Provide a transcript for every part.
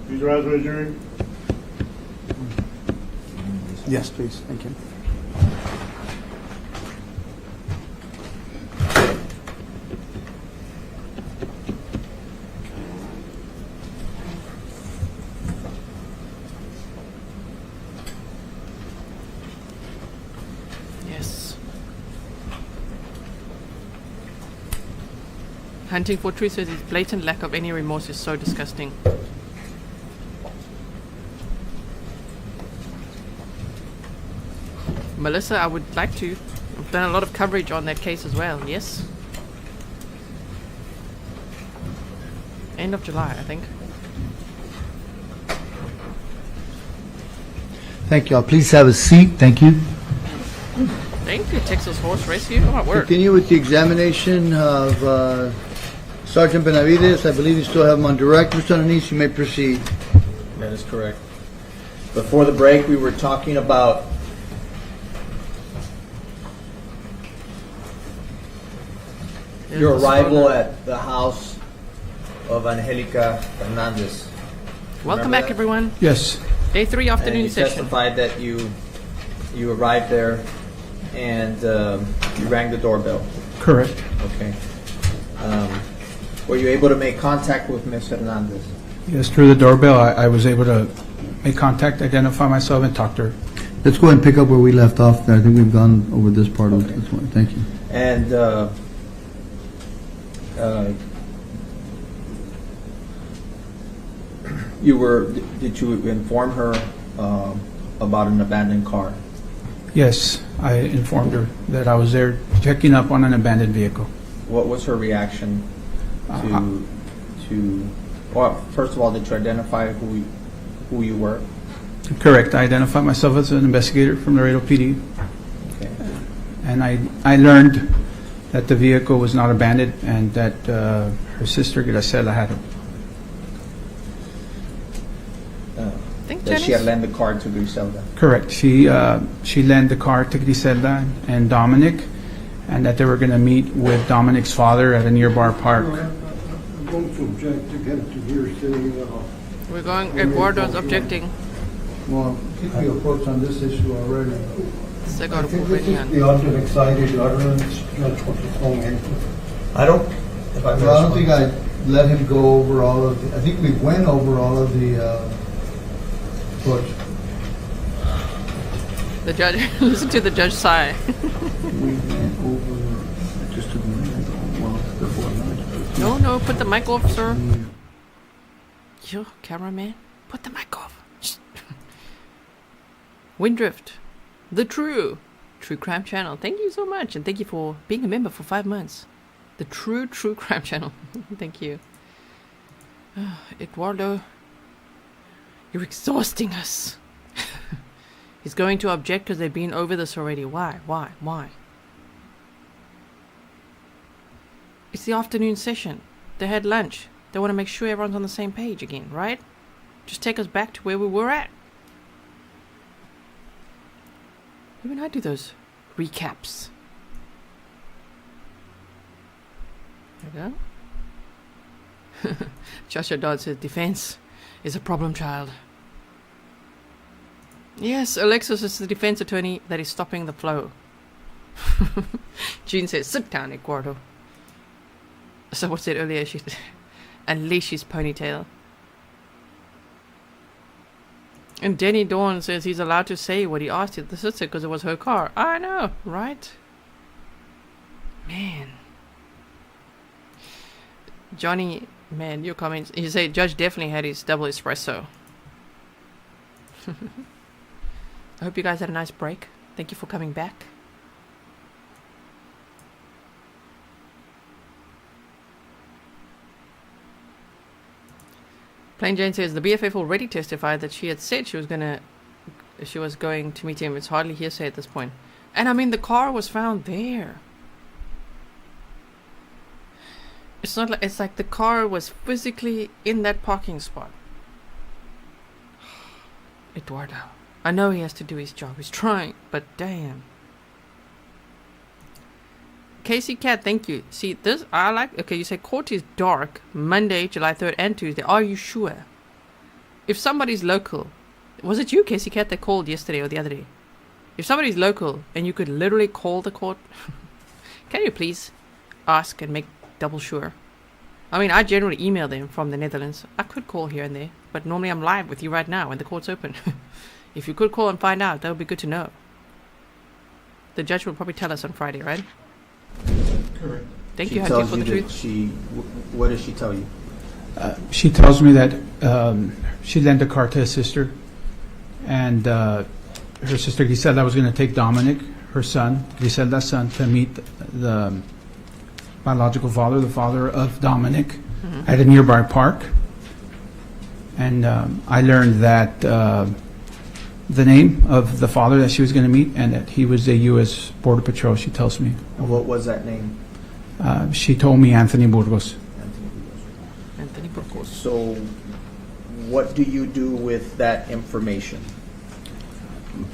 Please rise, raise your hand. Yes, please. Thank you. Yes. Hunting for truth says his blatant lack of any remorse is so disgusting. Melissa, I would like to. I've done a lot of coverage on that case as well, yes? End of July, I think. Thank you all. Please have a seat. Thank you. Thank you, Texas Horse Rescue. Oh, my word. Continue with the examination of Sergeant Benavides. I believe you still have him on direct. Mr. Ananiz, you may proceed. That is correct. Before the break, we were talking about your arrival at the house of Angelica Hernandez. Welcome Remember back, that? everyone. Yes. Day 3 And afternoon you session. testified that you arrived there and you rang the doorbell. Correct. Okay. Were you able to make contact with Ms. Hernandez? Yes, through the doorbell, I was able to make contact, identify myself, and talk to her. Let's go ahead and pick up where we left off. I think we've gone over this part of this one. Thank you. And did you inform her about an abandoned car? Yes, I informed her that I was there checking up on an abandoned vehicle. What was her reaction to well, first of all, did you identify who you were? Correct. I identified myself as an investigator from Laredo PD, Okay. and I learned that the vehicle was not abandoned and that her sister, Grizelda, had it. Think That she had Janice? lent the car to Grizelda. Correct. She lent the car to Grizelda and Dominic, and that they were going to meet with Dominic's father at a nearby park. I'm going to object again to here sitting. We're going, Eduardo's objecting. Well, keep your approach on this issue already. Se I got think this is the excited utterance, Judge, what you're going into. I don't. If I Well, I don't think I let him go over all of the, I think we went over all of the approach. The judge, listen to the judge sigh. We went over just a minute ago. Well, before lunch. No, put the mic off, sir. Yo, cameraman, put the mic off. Windrift, the true crime channel. Thank you so much, and thank you for being a member for 5 months. The true crime channel. Thank you. Eduardo, you're exhausting us. He's going to object because they've been over this already. Why? It's the afternoon session. They had lunch. They want to make sure everyone's on the same page again, right? Just take us back to where we were at. Even I do those recaps. There we go. Joshua Dodd says defense is a problem child. Yes, Alexis is the defense attorney that is stopping the flow. Jean says, sit down, Eduardo. Someone said earlier, she unleash his ponytail. And Denny Dawn says he's allowed to say what he asked the sister because it was her car. I know, right? Man. Johnny, man, your comments. You say Judge definitely had his double espresso. I hope you guys had a nice break. Thank you for coming back. Plain Jane says the BFF already testified that she had said she was going to meet him. It's hardly hearsay at this point. And I mean, the car was found there. It's not like, it's like the car was physically in that parking spot. Eduardo. I know he has to do his job. He's trying, but damn. Casey Cat, thank you. See, this, I like, okay, you say court is dark Monday, July 3rd and Tuesday. Are you sure? if somebody's local, was it you, Casey Cat, that called yesterday or the other day? If somebody's local and you could literally call the court, can you please ask and make double sure? I mean, I generally email them from the Netherlands. I could call here and there, but normally I'm live with you right now and the court's open. If you could call and find out, that would be good to know. The judge will probably tell us on Friday, right? Correct. Thank She you, Haji, tells for the that truth. what does she tell you? She tells me that she lent a car to a sister, and her sister Grizelda was going to take Dominic, her son, Grizelda's son, to meet the biological father, the father of Dominic, at a nearby park. And I learned that the name of the father that she was going to meet, and that he was a U.S. Border Patrol, she tells me. What was that name? She told me Anthony Burgos. Anthony Burgos. So, what do you do with that information?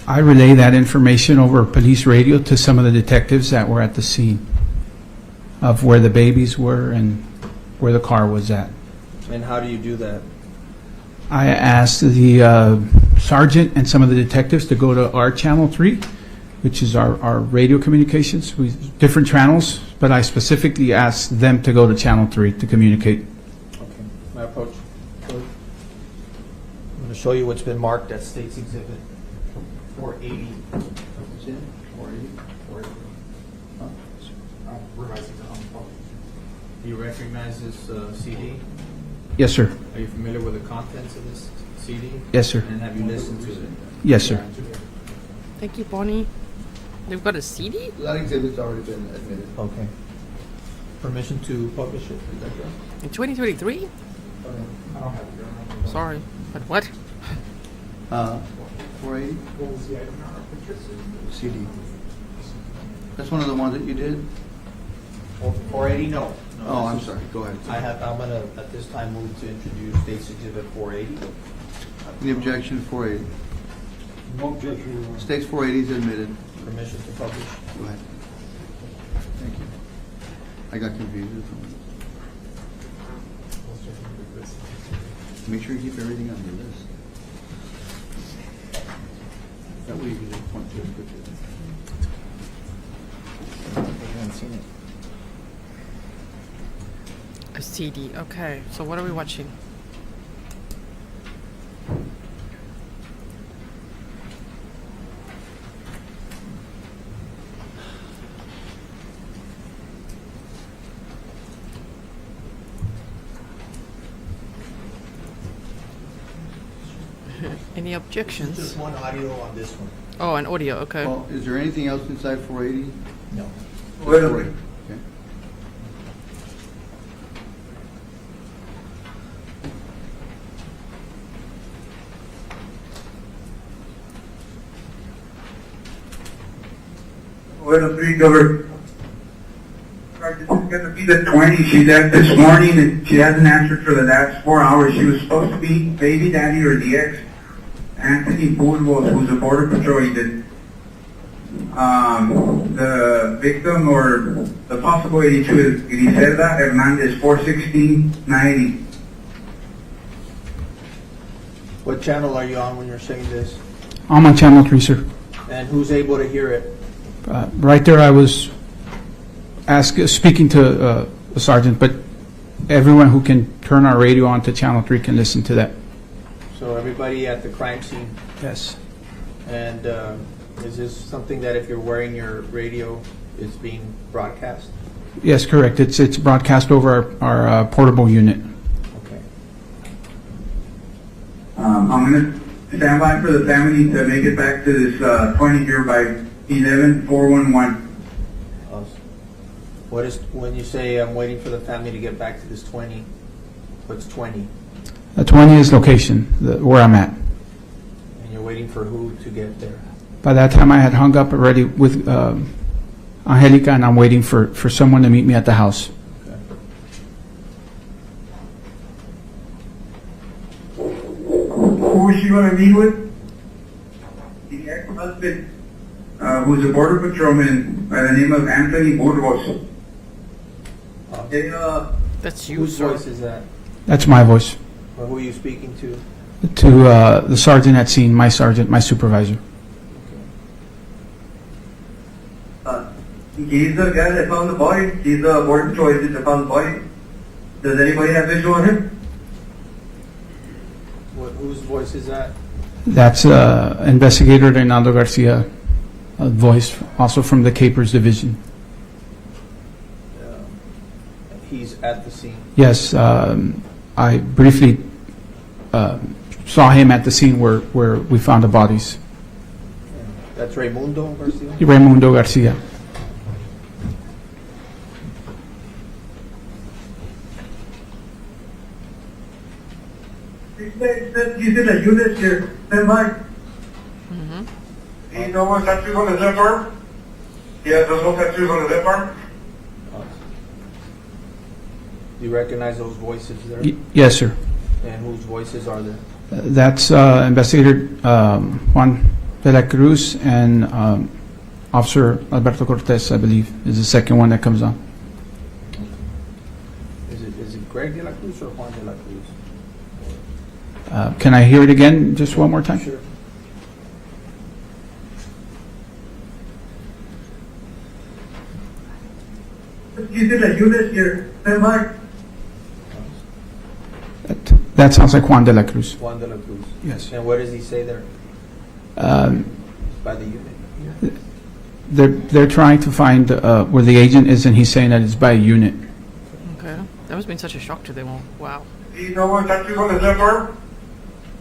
I relay that information over police radio to some of the detectives that were at the scene of where the babies were and where the car was at. And how do you do that? I asked the sergeant and some of the detectives to go to our Channel 3, which is our radio communications, with different channels, but I specifically asked them to go to Channel 3 to communicate. Okay. My approach. I'm going to show you what's been marked at State's Exhibit 480. What's in? 480? 480. Do you recognize this CD? Yes, sir. Are you familiar with the contents of this CD? Yes, sir. And have you listened to it? Yes, sir. Thank you, Bonnie. They've got a CD? That exhibit's already been admitted. Okay. Permission to publish it, is that correct? In 2023? Sorry, but what? 480? CD. That's one of the ones that you did? 480, no. Oh, I'm sorry, go ahead. I'm going to, at this time, move to introduce State's Exhibit 480. The objection, 480. No objection. State's 480 is admitted. Permission to publish. Go ahead. Thank you. I got confused. Make sure you keep everything on your list. That way you can just point to it quickly. I haven't seen it. A CD. Okay, so what are we watching? Any objections? Just one audio on this one. Oh, an audio. Okay. Well, is there anything else inside 480? No. Wait a minute. Okay. Well, three covered. This is going to be the 20. She's at this morning and she hasn't answered for the last 4 hours. She was supposed to be baby daddy or the ex, Anthony Burgos, who's a border patrol agent. The victim or the possible 82 is Grizelda Hernandez, 41690. What channel are you on when you're saying this? I'm on Channel 3, sir. And who's able to hear it? Right there, I was speaking to the sergeant, but everyone who can turn our radio on to Channel 3 can listen to that. So everybody at the crime scene. Yes. And is this something that if you're wearing your radio, is being broadcast? Yes, correct. It's broadcast over our portable unit. Okay. I'm going to stand by for the family to make it back to this 20 here by 11411. What is, when you say I'm waiting for the family to get back to this 20, what's 20? 20 is location, where I'm at. And you're waiting for who to get there? By that time, I had hung up already with Angelica, and I'm waiting for someone to meet me at the house. Okay. Who is she going to meet with? The ex-husband, who's a border patrolman by the name of Anthony Burgos. They, That's you, whose sir. voice is that? That's my voice. Or who are you speaking to? to the sergeant at scene, my sergeant, my supervisor. He's the guy that found the body. He's the border patrol agent that found the body. Does anybody have visual on him? Whose voice is that? That's Investigator Reynaldo Garcia, a voice also from the Capers Division. He's at the scene. Yes, I briefly saw him at the scene where we found the bodies. That's Raimundo Garcia? Raimundo Garcia. You said that unit here. Stand by. Do you know what tattoos on the left arm? Yeah, there's no tattoos on the left arm. Do you recognize those voices there? Yes, sir. And whose voices are there? That's Investigator Juan De La Cruz and Officer Alberto Cortez, I believe, is the second one that comes on. Is it Greg De La Cruz or Juan De La Cruz? Can I hear it again just one more time? Sure. You said that unit here. Stand by. That sounds like Juan De La Cruz. Juan De La Cruz. Yes. And what does he say there? By the unit here? They're trying to find where the agent is, and he's saying that it's by a unit. Okay. That must have been such a shock to them all. Wow. Do you know what tattoos on the left arm?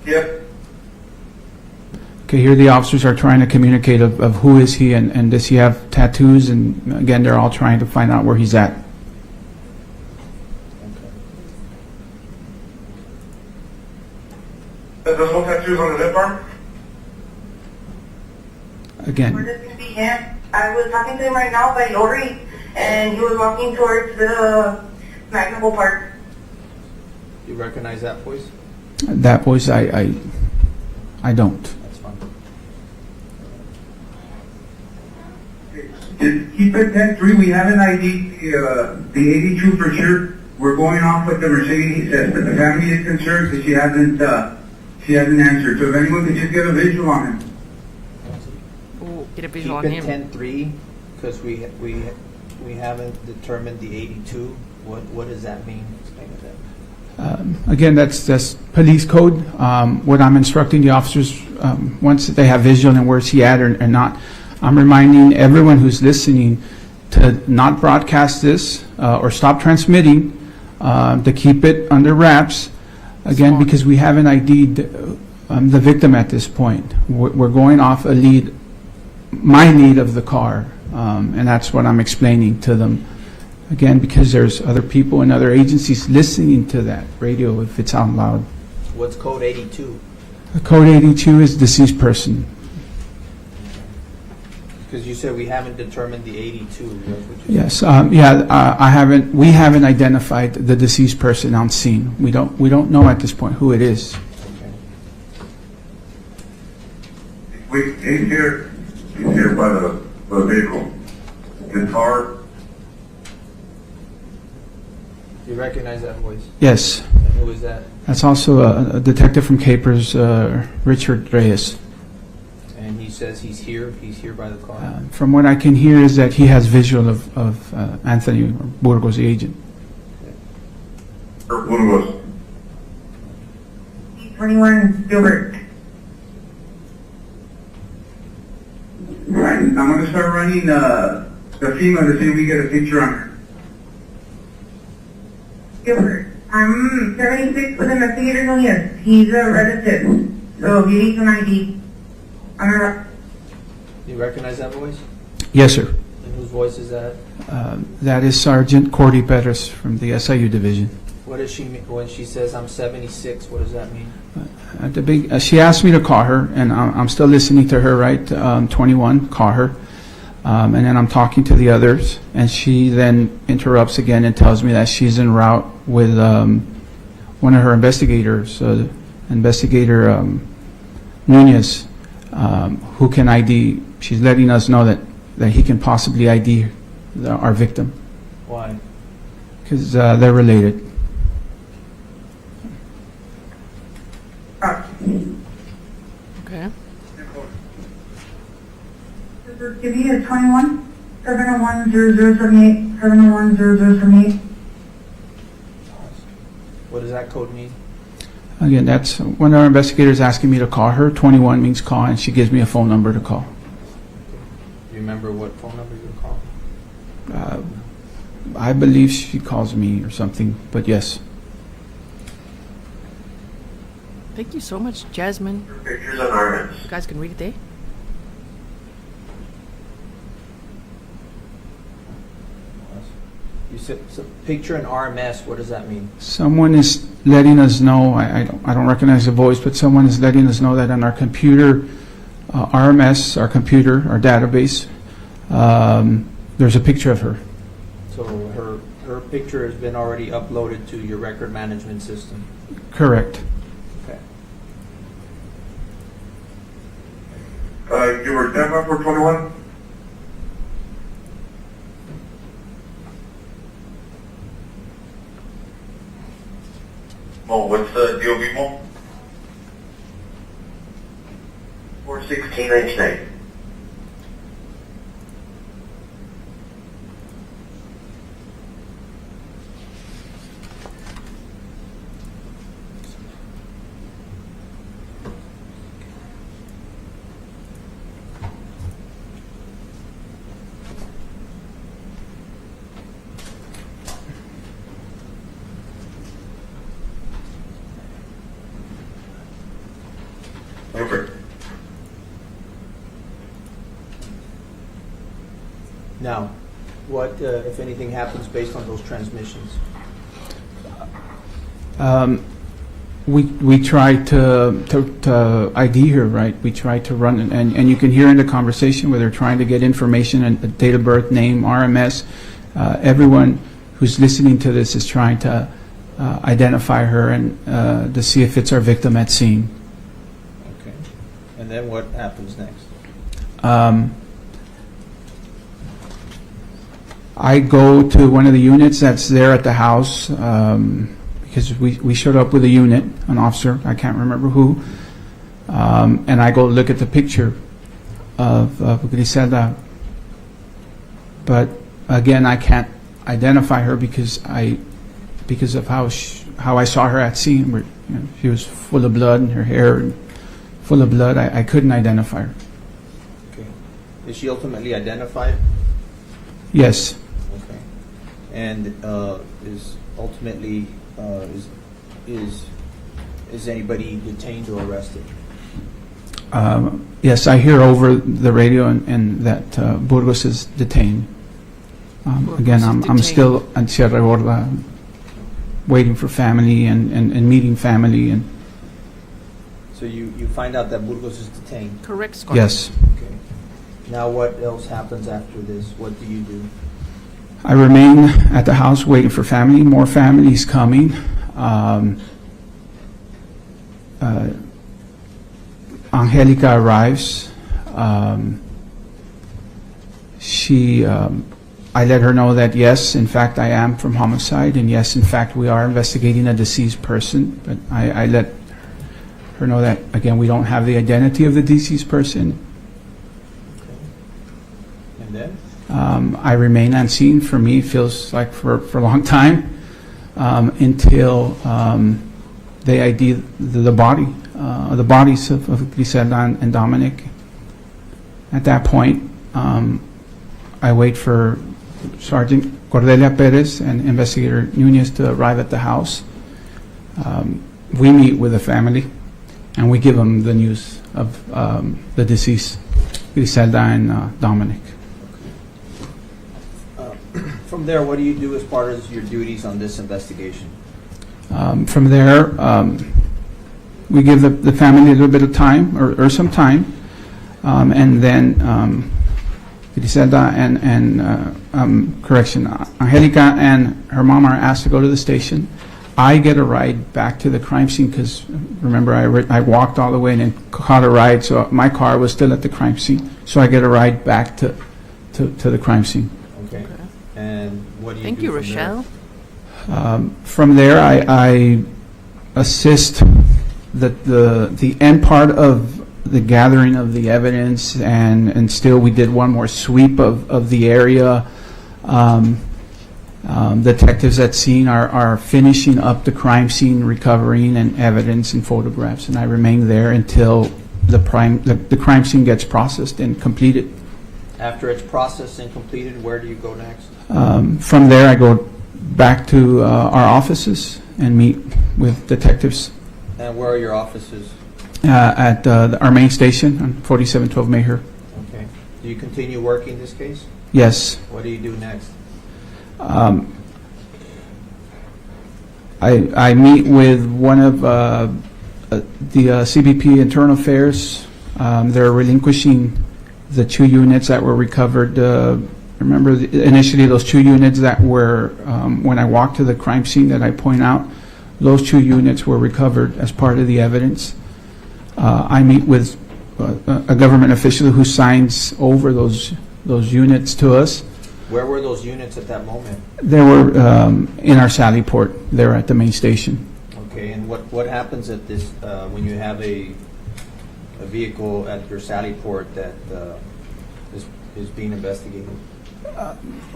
Yep. Okay, here the officers are trying to communicate of who is he and does he have tattoos, and again, they're all trying to find out where he's at. There's no tattoos on the left arm? Again, This can be him. I was talking to him right now by Lori, and he was walking towards the McNaboe Park. Do you recognize that voice? that voice, I don't. That's fine. Just keep it 10-3. We have an ID, the 82 for sure. We're going off with the Mercedes, but the family is concerned because she hasn't answered. So if anyone could just get a visual on him. Ooh, get a visual on Keep him. it 10-3 because we haven't determined the 82. What does that mean? Explain to them. Again, that's police code. What I'm instructing the officers, once they have visual and where's he at or not, I'm reminding everyone who's listening to not broadcast this or stop transmitting, to keep it under wraps, again, Smart. because we haven't ID'd the victim at this point. We're going off a lead, my lead of the car, and that's what I'm explaining to them. Again, because there's other people and other agencies listening to that radio if it's out loud. What's code 82? Code 82 is deceased person. Because you said we haven't determined the 82. That's what you Yes, we haven't identified the deceased person on scene. We don't know at this point who it is. said. Okay. He's here by the vehicle. His car. Do you recognize that voice? Yes, And who is that? that's also a detective from Capers, Richard Reyes. And he says he's here by the car. From what I can hear is that he has visual of Anthony Burgos, the agent. Burgos. 21 Gilbert. Right. I'm going to start running the female to see if we get a picture on her. Gilbert. I'm 76 with investigator Nunez. He's a relative, so he needs an ID. Do you recognize that voice? Yes, sir. And whose voice is that? That is Sergeant Cordy Perez from the SIU division. What does she mean when she says I'm 76? What does that mean? She asked me to call her, and I'm still listening to her, right? 21, call her. And then I'm talking to the others, and she then interrupts again and tells me that she's en route with one of her investigators, Investigator Nunez, who can ID. She's letting us know that he can possibly ID our victim Why? because they're related. Okay. Give me a 21 701-0078 701-0078. What does that code mean? Again, that's when our investigator's asking me to call her. 21 means call, and she gives me a phone number to call. Do you remember what phone number you called? I believe she calls me or something, but yes. Thank you so much, Jasmine. Pictures on RMS. You guys can read it there. You said so picture in RMS. What does that mean? Someone is letting us know, I don't recognize the voice, but someone is letting us know that on our computer, RMS, our computer, our database, there's a picture of her. So her picture has been already uploaded to your record management system. Correct. Okay. You were standby for 21? Mo, what's the DOB, Mo? 41699. Okay. Now, what, if anything, happens based on those transmissions? We try to ID her, right? We try to run, and you can hear in the conversation where they're trying to get information and date of birth, name, RMS. Everyone who's listening to this is trying to identify her and to see if it's our victim at scene. Okay. And then what happens next? I go to one of the units that's there at the house because we showed up with a unit, an officer, I can't remember who, and I go look at the picture of Grizelda. But again, I can't identify her because of how I saw her at scene. Where, she was full of blood and her hair full of blood. I couldn't identify her. Okay. Is she ultimately identified? Yes. Okay. And is ultimately is anybody detained or arrested? Yes, I hear over the radio and that Burgos is detained. Again, I'm still at Sierra Gorda, waiting for family and meeting family. And So you find out that Burgos is detained. Correct, Scott. yes, Okay. Now what else happens after this? What do you do? I remain at the house waiting for family. More families coming. Angelica arrives. I let her know that yes, in fact, I am from homicide, and yes, in fact, we are investigating a deceased person. But I let her know that again, we don't have the identity of the deceased person. Okay. And then? I remain unseen. For me, it feels like for a long time until they ID the bodies of Grizelda and Dominic. At that point, I wait for Sergeant Cordelia Perez and Investigator Nunez to arrive at the house. We meet with the family, and we give them the news of the deceased, Grizelda and Dominic. From there, what do you do as part of your duties on this investigation? From there, we give the family a little bit of time, or some time, and then Grizelda and correction, Angelica and her mom are asked to go to the station. I get a ride back to the crime scene because, remember, I walked all the way and then caught a ride, so my car was still at the crime scene. So I get a ride back to the crime scene. Okay. And what do you Thank do you, from Rochelle. From there, I assist the end part of the gathering of the evidence, and still we did one more sweep of the area. Detectives at scene are finishing up the crime scene, recovering and evidence and photographs, and I remain there until the crime scene gets processed and completed. After it's processed and completed, where do you go next? From there, I go back to our offices and meet with detectives And where are your offices? at our main station on 4712 Mayher. Okay. Do you continue working this case? Yes. What do you do next? I meet with one of the CBP Internal Affairs. They're relinquishing the 2 units that were recovered. Remember, initially those 2 units that were, when I walked to the crime scene that I point out, those 2 units were recovered as part of the evidence. I meet with a government official who signs over those units to us. Where were those units at that moment? They were in our Sally port. They're at the main station. Okay, and what happens at this, when you have a vehicle at your Sally port that is being investigated?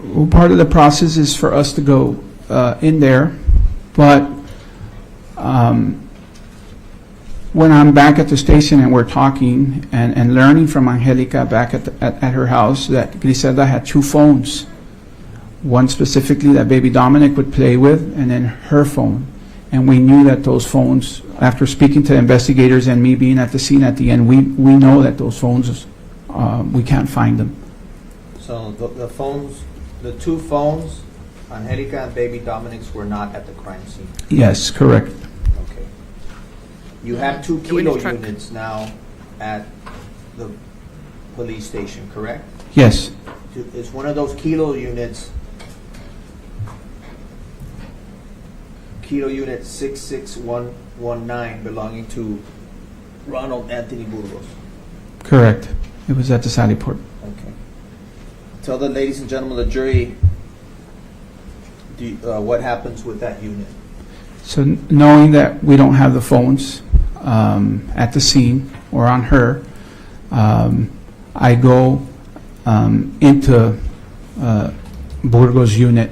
Well, part of the process is for us to go in there, but when I'm back at the station and we're talking and learning from Angelica back at her house that Grizelda had 2 phones, one specifically that baby Dominic would play with, and then her phone. And we knew that those phones, after speaking to investigators and me being at the scene at the end, we know that those phones, we can't find them. So the phones, the 2 phones, Angelica and baby Dominic's, were not at the crime scene? Yes, correct. Okay. You have 2 kilo units now at the police station, correct? Yes. Is one of those kilo units kilo unit 66119 belonging to Ronald Anthony Burgos? Correct. It was at the Sally port. Okay. Tell the ladies and gentlemen of the jury what happens with that unit. So knowing that we don't have the phones at the scene or on her, I go into Burgos' unit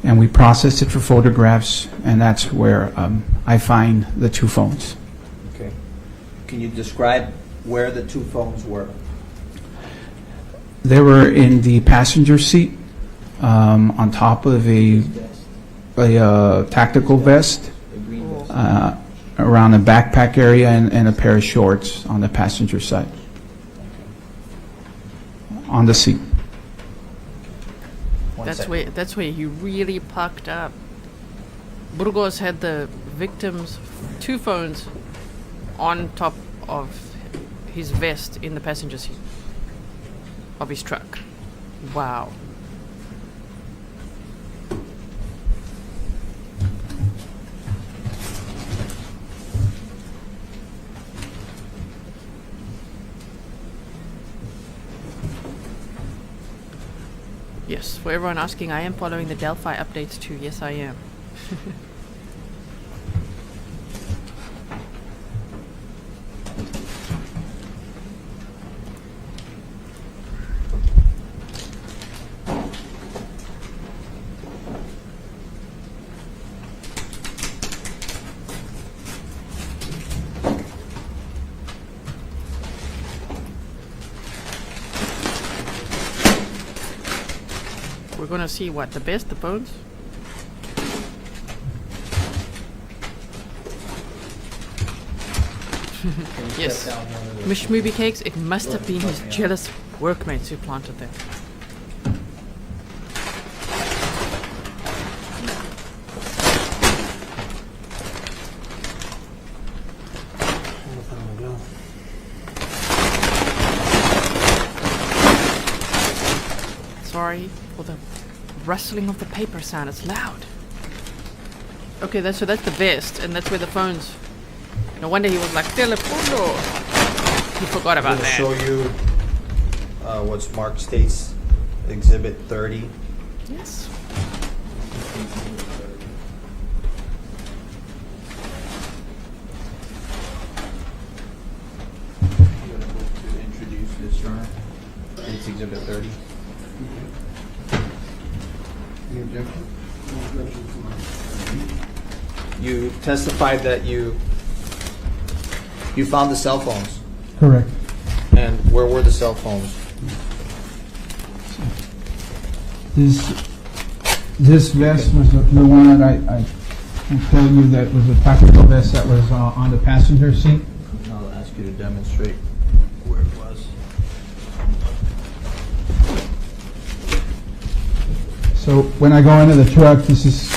and we process it for photographs, and that's where I find the 2 phones. Okay. Can you describe where the 2 phones were? They were in the passenger seat on top of a tactical vest around a backpack area and a pair of shorts on the passenger side on the seat. That's where he really pucked up. Burgos had the victim's 2 phones on top of his vest in the passenger seat of his truck. Wow. Yes, for everyone asking, I am following the Delphi updates too. Yes, I am. We're gonna see what the best, the bones. Yes, Mishmubi cakes. It must have been his jealous workmates who planted them. Sorry for the rustling of the paper sound. It's loud. Okay, so that's the vest, and that's where the phones. No wonder he was like telefono. He forgot about that. I'm going to show you what's marked States Exhibit 30. Yes. Exhibit 30. Any objection? You testified that you found the cell phones. Correct. And where were the cell phones? This vest was the one that I can tell you that was a tactical vest that was on the passenger seat. I'll ask you to demonstrate where it was. So when I go into the truck, this is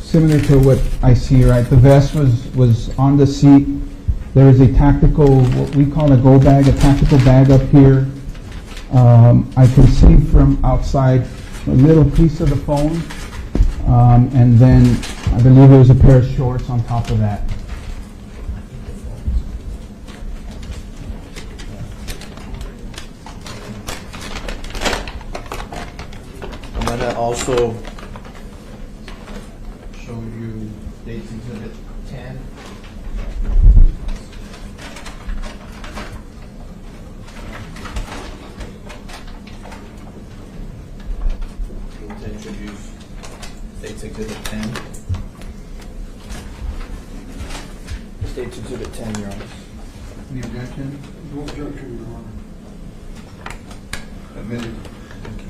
similar to what I see, right? The vest was on the seat. There is a tactical, what we call a go bag, a tactical bag up here. I can see from outside a little piece of the phone, and then I believe there was a pair of shorts on top of that. I'm going to also show you State's Exhibit 10. To introduce State's Exhibit 10. State's Exhibit 10, Your Honor. Any objection? No objection, Your Honor. Admitted. Thank you.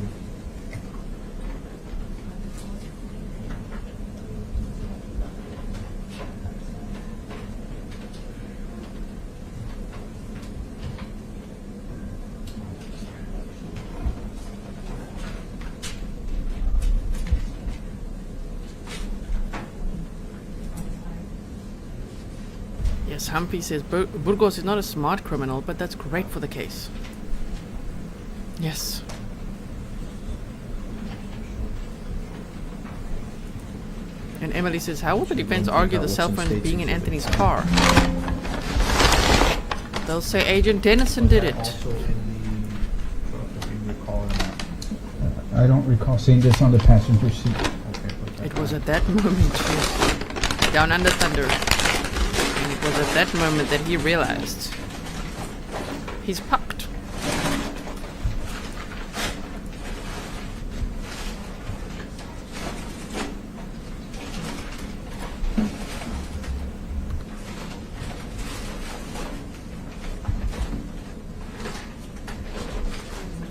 Yes, Humpy says Burgos is not a smart criminal, but that's great for the case. Yes. And Emily says, how will the defense argue the cell phone being in Anthony's car? They'll say Agent Dennison did it. Also in the truck, if you recall or not. I don't recall seeing this on the passenger seat. Okay, put that It was at that moment, yes. Down under thunder. And it was at that moment that he realized he's pucked.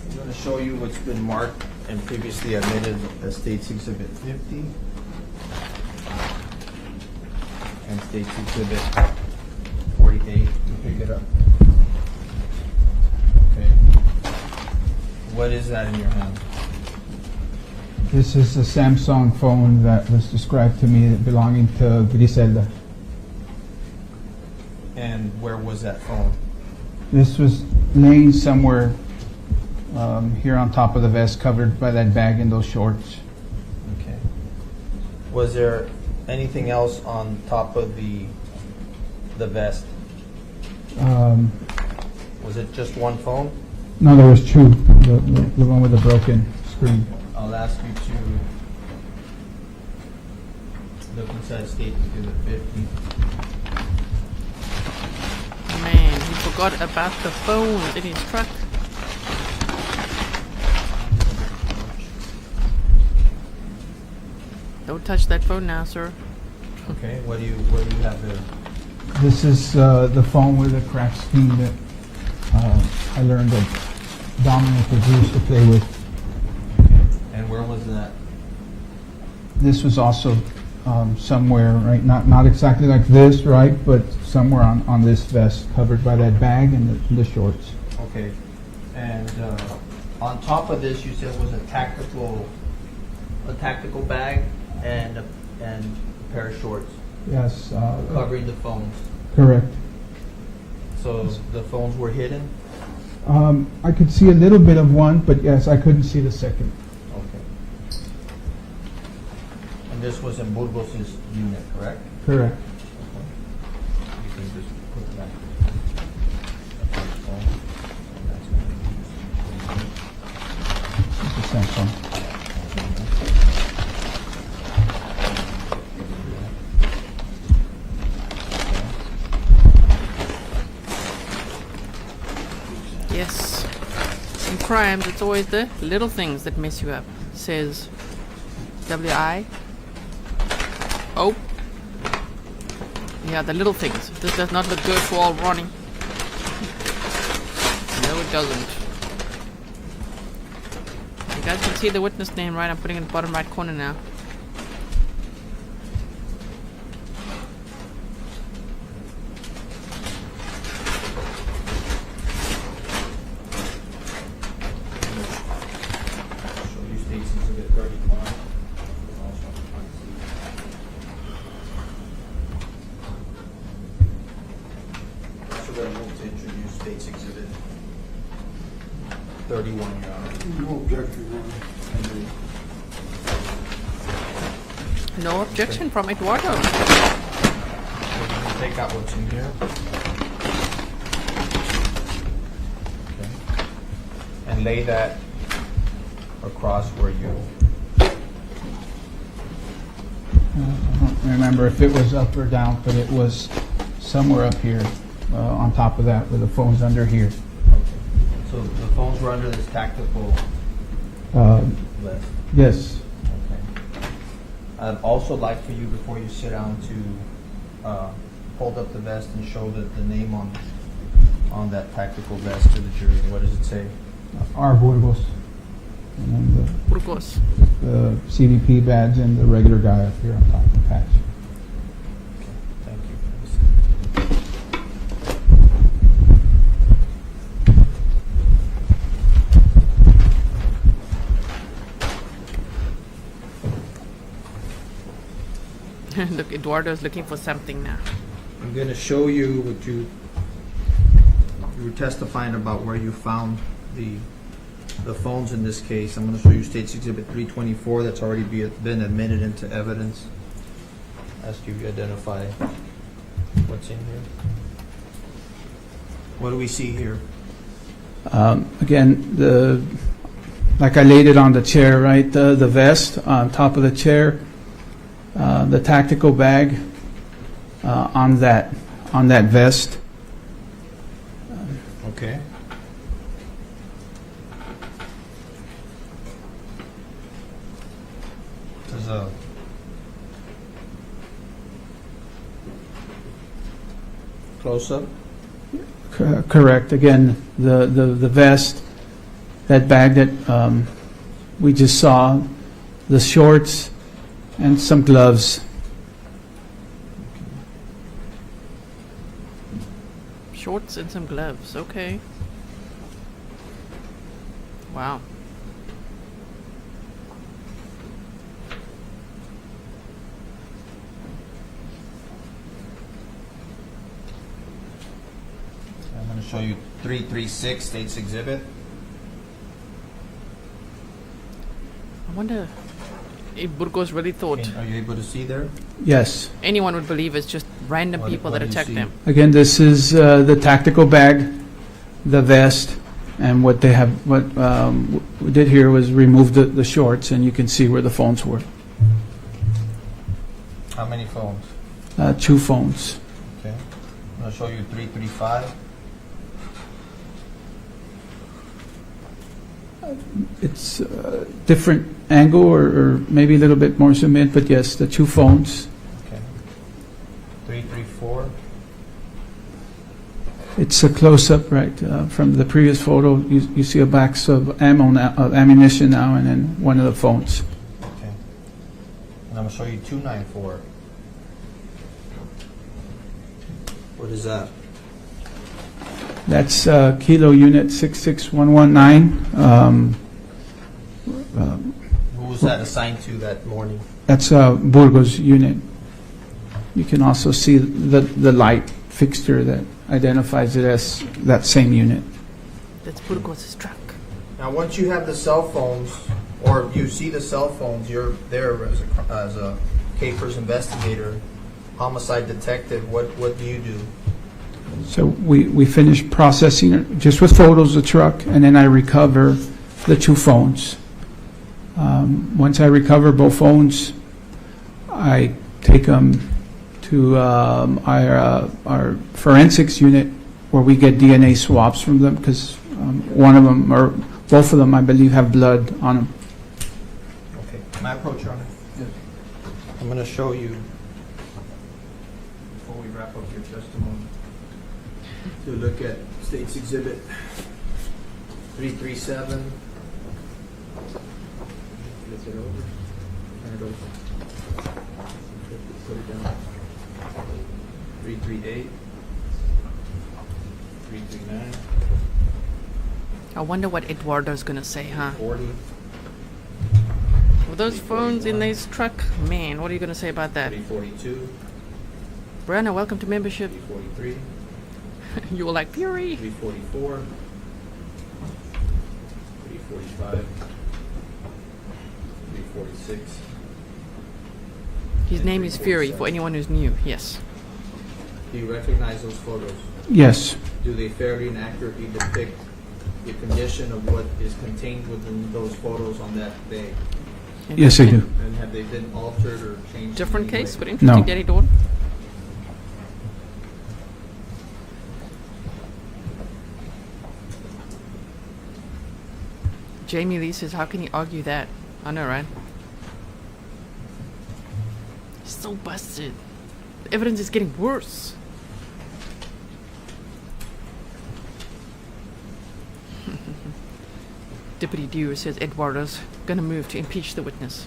I'm going to show you what's been marked and previously admitted as State's Exhibit 50 and State's Exhibit 48. You pick it up. Okay. What is that in your hand? This is a Samsung phone that was described to me belonging to Grizelda. And where was that phone? This was laying somewhere here on top of the vest, covered by that bag and those shorts. Okay. Was there anything else on top of the vest? Was it just one phone? No, there was two. The one with the broken screen. I'll ask you to look inside State Exhibit 50. Man, he forgot about the phone in his truck. Don't touch that phone now, sir. Okay. What do you have there? This is the phone with the crack screen that I learned that Dominic was used to play with. And where was that? This was also somewhere, right? Not exactly like this, right? But somewhere on this vest, covered by that bag and the shorts. Okay. And on top of this, you said was a tactical bag and a pair of shorts Yes. covering the phones. Correct. So the phones were hidden? I could see a little bit of one, but yes, I couldn't see the second. Okay. And this was in Burgos' unit, correct? Correct. You can just put that. It's a Samsung. Yes. crimes, it's always the little things that mess you up, says W.I. Oh. Yeah, the little things. This does not look good for all running. No, it doesn't. You guys can see the witness name, right? I'm putting it in the bottom right corner now. Show you State's Exhibit 31. So we're going to move to introduce State's Exhibit 31, Your Honor. No objection, Your Honor. No objection from Eduardo. We're going to take out what's in here. Okay. And lay that across where you... I don't remember if it was up or down, but it was somewhere up here, on top of that, with the phone's under here. So the phones were under this tactical vest. Yes. Okay. I'd also like for you, before you sit down, to hold up the vest and show the name on that tactical vest to the jury. What does it say? R. Burgos. And then Burgos. the CDP badge and the regular guy up here on top of the patch. Okay, thank you. Look, Eduardo's looking for something now. I'm going to show you what you were testifying about, where you found the phones in this case. I'm going to show you State's Exhibit 324 that's already been admitted into evidence. Ask you to identify what's in here. What do we see here? Again, like I laid it on the chair, right? The vest on top of the chair, the tactical bag on that vest. Okay. There's a close-up. Correct. Again, the vest, that bag that we just saw, the shorts, and some gloves. Shorts and some gloves. Okay. Wow. I'm going to show you 336 State's Exhibit. I wonder if Burgos really thought Are you able to see there? Yes. anyone would believe it's just random people What that do you attacked see? them. Again, this is the tactical bag, the vest, and what they have. What we did here was remove the shorts, and you can see where the phones were. How many phones? 2 phones. Okay. I'm going to show you 335. It's different angle, or maybe a little bit more zoom in, but yes, the 2 phones. Okay. 334. It's a close-up, right, from the previous photo. You see a box of ammunition now, and then one of the phones. Okay. And I'm going to show you 294. What is that? That's Kilo Unit 66119. Who was that assigned to that morning? That's Burgos Unit. You can also see the light fixture that identifies it as that same unit. That's Burgos' truck. Now, once you have the cell phones, or you see the cell phones, you're there as a capers investigator, homicide detective. What do you do? So we finish processing it just with photos of the truck, and then I recover the 2 phones. Once I recover both phones, I take them to our forensics unit, where we get DNA swabs from them, because one of them, or Both of them, I believe, have blood on them. Okay, can I approach you on it? Yes. I'm going to show you, before we wrap up your testimony, to look at State's Exhibit 337. Flip it over. Turn it over. Put it down. 338. 339. I wonder what Eduardo's gonna say, huh? 40. With those phones in this truck, man, what are you gonna say about that? 342. Brianna, welcome to membership. 343. You were like Fury. 344. 345. 346. His name is Fury, for anyone who's new. Yes. Do you recognize those photos? Yes. Do they fairly and accurately depict the condition of what is contained within those photos on that day? Yes, I do. And have they been altered or changed? Different in any case, way? but interesting, No. Daddy Dawn. Jamie Lee says, how can you argue that? I know, right? He's so busted. The evidence is getting worse. Deputy Dewar says Eduardo's gonna move to impeach the witness.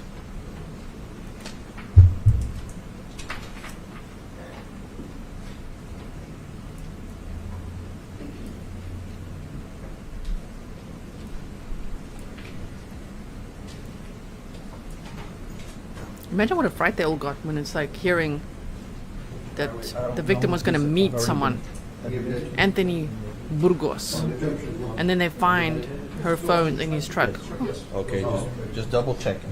Imagine what a fright they all got when it's like hearing that the victim was gonna meet someone, Anthony Burgos, and then they find her phone in his truck. Okay, just double checking.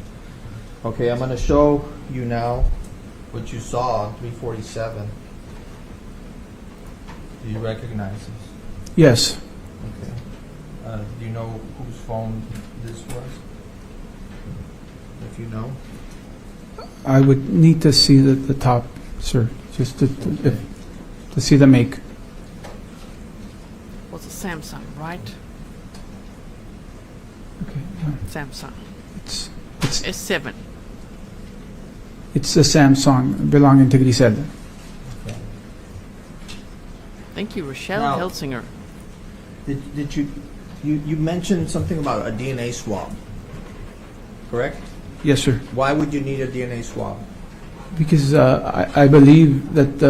Okay, I'm going to show you now what you saw on 347. Do you recognize this? Yes. Okay. Do you know whose phone this was? If you know. I would need to see the top, sir, just to see the make. Was a Samsung, right? Okay. Samsung. It's S7. it's a Samsung belonging to Grizelda. Thank you, Rochelle Now- Helsinger. Did you mentioned something about a DNA swab, correct? Yes, sir. Why would you need a DNA swab? Because I believe that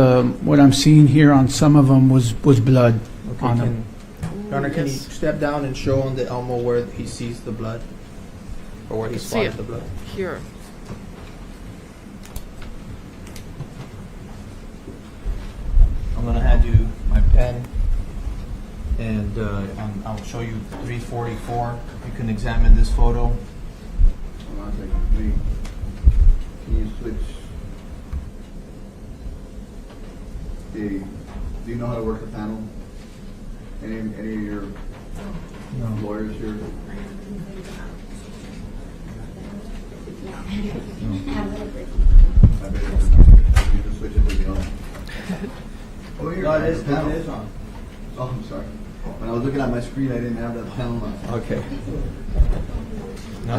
what I'm seeing here on some of them was blood on them. Your Honor, can you Yes. step down and show on the Elmo where he sees the blood? Or where he See spots it. the blood? Here. I'm going to hand you my pen, and I'll show you 344. You can examine this photo. Hold on a second. Can you switch? Do you know how to work a panel? Any of your lawyers here? I bet you just switch it to the on. Oh, No, it is on. Oh, I'm sorry. When I was looking at my screen, I didn't have that panel on. Okay.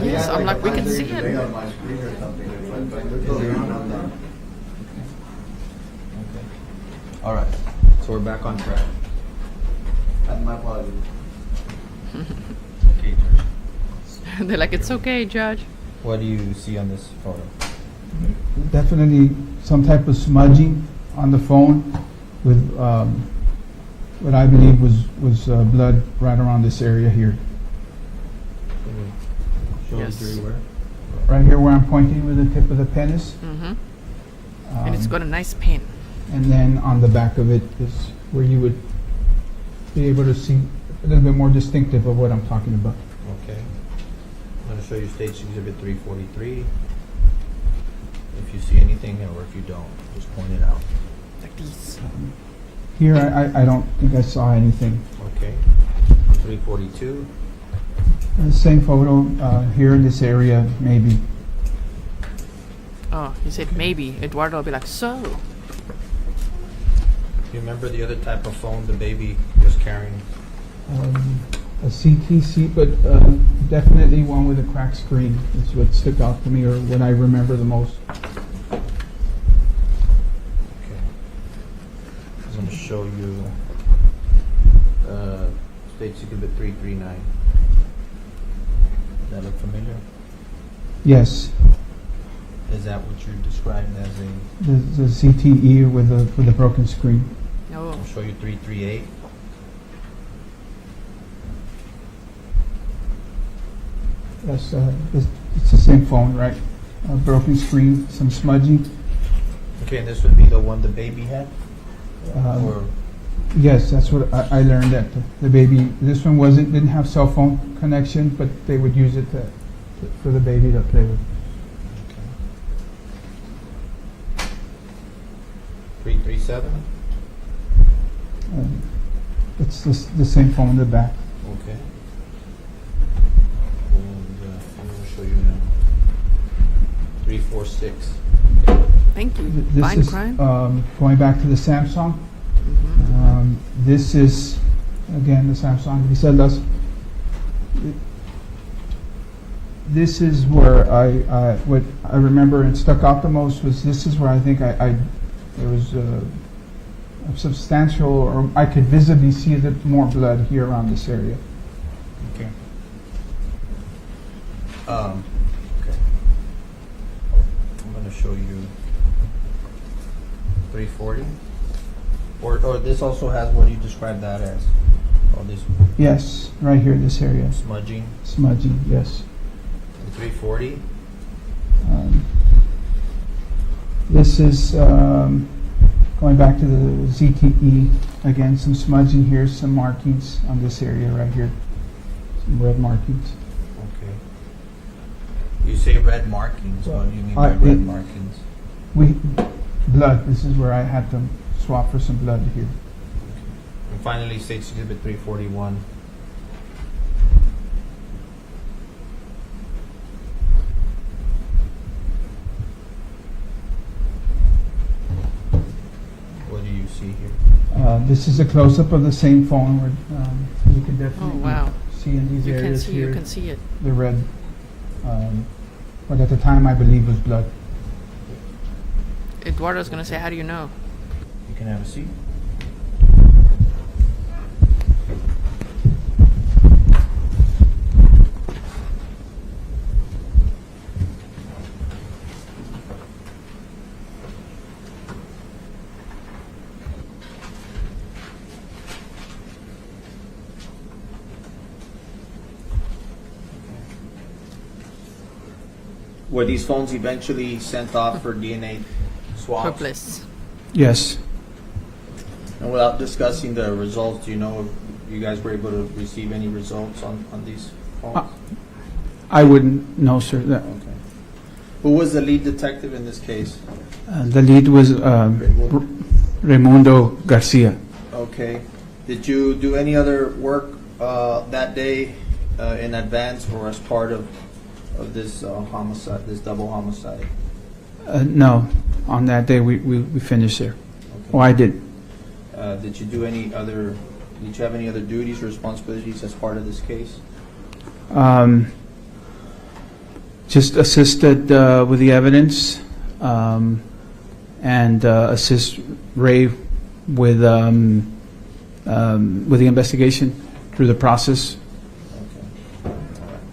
Yes, I'm like, we can see They it. got my screen or something. If I look over here, All right. So we're back on track. my apologies. Okay, Judge. They're like, it's okay, Judge. What do you see on this photo? Definitely some type of smudging on the phone with what I believe was blood right around this area here. Show Yes. us where? Right here where I'm pointing with the tip of the pen is. Mm-hmm. And it's got a nice pen. And then on the back of it is where you would be able to see a little bit more distinctive of what I'm talking about. Okay. I'm going to show you State Exhibit 343. If you see anything, or if you don't, just point it out. Like these. Here, I don't think I saw anything. Okay. 342. Same photo here in this area, maybe. Oh, he said maybe. Eduardo will be like, so. Do you remember the other type of phone the baby was carrying? a CT seat, but definitely one with a cracked screen is what stuck out to me, or what I remember the most. Okay. I'm going to show you State's Exhibit 339. Does that look familiar? Yes, Is that what you're describing as a... the CTE with a broken screen. Oh, I'll show you 338. That's it's the same phone, right? A broken screen, some smudging. Okay, and this would be the one the baby had? Or Yes, that's what I learned, that the baby. This one didn't have cell phone connection, but they would use it for the baby to play with. 337? It's the same phone in the back. Okay. And I'm going to show you now. 346. thank you. This Fine is crime. going back to the Samsung. This is again the Samsung Grizeldas. This is where what I remember and stuck out the most was, this is where I think there was a substantial, or I could visibly see more blood here around this area. Okay. Okay. I'm going to show you 340. Or this also has what you described that as. Oh, this Yes, right here, this area, smudging. smudging. Yes. 340. This is going back to the ZTE again. Some smudging here, some markings on this area right here, some red markings. Okay. You say red markings. What do you mean by red markings? Blood. This is where I had to swap for some blood here. And finally, State's Exhibit 341. What do you see here? This is a close-up of the same phone where you can Oh, definitely wow. see in these You can areas see, here you can see it. the red. What at the time I believe was blood. Eduardo's going to say, how do you know? You can have a seat. Were these phones eventually sent off for DNA swabs? Hopeless. Yes. And without discussing the results, do you know if you guys were able to receive any results on these phones? I wouldn't know, sir. Okay. Who was the lead detective in this case? The lead was Raimundo Garcia. Okay. Did you do any other work that day in advance or as part of this homicide, this double homicide? No, on that day we finished there. Okay. Oh, I did. Did you do any other? Did you have any other duties or responsibilities as part of this case? Just assisted with the evidence and assist Ray with the investigation through the process. Okay. All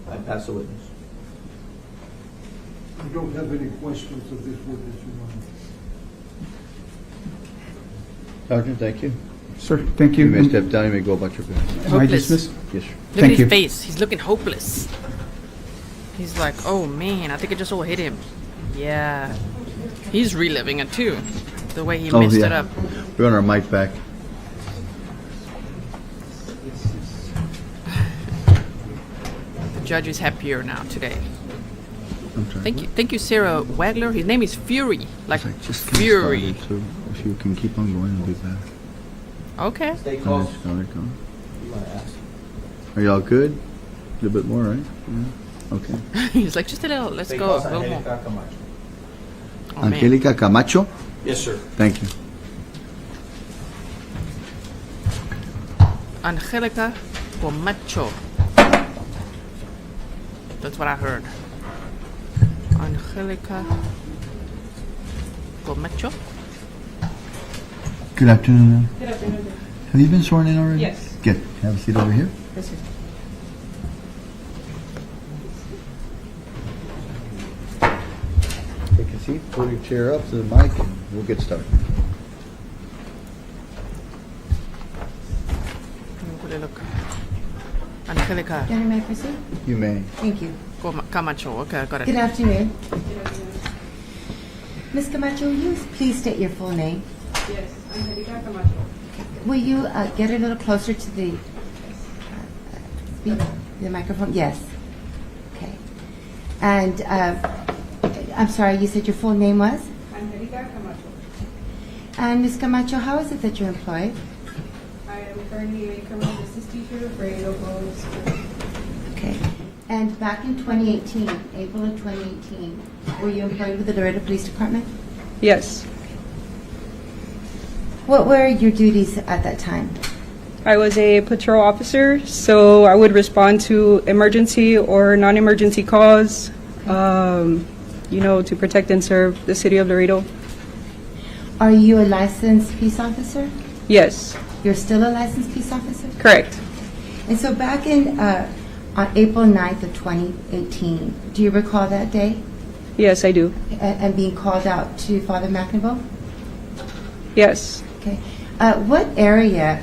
right. I pass the witness. I don't have any questions of this witness, Your Honor. Sergeant, thank you. Sir, thank you. You may step down. You may go about your business. Am I Hopeless. dismissed? Yes, sir. Look Thank at you. his face. He's looking hopeless. He's like, oh man, I think it just all hit him. Yeah. He's reliving it too. The way he messed it up. We're on our mic back. The judge is happier now today. I'm sorry. Thank you, Sarah Wagler. His name is Fury. Like Just get Fury. started, so if you can keep on going, it'll be better. Okay. Stay All close. right, all right, go on. You want to ask? Are y'all good? A little bit more, right? Yeah. Okay. He's like, just a little. Let's Stay go. close, A little more. Angelica Comacho. Oh, man. Angelica Camacho? Yes, sir. Thank you. Comacho. That's what I heard. Angelica Comacho. Good afternoon, ma'am. Good afternoon. Have you been sworn in already? Yes. Good. Have a seat over here. Yes, sir. Take a seat, pull your chair up to the mic, and we'll get started. Let me look. Angelica Jenny, may I proceed? You may. Thank you. Camacho. Okay, I got it. Good afternoon. Ms. Camacho, will you please state your full name? Yes, Angelica Comacho. Will you get a little closer to the microphone? Yes. Okay. And I'm sorry, you said your full name was? Angelica Comacho. And Ms. Camacho, how is it that you're employed? I am currently a criminal justice teacher for a local school. Okay. And back in 2018, April of 2018, were you employed with the Laredo Police Department? Yes, What were your duties at that time? I was a patrol officer, so I would respond to emergency or non-emergency calls, to protect and serve the city of Laredo. Are you a licensed peace officer? Yes, You're still a licensed peace officer? correct. And so back in on April 9th of 2018, do you recall that day Yes, I do. and being called out to Father McNaboe? Yes. Okay. What area,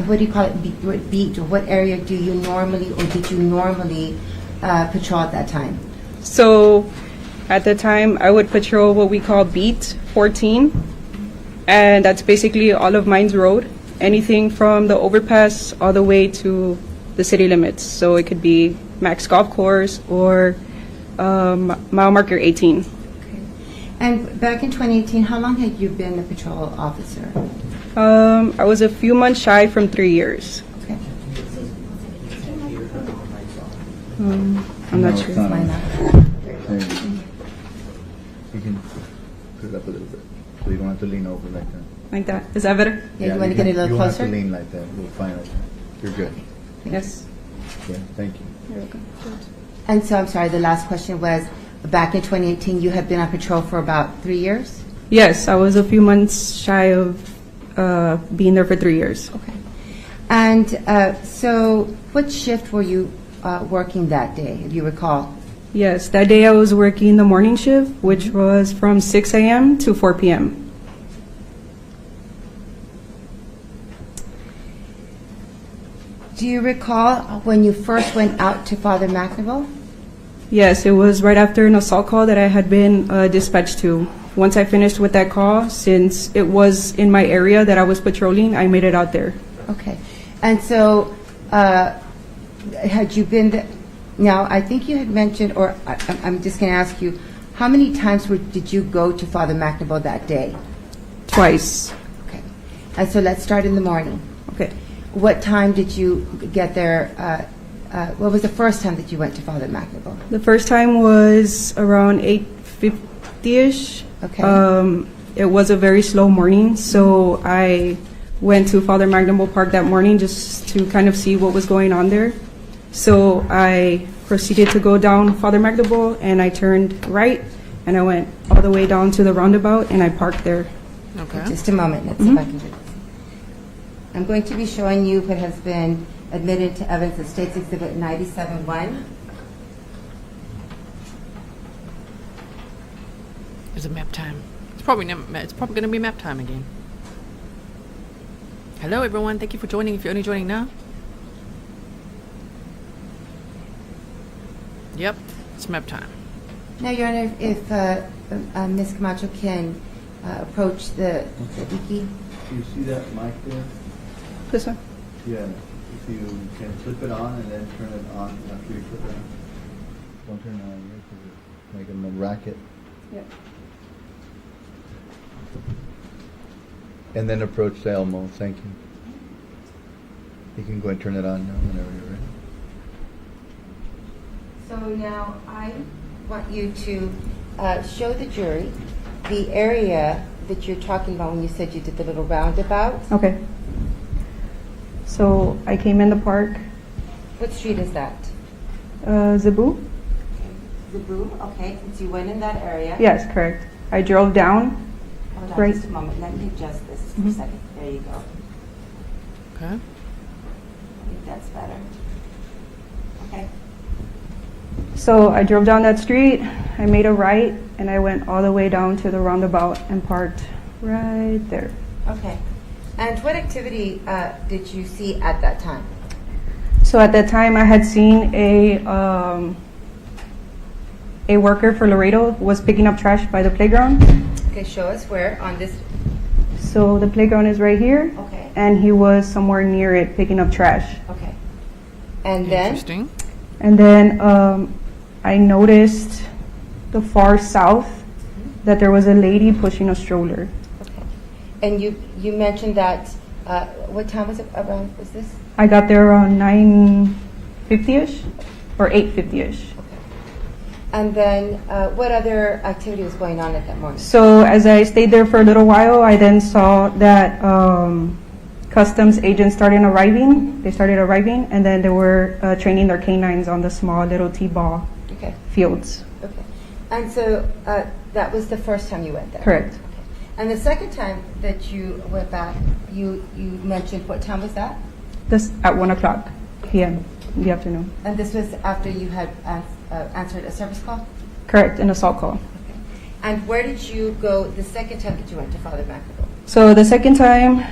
what do you call it, beat, or what area do you normally, or did you normally patrol at that time? So at the time, I would patrol what we call Beat 14, and that's basically all of Mines Road, anything from the overpass all the way to the city limits. So it could be Max Golf Course or mile marker 18. Okay. And back in 2018, how long had you been a patrol officer? I was a few months shy from 3 years. Okay. I'm not No, sure. it's not. Why not? You can put it up a little bit, so you don't have to lean over like that. Like that. Is that better? Yeah, you want to get a little You won't have closer? to lean like that. You'll find it. You're good. Yes. Yeah, thank you. You're welcome. And so, I'm sorry, the last question was, back in 2018, you had been on patrol for about 3 years? Yes, I was a few months shy of being there for 3 years. Okay. And so, what shift were you working that day, if you recall? Yes, that day I was working the morning shift, which was from 6 a.m. to 4 p.m. Do you recall when you first went out to Father McNaboe? Yes, it was right after an assault call that I had been dispatched to. Once I finished with that call, since it was in my area that I was patrolling, I made it out there. Okay. And so, had you been there? Now, I think you had mentioned, or I'm just going to ask you, how many times did you go to Father McNaboe that day? Twice. Okay. And so let's start in the morning. Okay. What time did you get there? What was the first time that you went to Father McNaboe? The first time was around 8:50ish. Okay. It was a very slow morning, so I went to Father McNaboe Park that morning just to kind of see what was going on there. So I proceeded to go down Father McNaboe, and I turned right, and I went all the way down to the roundabout, and I parked there. Okay. Just a moment. Let's see if I can do this. I'm going to be showing you what has been admitted to evidence of State's Exhibit 97-1. Is it map time? It's probably going to be map time again. Hello, everyone. Thank you for joining. If you're only joining now. Yep, it's map time. Now, Your Honor, if Ms. Camacho can approach the wiki. Do you see that mic there? This one? Yeah. If you can flip it on and then turn it on after you flip it on. Don't turn it on yet because it's making a racket. Yep. And then approach the Elmo. Thank you. You can go and turn it on now whenever you're ready. So now I want you to show the jury the area that you're talking about when you said you did the little roundabout. Okay. So I came in the park, What street is that? Zebu? Zebu, okay, since you went in that area. Yes, correct. I drove down. Hold on Right. just a moment, let me adjust this for a second. There you go. Okay. I think that's better. Okay. So I drove down that street, I made a right, and I went all the way down to the roundabout and parked right there. Okay. And what activity did you see at that time? So at that time, I had seen a worker for Laredo was picking up trash by the playground. Okay, show us where on this. So the playground is right here, Okay. and he was somewhere near it picking up trash. Okay. And then? Interesting. And then I noticed the far south that there was a lady pushing a stroller. Okay. And you mentioned that, what time was it around, was this? I got there around 9:50ish or 8:50ish. Okay. And then what other activity was going on at that moment? So as I stayed there for a little while, I then saw that customs agents started arriving. They started arriving, and then they were training their canines on the small little T-ball Okay. fields. Okay. And so that was the first time you went there? Correct. Okay. And the second time that you went back, you mentioned, what time was that? This at 1:00 p.m. in the afternoon. And this was after you had answered a service call? Correct, an assault call. Okay. And where did you go the second time that you went to Father McNaboe? So the second time,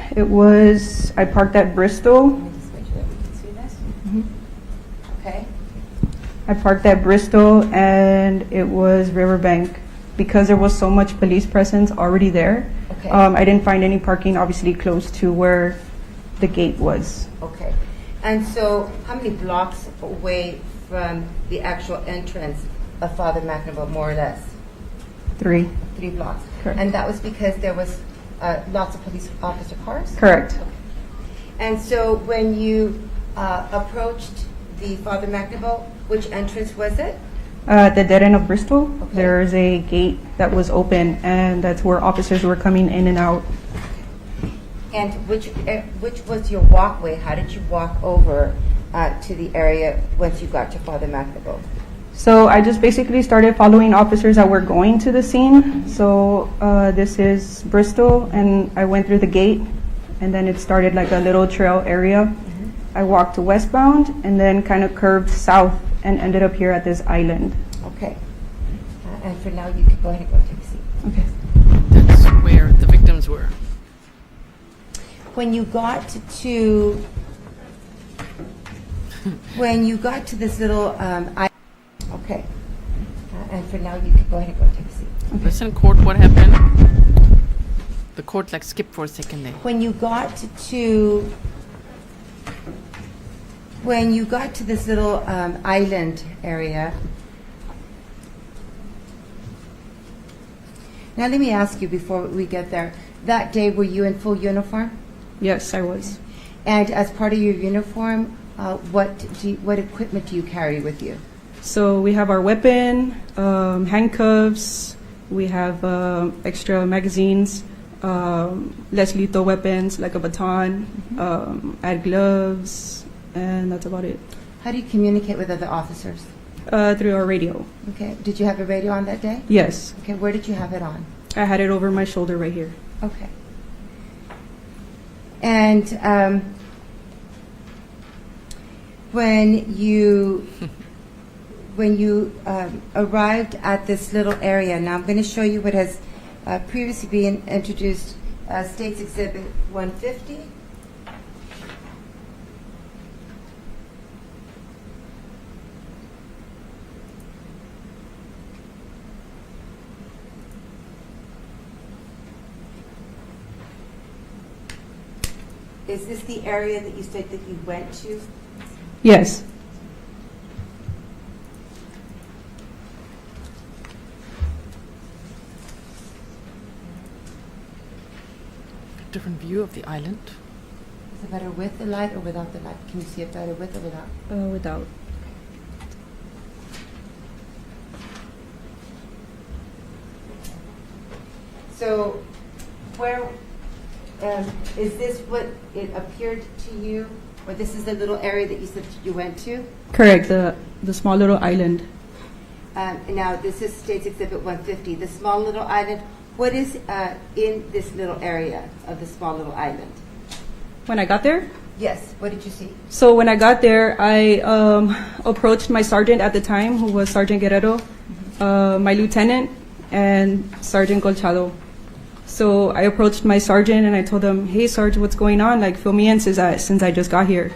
I parked at Bristol. Let me just make sure that we can see this. Okay. I parked at Bristol, and it was Riverbank. Because there was so much police presence already there, Okay. I didn't find any parking obviously close to where the gate was. Okay. And so how many blocks away from the actual entrance of Father McNaboe, more or less? 3. 3 blocks. Correct. And that was because there was lots of police officer cars? Correct. And so when you approached the Father McNaboe, which entrance was it? The dead end of Bristol, Okay. there's a gate that was open, and that's where officers were coming in and out. And which was your walkway? How did you walk over to the area once you got to Father McNaboe? So I just basically started following officers that were going to the scene. So this is Bristol, and I went through the gate, and then it started like a little trail area. I walked westbound, and then kind of curved south and ended up here at this island. Okay. And for now, you can go ahead and go take a seat. Okay. That's where the victims were. When you got to this little okay. And for now, you can go ahead and go take a seat. Listen, court, what happened? The court like skipped for a second there. When you got to this little island area. Now let me ask you before we get there. That day, were you in full uniform? Yes, I was. And as part of your uniform, what equipment do you carry with you? So we have our weapon, handcuffs, we have extra magazines, less lethal weapons like a baton, add gloves, and that's about it. How do you communicate with other officers? Through our radio. Okay. Did you have a radio on that day? Yes. Okay. Where did you have it on? I had it over my shoulder right here. Okay. And when you arrived at this little area, now I'm going to show you what has previously been introduced, State's Exhibit 150. Is this the area that you said that you went to? Yes. Different view of the island. Is it better with the light or without the light? Can you see it better with or without? Without. So, where is this what it appeared to you Or this is the little area that you said you went to? Correct, the small little island. Now, this is State's Exhibit 150. The small little island, what is in this little area of the small little island? When I got there? Yes, what did you see? So when I got there, I approached my sergeant at the time, who was Sergeant Guerrero, my lieutenant, and Sergeant Colchado. So I approached my sergeant and I told him, "Hey, Sarge, what's going on? Like, fill me in since I just got here."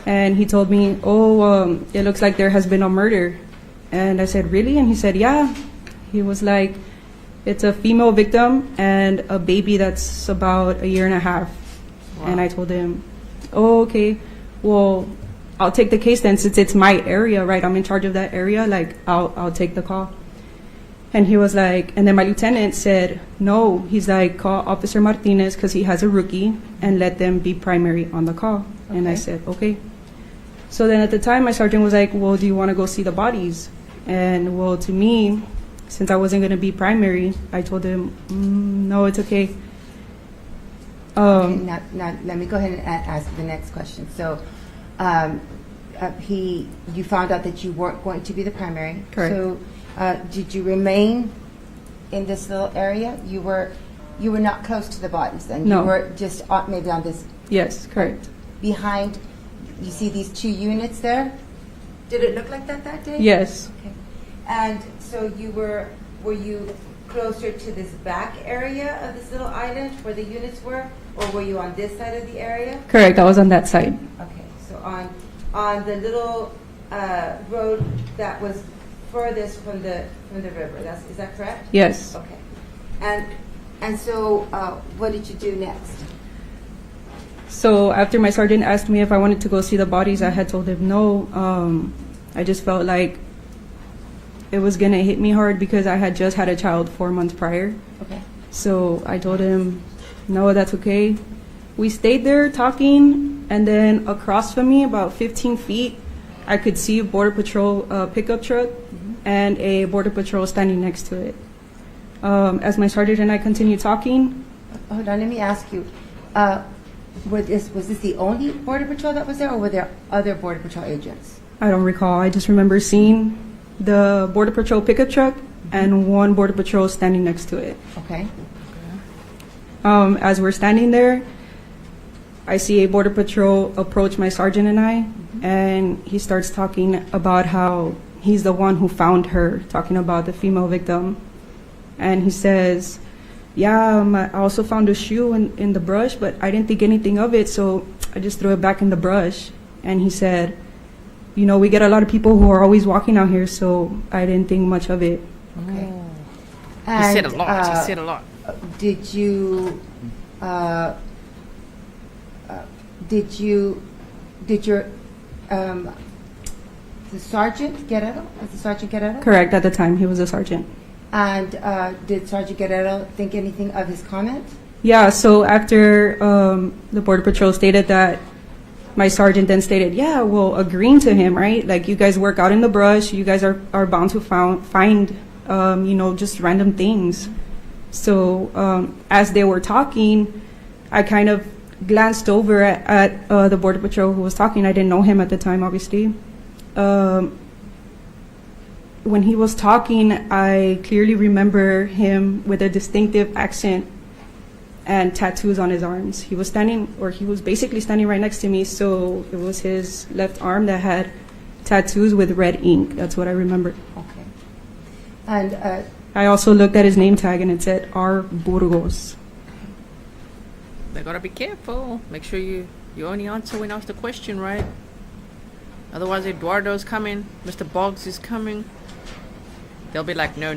And he told me, "Oh, it looks like there has been a murder." And I said, "Really?" And he said, "Yeah." He was like, "It's a female victim and a baby that's about 1.5 years." Wow. And I told him, "Oh, okay. Well, I'll take the case then, since it's my area, right? I'm in charge of that area. Like, I'll take the call." And he was like, and then my lieutenant said, "No." He's like, "Call Officer Martinez because he has a rookie and let them be primary on the call." And I Okay. said, "Okay." So then at the time, my sergeant was like, "Well, do you want to go see the bodies?" And well, to me, since I wasn't going to be primary, I told him, "No, it's okay." Okay, now, let me go ahead and ask the next question. So, you found out that you weren't going to be the primary. Correct. So, did you remain in this little area? You were not close to the bodies then? No. You were just maybe on this, Yes, correct. behind, you see these 2 units there? Did it look like that day? Yes. Okay. And so were you closer to this back area of this little island where the units were? Or were you on this side of the area? Correct. I was on that side. Okay, so on the little road that was furthest from the river. Is that correct? Yes. Okay. And so what did you do next? So after my sergeant asked me if I wanted to go see the bodies, I had told him no. I just felt like it was going to hit me hard because I had just had a child 4 months prior. Okay. So I told him, "No, that's okay." We stayed there talking, and then across from me, about 15 feet, I could see a Border Patrol pickup truck and a Border Patrol standing next to it. As my sergeant and I continued talking, Hold on, let me ask you. Was this the only Border Patrol that was there, or were there other Border Patrol agents? I don't recall. I just remember seeing the Border Patrol pickup truck and one Border Patrol standing next to it. Okay. As we're standing there, I see a Border Patrol approach my sergeant and I, and he starts talking about how he's the one who found her, talking about the female victim. And he says, "Yeah, I also found a shoe in the brush, but I didn't think anything of it, so I just threw it back in the brush." And he said, "You know, we get a lot of people who are always walking out here, so I didn't think much of it." Okay. He said a lot. He said a lot. Did your the Sergeant Guerrero? Was the Sergeant Guerrero? Correct. At the time, he was a sergeant. And did Sergeant Guerrero think anything of his comment? Yeah, so after the Border Patrol stated that, my sergeant then stated, "Yeah, well, agreeing to him, right? Like, you guys work out in the brush, you guys are bound to find just random things." So as they were talking, I kind of glanced over at the Border Patrol who was talking. I didn't know him at the time, obviously. When he was talking, I clearly remember him with a distinctive accent and tattoos on his arms. He was basically standing right next to me, so it was his left arm that had tattoos with red ink. That's what I remember. Okay. And I also looked at his name tag, and it said R. Burgos. They gotta be careful. Make sure you only answer when asked the question, right? Otherwise, Eduardo's coming. Mr. Boggs is coming. They'll be like, no,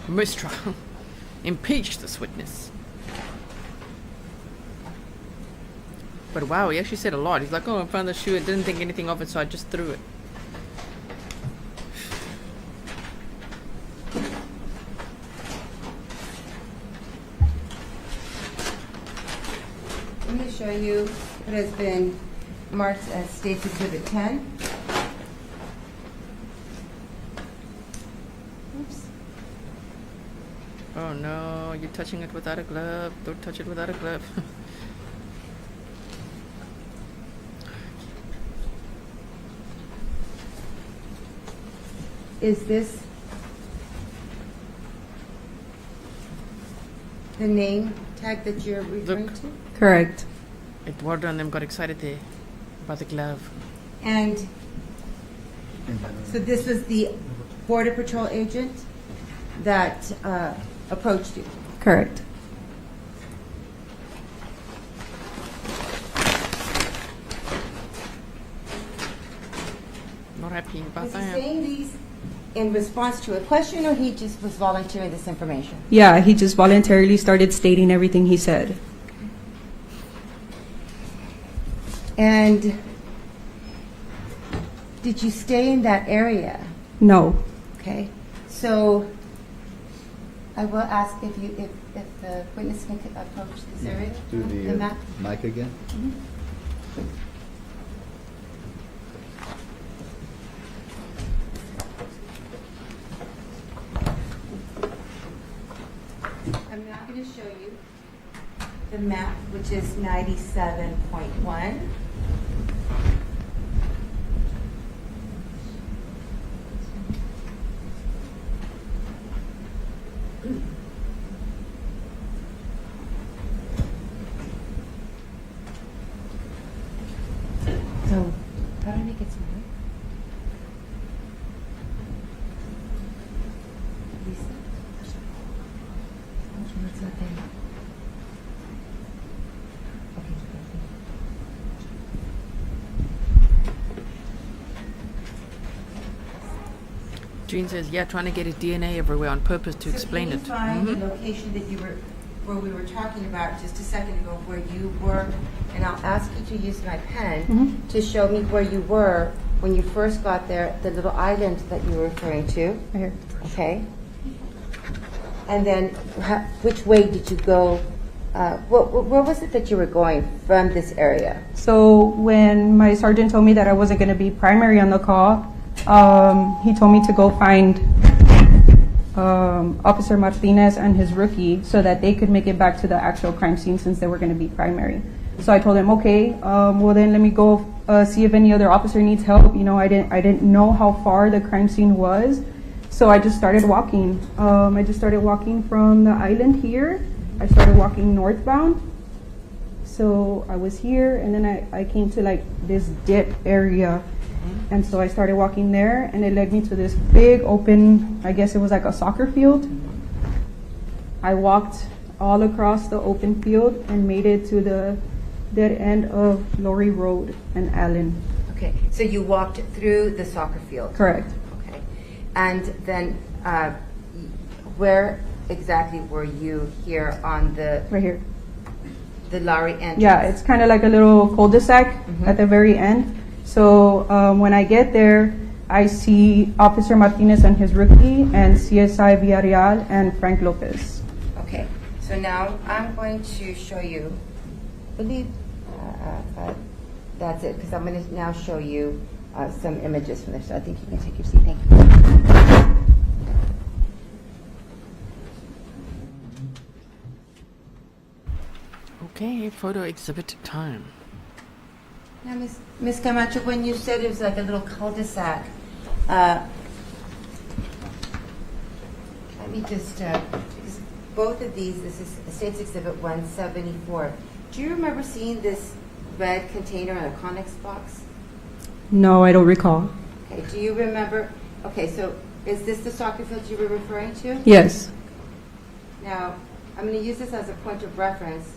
mistrial. Impeach this witness. But wow, he actually said a lot. He's like, "Oh, I found the shoe. I didn't think anything of it, so I just threw it." let me show you what has been marked as State's Exhibit 10. Oops. Oh no, you're touching it without a glove. Don't touch it without a glove. is this the name tag that you're referring Look. to? Correct. Eduardo and them got excited there about the glove. And so this was the Border Patrol agent that approached you? Correct. Not happy about Was he that. saying these in response to a question, or he just was volunteering this information? Yeah, he just voluntarily started stating everything he said. And did you stay in that area? No. Okay, so I will ask if the witness can approach this area. Do the map. mic again? I'm not going to show you the map, which is 97.1. So, how do I make it smaller? Lisa? Oh, it's not there. Jean says, yeah, trying to get his DNA everywhere on purpose to explain So it. can you find Mhm. the location that you were, where we were talking about just a second ago, where you were, and I'll ask you to use my pen to show me where you were when you first got there, the little island that you were referring to. Right here. Okay. And then, which way did you go? Where was it that you were going from this area? So when my sergeant told me that I wasn't going to be primary on the call, he told me to go find Officer Martinez and his rookie so that they could make it back to the actual crime scene since they were going to be primary. So I told him, okay, well then let me go see if any other officer needs help. You know, I didn't know how far the crime scene was, so I just started walking. I just started walking from the island here. I started walking northbound. So I was here, and then I came to like this dip area. And so I started walking there, and it led me to this big open, I guess it was like a soccer field. I walked all across the open field and made it to the dead end of Lorry Road and Allen. Okay, so you walked through the soccer field. Correct. Okay, and then where exactly were you here on the Right here. Lorry entrance? Yeah, it's kind of like a little cul-de-sac at the very end. So when I get there, I see Officer Martinez and his rookie, and CSI Villarreal and Frank Lopez. Okay, so now I'm going to show you, that's it, because I'm going to now show you some images from there. So I think you can take your seat. Thank you. Okay, photo exhibit time. Now, Ms. Camacho, when you said it was like a little cul-de-sac, let me just, because both of these, this is State's Exhibit 174. Do you remember seeing this red container in a Connex box? No, I don't recall. Okay, do you remember, okay, so is this the soccer field you were referring to? Yes. Now, I'm going to use this as a point of reference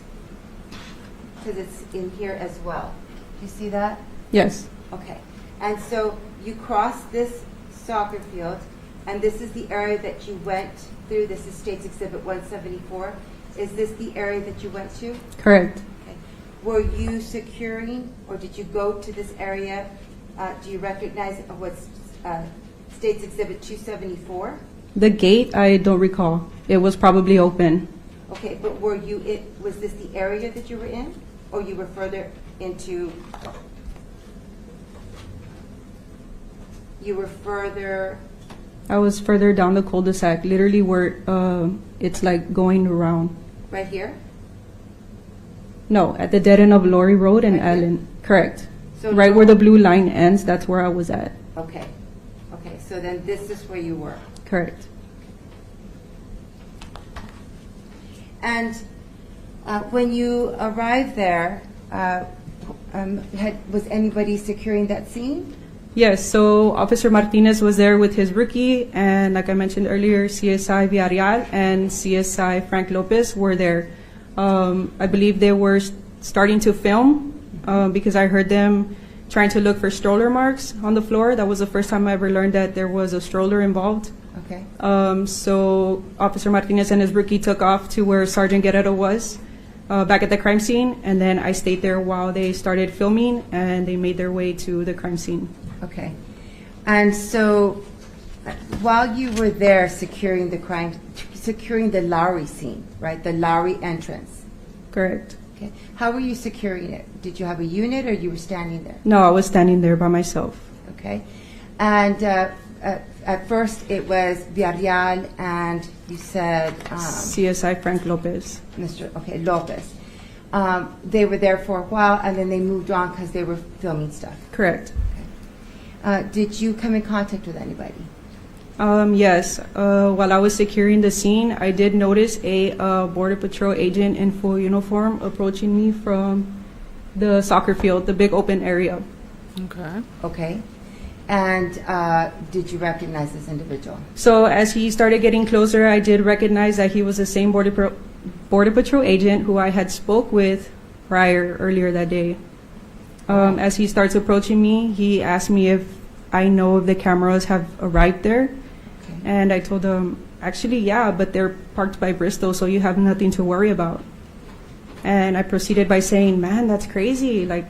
because it's in here as well. Do you see that? Yes. Okay. And so you cross this soccer field, and this is the area that you went through. This is State's Exhibit 174. Is this the area that you went to? Correct. Okay. Were you securing, or did you go to this area? Do you recognize what's State's Exhibit 274? The gate, I don't recall. It was probably open. Okay, but were you? Was this the area that you were in, or you were further into? You were further. I was further down the cul-de-sac, literally where it's like going around. Right here? No, at the dead end of Lorry Road and Right here? Allen. Correct. So Right where the blue line ends, that's where I was at. Okay. Okay. So then this is where you were. Correct. And when you arrived there, was anybody securing that scene? Yes, so Officer Martinez was there with his rookie, and like I mentioned earlier, CSI Villarreal and CSI Frank Lopez were there. I believe they were starting to film because I heard them trying to look for stroller marks on the floor. That was the first time I ever learned that there was a stroller involved. Okay. So Officer Martinez and his rookie took off to where Sergeant Guerrero was, back at the crime scene, and then I stayed there while they started filming, and they made their way to the crime scene. Okay. And so while you were there securing the Lowry scene, right, the Lowry entrance. Correct. Okay. How were you securing it? Did you have a unit or you were standing there? No, I was standing there by myself. Okay. And at first it was Villarreal and you said CSI Frank Lopez. Lopez. They were there for a while and then they moved on because they were filming stuff. Correct. Did you come in contact with anybody? Yes. While I was securing the scene, I did notice a Border Patrol agent in full uniform approaching me from the soccer field, the big open area. Okay. Okay. And did you recognize this individual? So as he started getting closer, I did recognize that he was the same Border Patrol agent who I had spoke with earlier that day. As he starts approaching me, he asked me if I know if the cameras have arrived there. Okay. And I told him, actually, yeah, but they're parked by Bristol, so you have nothing to worry about. And I proceeded by saying, man, that's crazy, like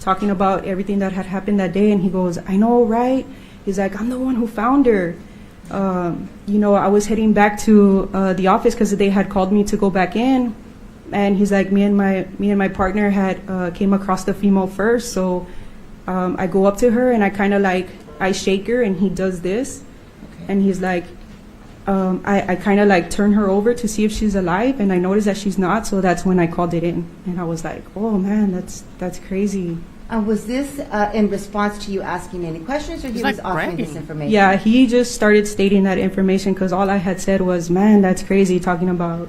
talking about everything that had happened that day. And he goes, I know, right? He's like, I'm the one who found her. I was heading back to the office because they had called me to go back in. And he's like, me and my partner had came across the female first, so I go up to her and I kind of like I shake her and he does this, Okay. and he's like, I kind of like turn her over to see if she's alive, and I notice that she's not, so that's when I called it in, and I was like, oh man, that's crazy. Was this in response to you asking any questions, or he He's was like offering this bragging. information? Yeah, he just started stating that information because all I had said was, man, that's crazy, talking about,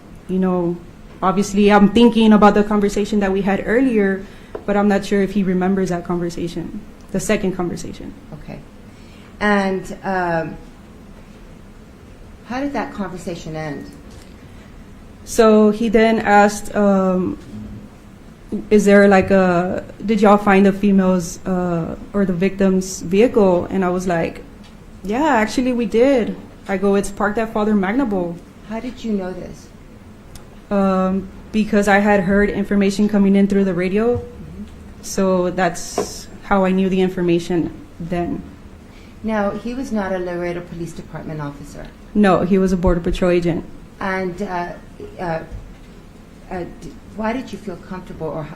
obviously I'm thinking about the conversation that we had earlier, but I'm not sure if he remembers that conversation, the second conversation. Okay. And how did that conversation end? So he then asked, is there did y'all find the female's or the victim's vehicle? And I was like, yeah, actually we did. I go, it's parked at Father McNaboe. How did you know this? Because I had heard information coming in through the radio. So that's how I knew the information then. Now, he was not a Laredo Police Department officer. No, he was a Border Patrol agent. And why did you feel comfortable or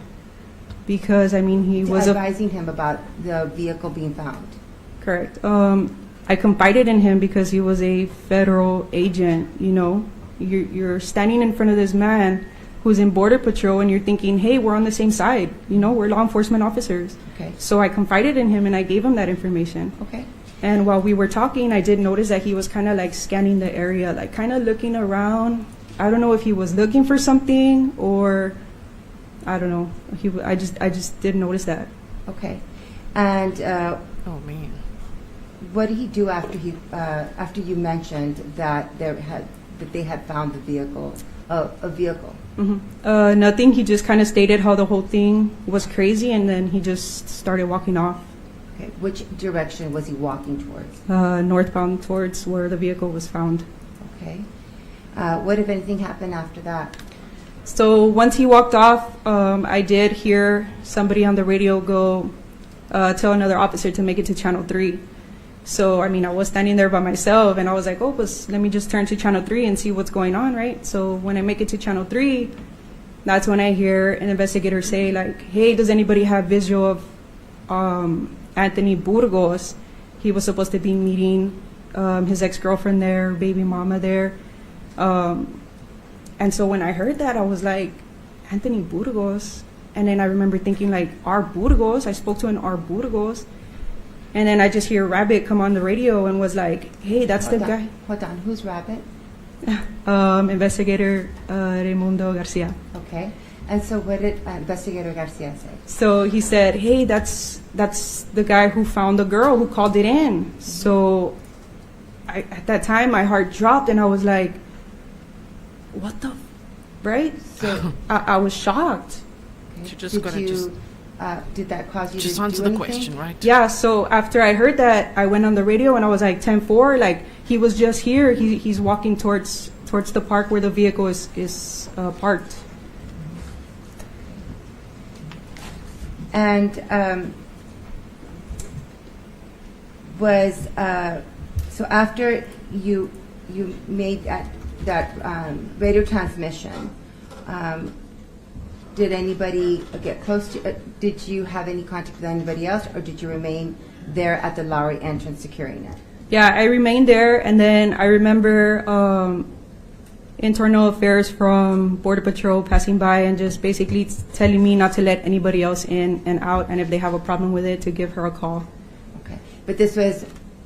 Because, he was advising him about the vehicle being found? Correct. I confided in him because he was a federal agent, You're standing in front of this man who's in Border Patrol and you're thinking, hey, we're on the same side. We're law enforcement officers. Okay. So I confided in him and I gave him that information. Okay. And while we were talking, I did notice that he was kind of like scanning the area, like kind of looking around. I don't know if he was looking for something or I don't know. I just did notice that. Okay. And Oh man. what did he do after you mentioned that they had found the vehicle, a vehicle? Mm-hmm. Nothing. He just kind of stated how the whole thing was crazy, and then he just started walking off. Okay. Which direction was he walking towards? Northbound towards where the vehicle was found. Okay. What, if anything, happened after that? So once he walked off, I did hear somebody on the radio go tell another officer to make it to Channel 3. So, I was standing there by myself, and I was like, oh, let me just turn to Channel 3 and see what's going on, right? So when I make it to Channel 3, that's when I hear an investigator say, like, hey, does anybody have visual of Anthony Burgos? He was supposed to be meeting his ex-girlfriend there, baby mama there. And so when I heard that, I was like, Anthony Burgos? And then I remember thinking, like, R. Burgos? I spoke to an R. Burgos. And then I just hear Rabbit come on the radio and was like, hey, that's the guy. Hold on. Who's Rabbit? Investigator Raimundo Garcia. Okay. And so what did Investigator Garcia say? So he said, hey, that's the guy who found the girl who called it in. So at that time, my heart dropped and I was like, what the, right? So I was shocked. You just gotta did that cause you just to answer do the anything? question, right? Yeah, so after I heard that, I went on the radio and I was like 10-4, like he was just here. He's walking towards the park where the vehicle is parked. And so after you made that radio transmission, did anybody get close to? Did you have any contact with anybody else, or did you remain there at the Lowry entrance securing it? Yeah, I remained there, and then I remember internal affairs from Border Patrol passing by and just basically telling me not to let anybody else in and out, and if they have a problem with it, to give her a call. Okay, but this was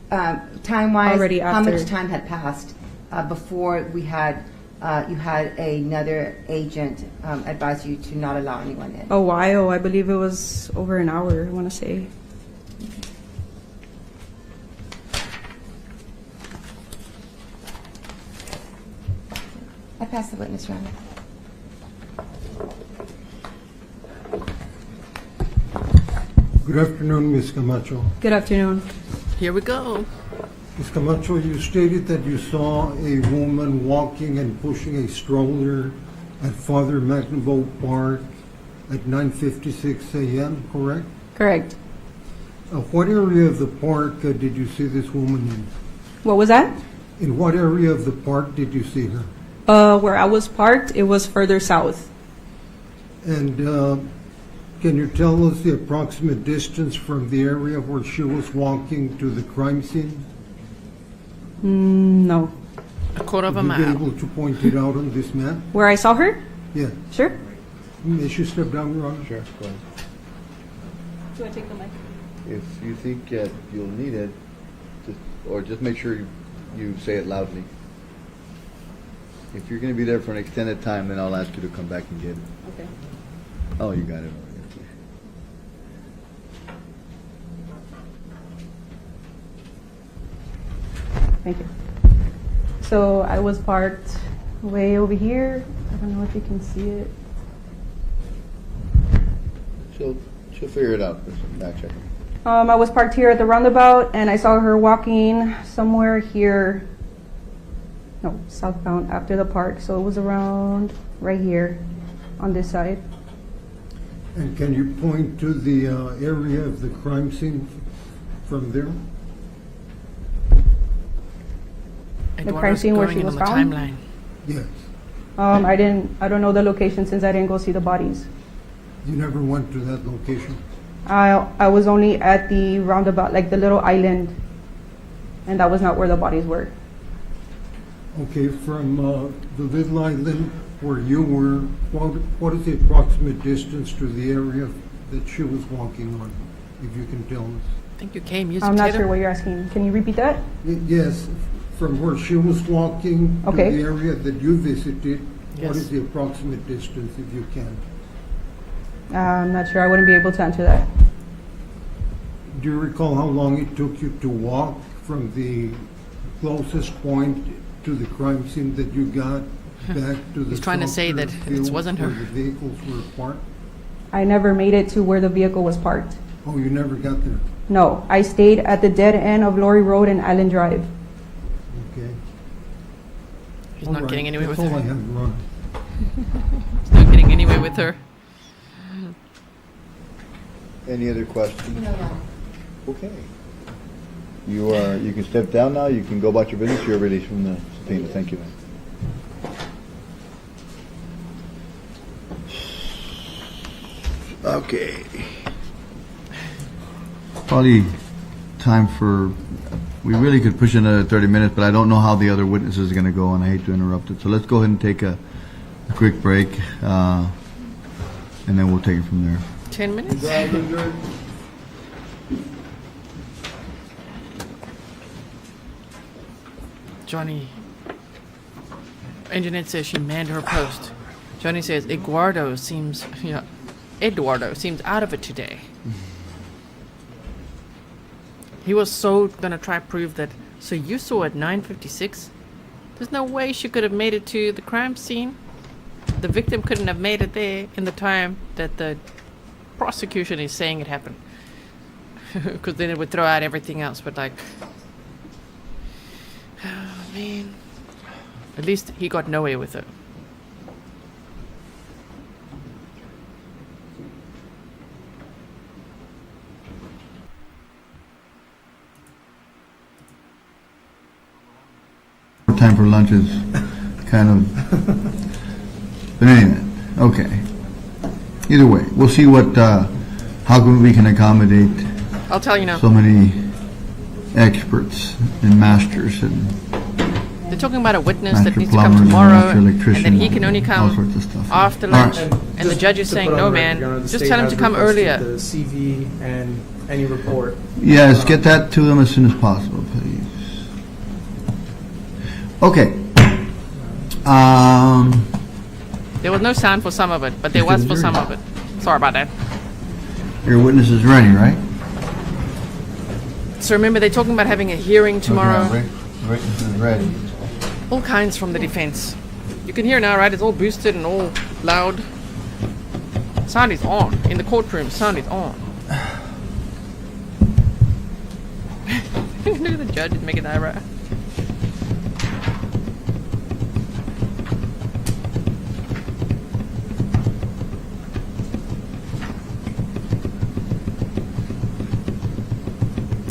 time-wise. Already how after. much time had passed before we had you had another agent advise you to not allow anyone in? A while, I believe it was over an hour, I want to say. I pass the witness round. Good afternoon, Ms. Camacho. Good afternoon. Here we go. Ms. Camacho, you stated that you saw a woman walking and pushing a stroller at Father McNaboe Park at 9:56 a.m., correct? Correct. What area of the park did you see this woman in? What was that? In what area of the park did you see her? Where I was parked, it was further south. And can you tell us the approximate distance from the area where she was walking to the crime scene? No. A quarter of a Would you be mile. able to point it out on this map? Where I saw her? Yeah. Sure. May she step down, Your Honor? Sure, go ahead. Do I take the mic? If you think that you'll need it, just make sure you say it loudly. If you're going to be there for an extended time, then I'll ask you to come back and get it. Okay. Oh, you got it already. Okay. Thank you. So I was parked way over here. I don't know if you can see it. She'll figure it out. Back check. I was parked here at the roundabout, and I saw her walking somewhere here. No, southbound after the park. So it was around right here on this side. And can you point to the area of the crime scene from there? The crime scene where she was found? Timeline. Yes. I don't know the location since I didn't go see the bodies. You never went to that location? I was only at the roundabout, like the little island, and that was not where the bodies were. Okay, from the little island where you were, what is the approximate distance to the area that she was walking on, if you can tell us? I think you came. Use I'm not potato. sure what you're asking. Can you repeat that? Yes, from where she was walking to Okay. the area that you visited, what Yes. is the approximate distance, if you can? I'm not sure. I wouldn't be able to answer that. Do you recall how long it took you to walk from the closest point to the crime scene that you got back to the He's trying to say soccer that it field wasn't where her. the vehicles were parked? I never made it to where the vehicle was parked. Oh, you never got there? No, I stayed at the dead end of Laurie Road and Island Drive. Okay. He's All not right, getting anywhere with that's all I her. have, Your Honor. He's not getting anywhere with her. Any other questions? No. Okay. You can step down now. You can go about your business. You're released from the subpoena. Thank you, man. Okay. Probably time for. We really could push another 30 minutes, but I don't know how the other witnesses are going to go, and I hate to interrupt it. So let's go ahead and take a quick break, and then we'll take it from there. 10 minutes. Johnny. Anjanette says she manned her post. Johnny says Eduardo seems out of it today. He was so gonna try to prove that. So you saw at 9:56? There's no way she could have made it to the crime scene. The victim couldn't have made it there in the time that the prosecution is saying it happened. Because then it would throw out everything else. But like, oh man, at least he got nowhere with it. Time for lunch is kind of, but anyway, okay. Either way, we'll see what, how can we can accommodate I'll tell you now. so many experts and masters and They're talking about a witness master that needs to come plumbers and tomorrow, master and electricians then he can only all come sorts of stuff. after All right. lunch. And the judge is To saying, put on no, the man, record, Your Honor, the just state tell him to has come requested earlier. The CV and any report. Yes, get that to them as soon as possible, please. Okay. There was no sound for some of it, but there was for some of it. Sorry about that. Your witness is ready, right? So remember, they're talking about having a hearing tomorrow. Okay, witness is ready. All kinds from the defense. You can hear now, right? It's all boosted and all loud. Sound is on. In the courtroom, sound is on. Look at the judge making the eyebrow.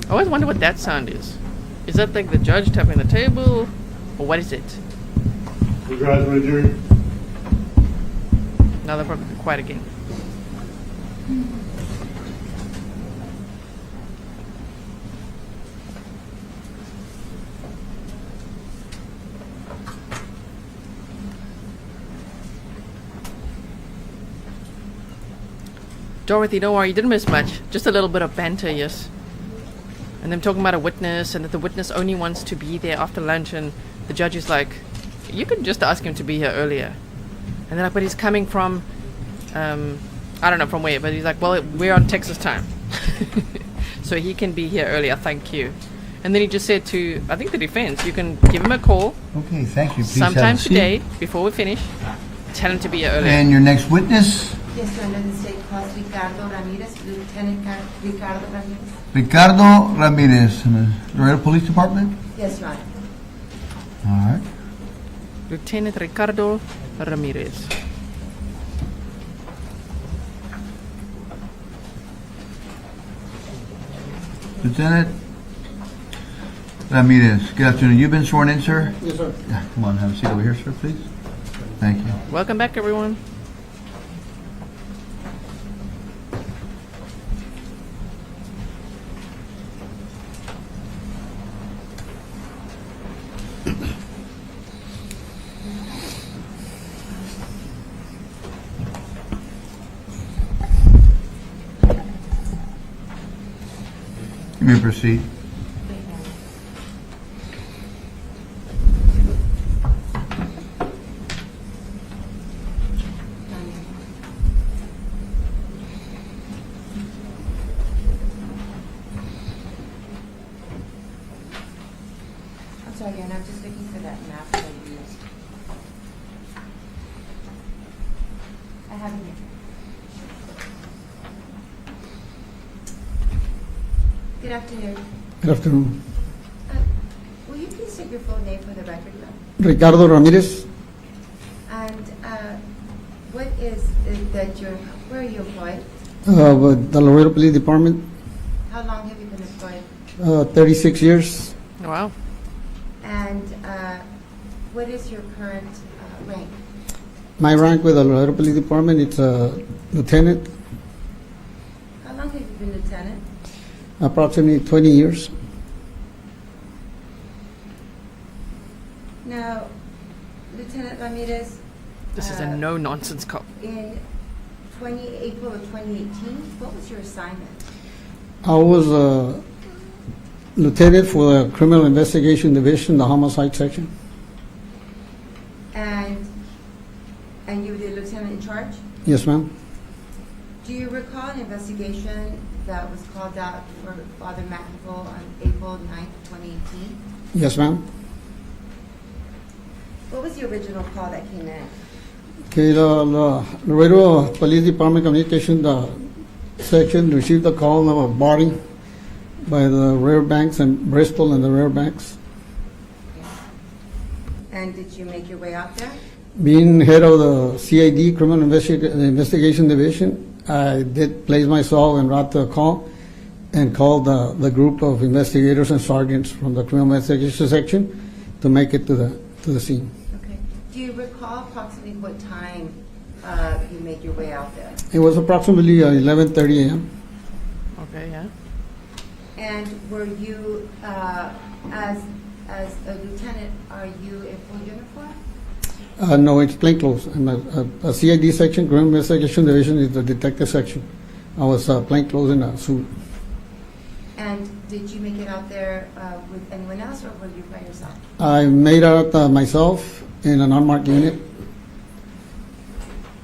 I always wonder what that sound is. Is that like the judge tapping the table? Or what is it? You guys want to adjourn? Now they're probably quiet again. Dorothy, don't worry, you didn't miss much. Just a little bit of banter, yes. And them talking about a witness and that the witness only wants to be there after lunch, and the judge is like, you could just ask him to be here earlier. And they're like, but he's coming from, I don't know from where, but he's like, well, we're on Texas time. So he can be here earlier, thank you. And then he just said to, I think the defense, you can give him a call Okay, thank you. Please sometime have a seat. today, before we finish. Tell him to be here earlier. And your next witness, Yes, Your Honor, the state calls Ricardo Ramirez, Lieutenant Ricardo Ramirez. Ricardo Ramirez, Laredo Police Department? Yes, Your Honor. All right. Lieutenant Ricardo Ramirez. Lieutenant Ramirez, good afternoon. You've been sworn in, sir? Yes, sir. Yeah, come on, have a seat over here, sir, please. Thank you. Welcome back, everyone. You may proceed. I'm sorry, Your Honor, I'm just looking for that map that you used. I have it here. Good afternoon. Good afternoon. Will you please state your full name for the record, ma'am? Ricardo Ramirez, And what is it that you're, where are you employed? with the Laredo Police Department, How long have you been employed? 36 years. Wow. And what is your current rank? My rank with the Laredo Police Department, it's a lieutenant, How long have you been lieutenant? approximately 20 years. Now, Lieutenant Ramirez, This is a no-nonsense cop. in April of 2018, what was your assignment? I was lieutenant for the Criminal Investigation Division, the Homicide Section. And you were the lieutenant in charge? Yes, ma'am. Do you recall an investigation that was called out for Father McNaboe on April 9th, 2018? Yes, ma'am. What was the original call that came in? Okay, the Laredo Police Department Communication Section received a call of a body by the rear banks and Bristol and the rear banks. And did you make your way out there? Being head of the CID, Criminal Investigation Division, I did place myself en route to a call and called the group of investigators and sergeants from the Criminal Investigation Section to make it to the scene. Okay. Do you recall approximately what time you made your way out there? It was approximately 11:30 a.m. Okay, yeah. And were you, as a lieutenant, are you in full uniform? No, it's plainclothes. I'm a CID section, Criminal Investigation Division is the detective section. I was plainclothes in a suit. And did you make it out there with anyone else, or were you by yourself? I made out myself in an unmarked unit.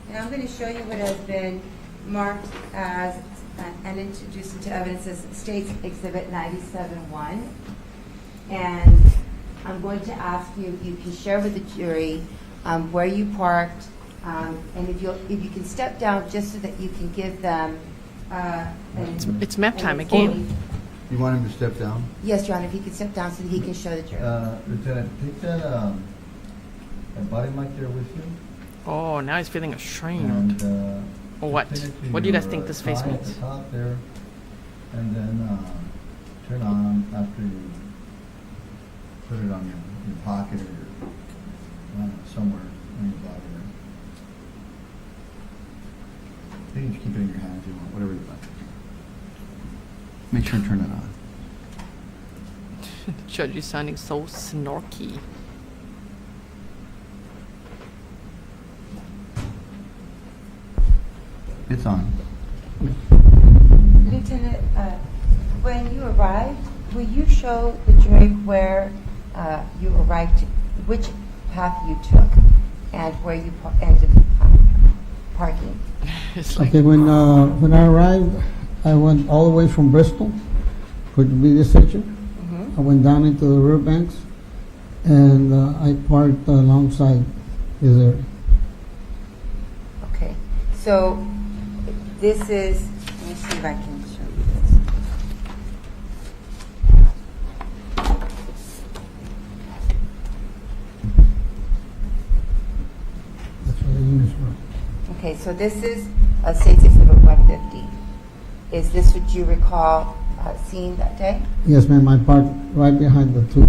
And I'm going to show you what has been marked as and introduced into evidence as State's Exhibit 97-1. And I'm going to ask you if you can share with the jury where you parked, and if you can step down just so that you can give them. It's map time again. You want him to step down? Yes, Your Honor, if he can step down so that he can show the jury. Lieutenant, take that body mic there with you. Oh, now he's feeling ashamed. And, Or what? pin it to What do you guys your think this face thigh at means? the top there, and then turn on after you put it on your pocket or somewhere on your body there. You can just keep it in your hands, you want, whatever you like. Make sure and turn it on. The judge is sounding so snorky. It's on. Lieutenant, when you arrived, will you show the jury where you arrived, which path you took, and where you ended up parking? It's like, Okay, when I arrived, I went all the way from Bristol, which would be this section. I went down into the rear banks, and I parked alongside this area. Okay, so this is, let me see if I can show you this. That's where the units were. Okay, so this is a State's Exhibit 150. Is this what you recall seeing that day? Yes, ma'am, I parked right behind the two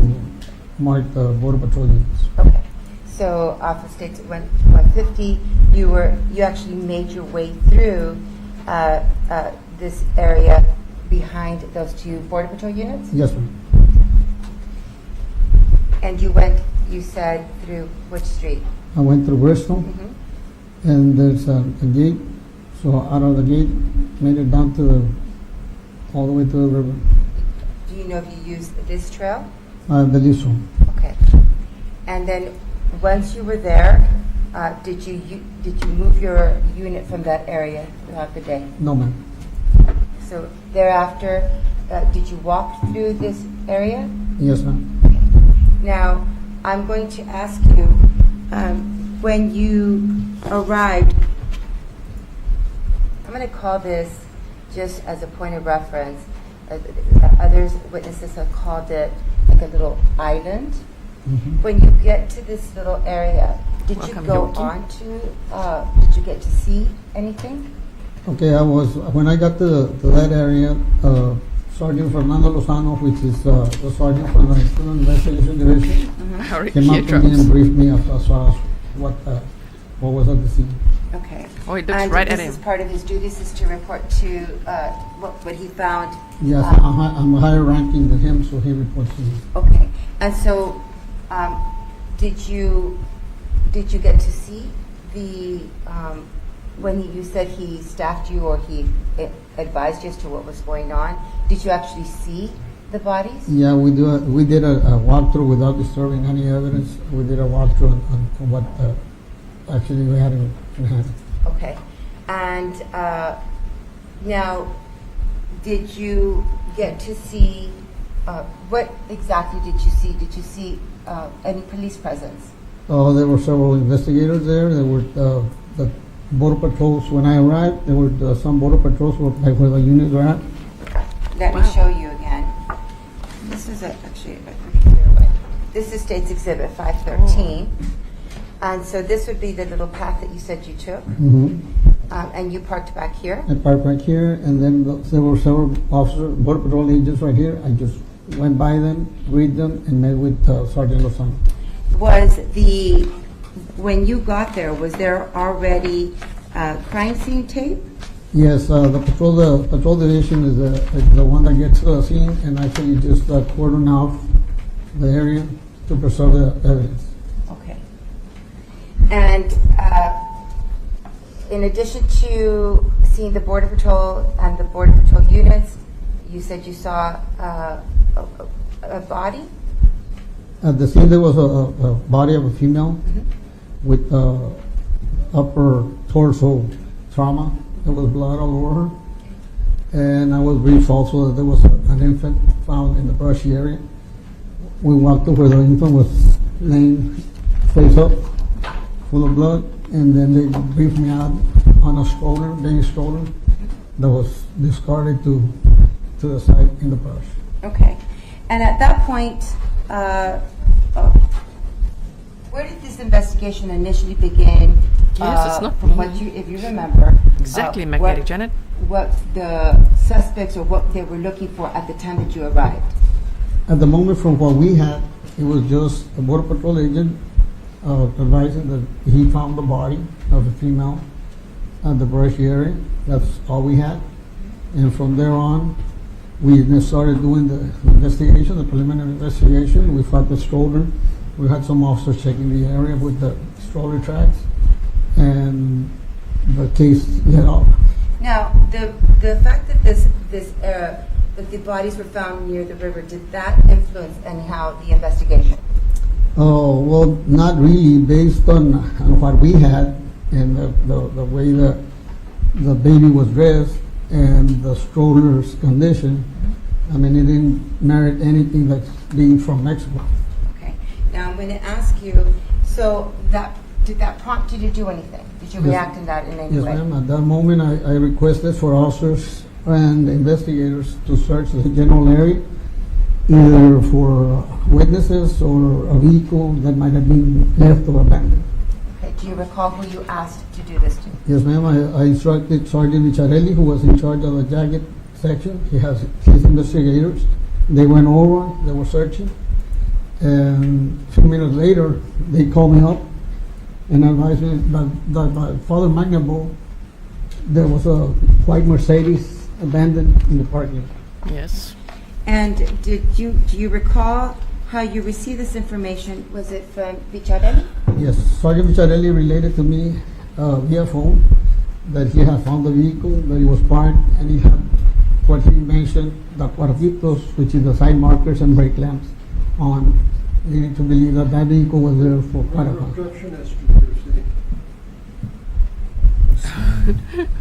marked Border Patrol units. Okay, so off of State's 150, you actually made your way through this area behind those two Border Patrol units? Yes, ma'am. And you said through which street? I went through Bristol, and there's a gate. So out of the gate, made it down all the way to the river. Do you know if you used this trail? I believe so. Okay. And then once you were there, did you move your unit from that area throughout the day? No, ma'am. So thereafter, did you walk through this area? Yes, ma'am. Now, I'm going to ask you, when you arrived, I'm going to call this just as a point of reference. Others, witnesses have called it like a little island. When you get to this little area, did you go on to, did you get to see anything? Okay, when I got to that area, Sergeant Fernando Lozano, which is the sergeant from the Criminal Investigation Division, came up to me and briefed me as far as what was at the scene. Okay. Oh, it looks right at him. This is part of his duties is to report to what he found. Yes, I'm higher ranking than him, so he reports to me. Okay. And so, did you get to see the when you said he staffed you or he advised you as to what was going on? Did you actually see the bodies? Yeah, we did a walkthrough without disturbing any evidence. We did a walkthrough on what actually we had in hand. Okay. And now, did you get to see, what exactly did you see? Did you see any police presence? Oh, there were several investigators there. There were the border patrols. When I arrived, there were some border patrols where the units were at. Let me show you again. This is actually a pretty clear way. This is State's Exhibit 513. And so this would be the little path that you said you took. Mm-hmm. And you parked back here? I parked back here, and then there were several officers, border patrol agents right here. I just went by them, greeted them, and met with Sergeant Lozano. When you got there, was there already crime scene tape? Yes, the patrol division is the one that gets to the scene and actually just cordon off the area to preserve the evidence. Okay. And in addition to seeing the Border Patrol and the Border Patrol units, you said you saw a body? At the scene, there was a body of a female with upper torso trauma. There was blood all over her. And I was briefed also that there was an infant found in the brushy area. We walked over where the infant was laying face up, full of blood, and then they briefed me out on a stroller, baby stroller, that was discarded to the side in the brush. Okay. And at that point, where did this investigation initially begin? Yes, it's not from what you, if you remember. Exactly, magnetic Janet. What the suspects or what they were looking for at the time that you arrived? At the moment, from what we had, it was just a border patrol agent advising that he found the body of a female at the brushy area. That's all we had. And from there on, we then started doing the investigation, the preliminary investigation. We found the stroller. We had some officers checking the area with the stroller tracks, and the case let off. Now, the fact that that the bodies were found near the river, did that influence anyhow the investigation? Oh, well, not really, based on what we had and the way the baby was dressed and the stroller's condition. I mean, it didn't merit anything that's being from Mexico. Okay. Now, I'm going to ask you, so did that prompt you to do anything? Did you react in that in any way? Yes, ma'am. At that moment, I requested for officers and investigators to search the general area, either for witnesses or a vehicle that might have been left or abandoned. Okay. Do you recall who you asked to do this to? Yes, ma'am. I instructed Sergeant Vicharelli, who was in charge of the jacket section. He has his investigators. They went over, they were searching, and a few minutes later, they called me up and advised me that by Father McNaboe, there was a white Mercedes abandoned in the parking lot. Yes. And do you recall how you received this information? Was it from Vicharelli? Yes, Sergeant Vicharelli related to me via phone that he had found the vehicle, that it was parked, and he had what he mentioned, the cuartitos, which is the side markers and brake lamps on, leading to believe that that vehicle was there for quite a while.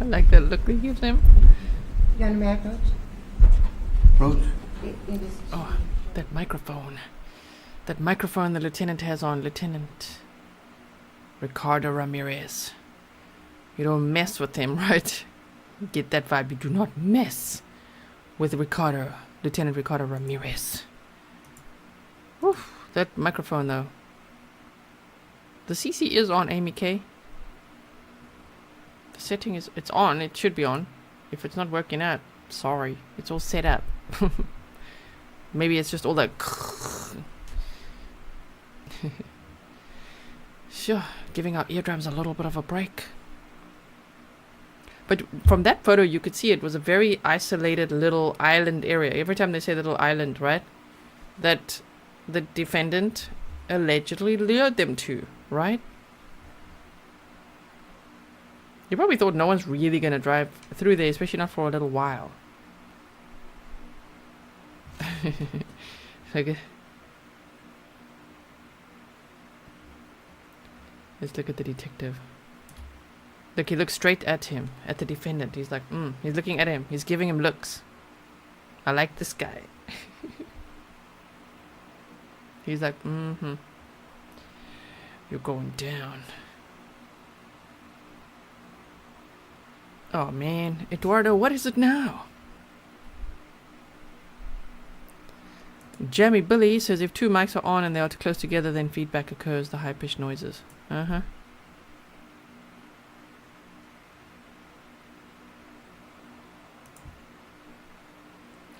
I like that look that gives him. Your Honor, may I approach? Approach. It is. Oh, that microphone. That microphone the lieutenant has on, Lieutenant Ricardo Ramirez. You don't mess with him, right? Get that vibe. You do not mess with Lieutenant Ricardo Ramirez. Oof, that microphone though. The CC is on, Amy K. The setting is, it's on, it should be on. If it's not working out, sorry. It's all set up. Maybe it's just all that. Sure, giving our eardrums a little bit of a break. But from that photo, you could see it was a very isolated little island area. Every time they say little island, right? That the defendant allegedly lured them to, right? You probably thought no one's really going to drive through there, especially not for a little while. Okay. Let's look at the detective. Look, he looks straight at him, at the defendant. He's like, he's looking at him. He's giving him looks. I like this guy. He's like, you're going down. Oh man, Eduardo, what is it now? Jammy Billy says if two mics are on and they are too close together, then feedback occurs, the high-pitched noises.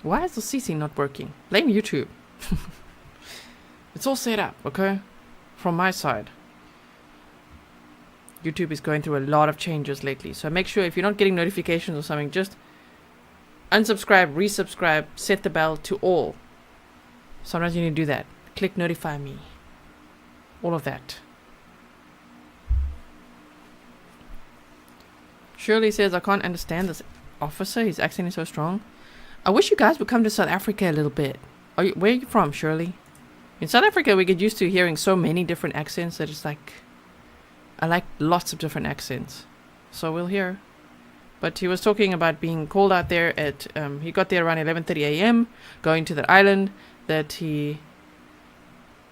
Why is the CC not working? Blame YouTube. It's all set up, okay? From my side. YouTube is going through a lot of changes lately, so make sure if you're not getting notifications or something, just unsubscribe, resubscribe, set the bell to all. Sometimes you need to do that. Click notify me. All of that. Shirley says, I can't understand this officer. His accent is so strong. I wish you guys would come to South Africa a little bit. Where are you from, Shirley? In South Africa, we get used to hearing so many different accents that it's like, I like lots of different accents. So we'll hear. But he was talking about being called out there at, he got there around 11:30 a.m., going to that island, that he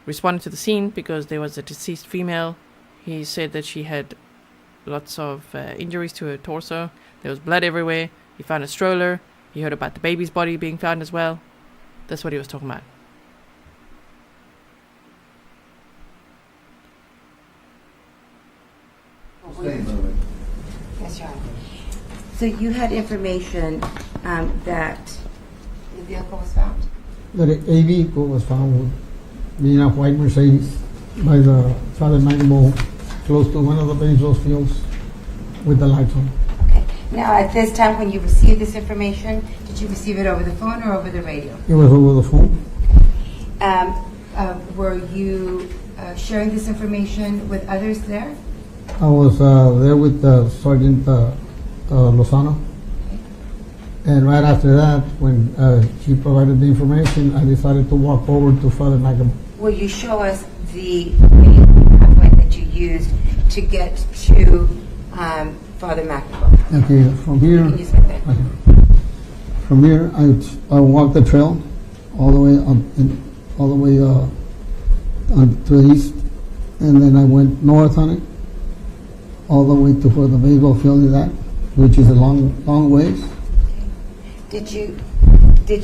responded to the scene because there was a deceased female. He said that she had lots of injuries to her torso. There was blood everywhere. He found a stroller. He heard about the baby's body being found as well. That's what he was talking about. Yes, Your Honor. So you had information that the vehicle was found? That a vehicle was found being a white Mercedes by the Father McNaboe close to one of the baseball fields with the lights on. Okay. Now, at this time, when you received this information, did you receive it over the phone or over the radio? It was over the phone. Were you sharing this information with others there? I was there with Sergeant Lozano. And right after that, when she provided the information, I decided to walk over to Father McNaboe. Will you show us the pathway that you used to get to Father McNaboe? Okay, from here, I walked the trail all the way up, to the east, and then I went north on it, all the way to where the baseball field is at, which is a long ways. Did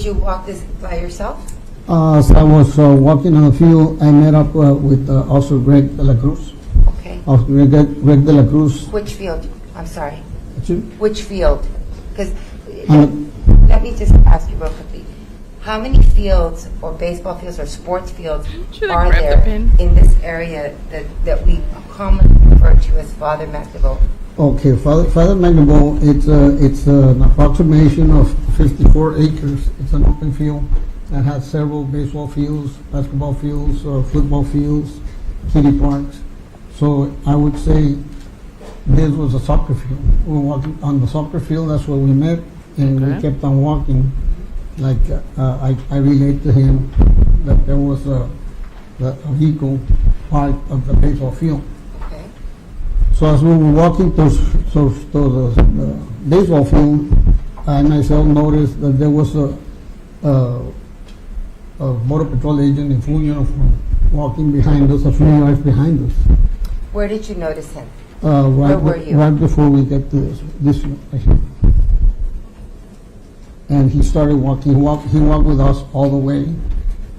you walk this by yourself? So I was walking on the field. I met up with Officer Greg De La Cruz. Okay. Officer Greg De La Cruz. Which field? I'm sorry. Excuse? Which field? Because let me just ask you real quickly. How many fields or baseball fields or sports fields are there in this area that we commonly refer to as Father McNaboe? Okay, Father McNaboe, it's an approximation of 54 acres. It's an open field that has several baseball fields, basketball fields, football fields, kiddie parks. So I would say this was a soccer field. We were walking on the soccer field, that's where we met, and we kept on walking. Like I relayed to him that there was a vehicle part of the baseball field. Okay. So as we were walking to the baseball field, I myself noticed that there was a border patrol agent in full uniform walking behind us, a few yards behind us. Where did you notice him? Where were you? Right before we get to this field right here. And he started walking. He walked with us all the way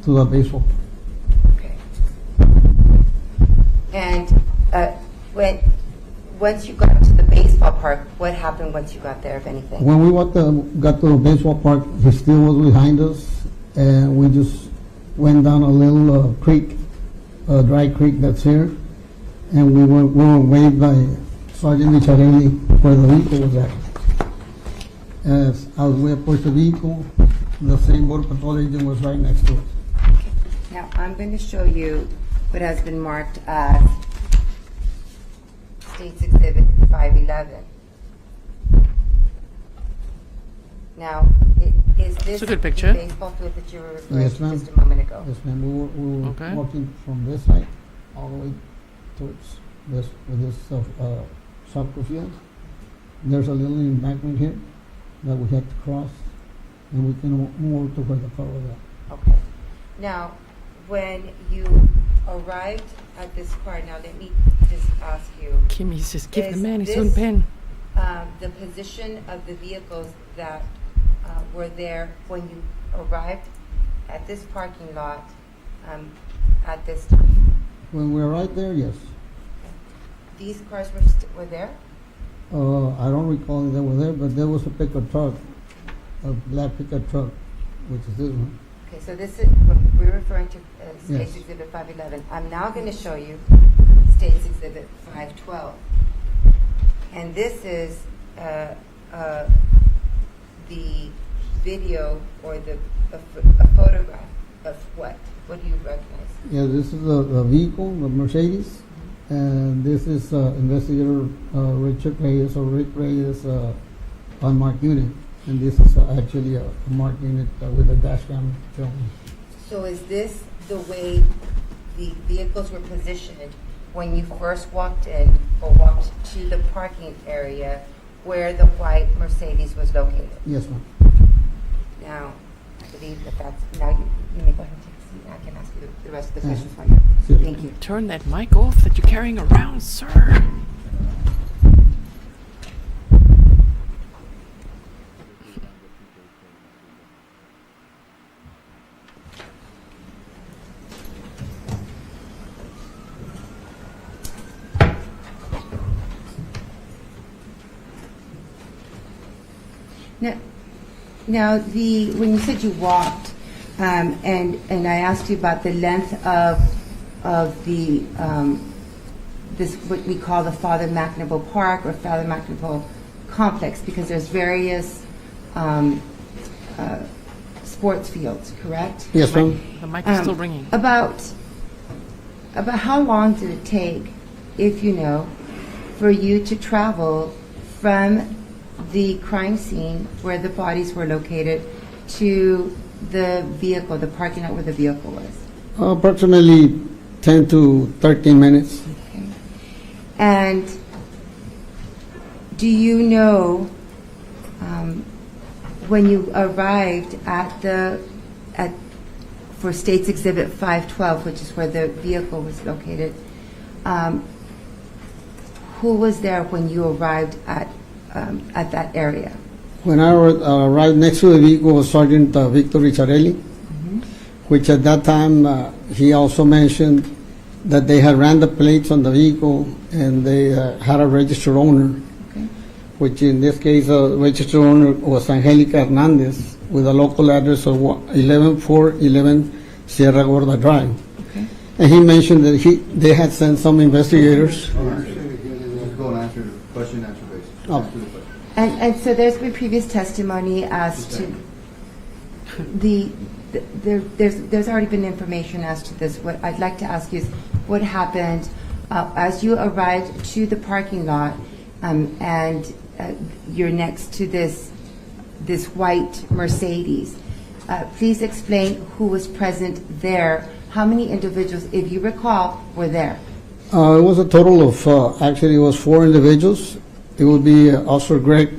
to the baseball. Okay. And once you got to the baseball park, what happened once you got there, if anything? When we got to the baseball park, he still was behind us, and we just went down a little creek, a dry creek that's here, and we were waved by Sergeant Licharelli where the vehicle was at. As we approached the vehicle, the same border patrol agent was right next to us. Now, I'm going to show you what has been marked as State's Exhibit 511. Now, Is this a good the picture. baseball field that you were referring Yes, to ma'am. just a moment ago? Yes, ma'am. We were Okay. walking from this side all the way towards this soccer field. There's a little embankment here that we had to cross, and we can move to where the car was at. Okay. Now, when you arrived at this car, now let me just ask you, Kimmy's just give the Is man his this- own pen. the position of the vehicles that were there when you arrived at this parking lot at this time? When we were right there, yes. These cars were there? I don't recall if they were there, but there was a pickup truck, a black pickup truck, which is this one. Okay, so this is, we're referring to State's Yes. Exhibit 511. I'm now going to show you State's Exhibit 512. And this is the video or a photograph of what? What do you recognize? Yeah, this is the vehicle, the Mercedes, and this is investigator Richard Reyes or Rick Reyes unmarked unit, and this is actually a marked unit with a dashcam film. So is this the way the vehicles were positioned when you first walked in or walked to the parking area where the white Mercedes was located? Yes, ma'am. Now, I believe that's, now you may go ahead and take a seat. I can ask you the rest of the questions for you. Sure. Thank you. Turn that mic off that you're carrying around, sir. Now, when you said you walked, and I asked you about the length of the this what we call the Father McNaboe Park or Father McNaboe Complex, because there's various sports fields, correct? Yes, ma'am. The mic is still ringing. About how long did it take, if you know, for you to travel from the crime scene where the bodies were located to the vehicle, the parking lot where the vehicle was? Approximately 10 to 13 minutes. Okay. And do you know when you arrived for State's Exhibit 512, which is where the vehicle was located, who was there when you arrived at that area? When I arrived next to the vehicle was Sergeant Victor Ricciarelli, which at that time he also mentioned that they had ran the plates on the vehicle and they had a registered owner, which in this case the registered owner was Angelica Hernandez with a local address of 11411 Sierra Gorda Drive. Okay. And he mentioned that they had sent some investigators. Just go and answer the question, answer basis. Oh. Answer the question. And so there's been previous testimony as to there's already been information as to this. What I'd like to ask you is what happened as you arrived to the parking lot and you're next to this white Mercedes. Please explain who was present there. How many individuals, if you recall, were there? It was a total of, actually it was 4 individuals. It would be Officer Greg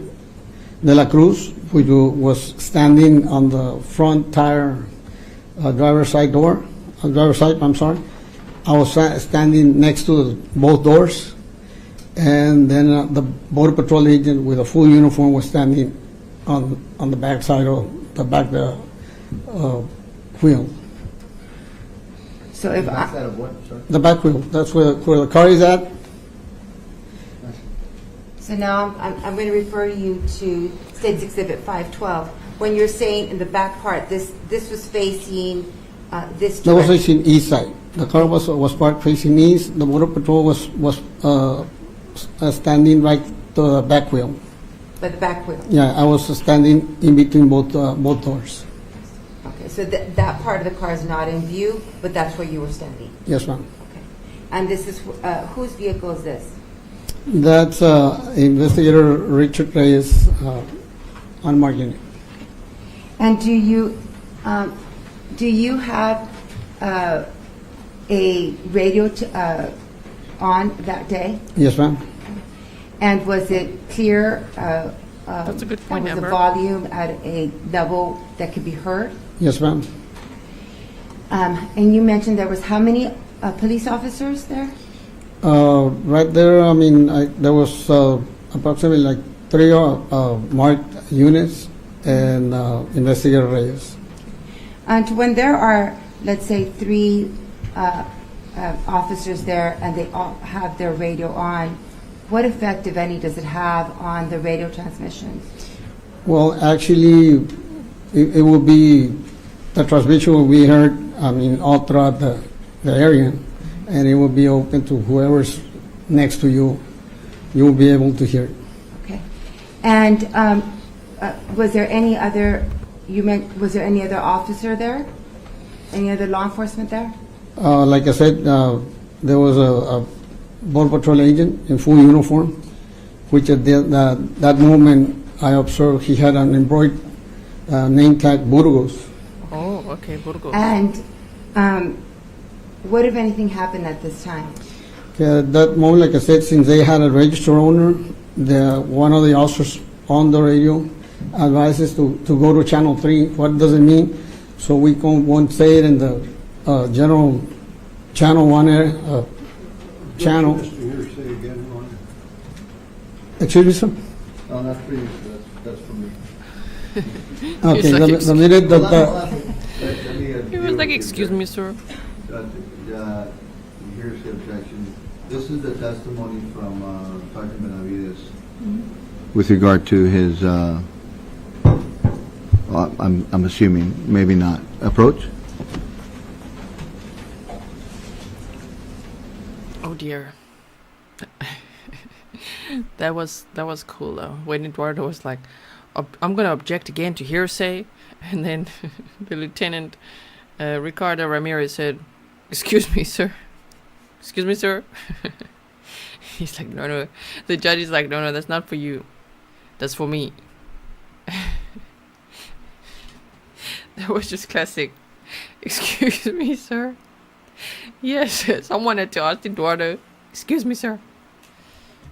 De La Cruz, which was standing on the front tire driver's side door, driver's side, I'm sorry. I was standing next to both doors, and then the Border Patrol agent with a full uniform was standing on the back side of the back wheel. So if Backside of what, sir? The back wheel, that's where the car is at. So now I'm going to refer you to State's Exhibit 512. When you're saying in the back part, this was facing this That was direction. facing east side. The car was parked facing east. The Border Patrol was standing right to the back wheel. By the back wheel. Yeah, I was standing in between both doors. Okay, so that part of the car is not in view, but that's where you were standing. Yes, ma'am. Okay. And this is whose vehicle is this? That's investigator Richard Reyes unmarked unit. And do you have a radio on that day? Yes, ma'am. And was it clear? That's a good point, and was Amber. the volume at a level that could be heard? Yes, ma'am. And you mentioned there was how many police officers there? Right there, I mean, there was approximately like 3 marked units and Investigator Reyes. And when there are, let's say, 3 officers there and they all have their radio on, what effect, if any, does it have on the radio transmissions? Well, actually, it will be, the transmission will be heard, I mean, all throughout the area, and it will be open to whoever's next to you. You will be able to hear it. Okay. And was there any other, was there any other officer there? Any other law enforcement there? Like I said, there was a Border Patrol agent in full uniform, which at that moment I observed he had an embroidered name tag Burgos. Oh, okay, Burgos. And what, if anything, happened at this time? Okay, at that moment, like I said, since they had a registered owner, one of the officers on the radio advises to go to Channel 3. What does it mean? So we won't say it in the general Channel 1 channel. Just to hear say again, Ron. Excuse me, sir? No, that's for you, that's for me. Okay, like, the minute that He was like, excuse me, sir. Here's the objection. This is the testimony from Sergeant Benavides with regard to his, I'm assuming, maybe not, approach? Oh dear. That was cool though. When Eduardo was like, I'm gonna object again to hearsay, and then the lieutenant, Ricardo Ramirez, said, "Excuse me, sir. Excuse me, sir." He's like, no. The judge is like, no, that's not for you. That's for me. That was just classic. Excuse me, sir. Yes, someone had to ask Eduardo, excuse me, sir.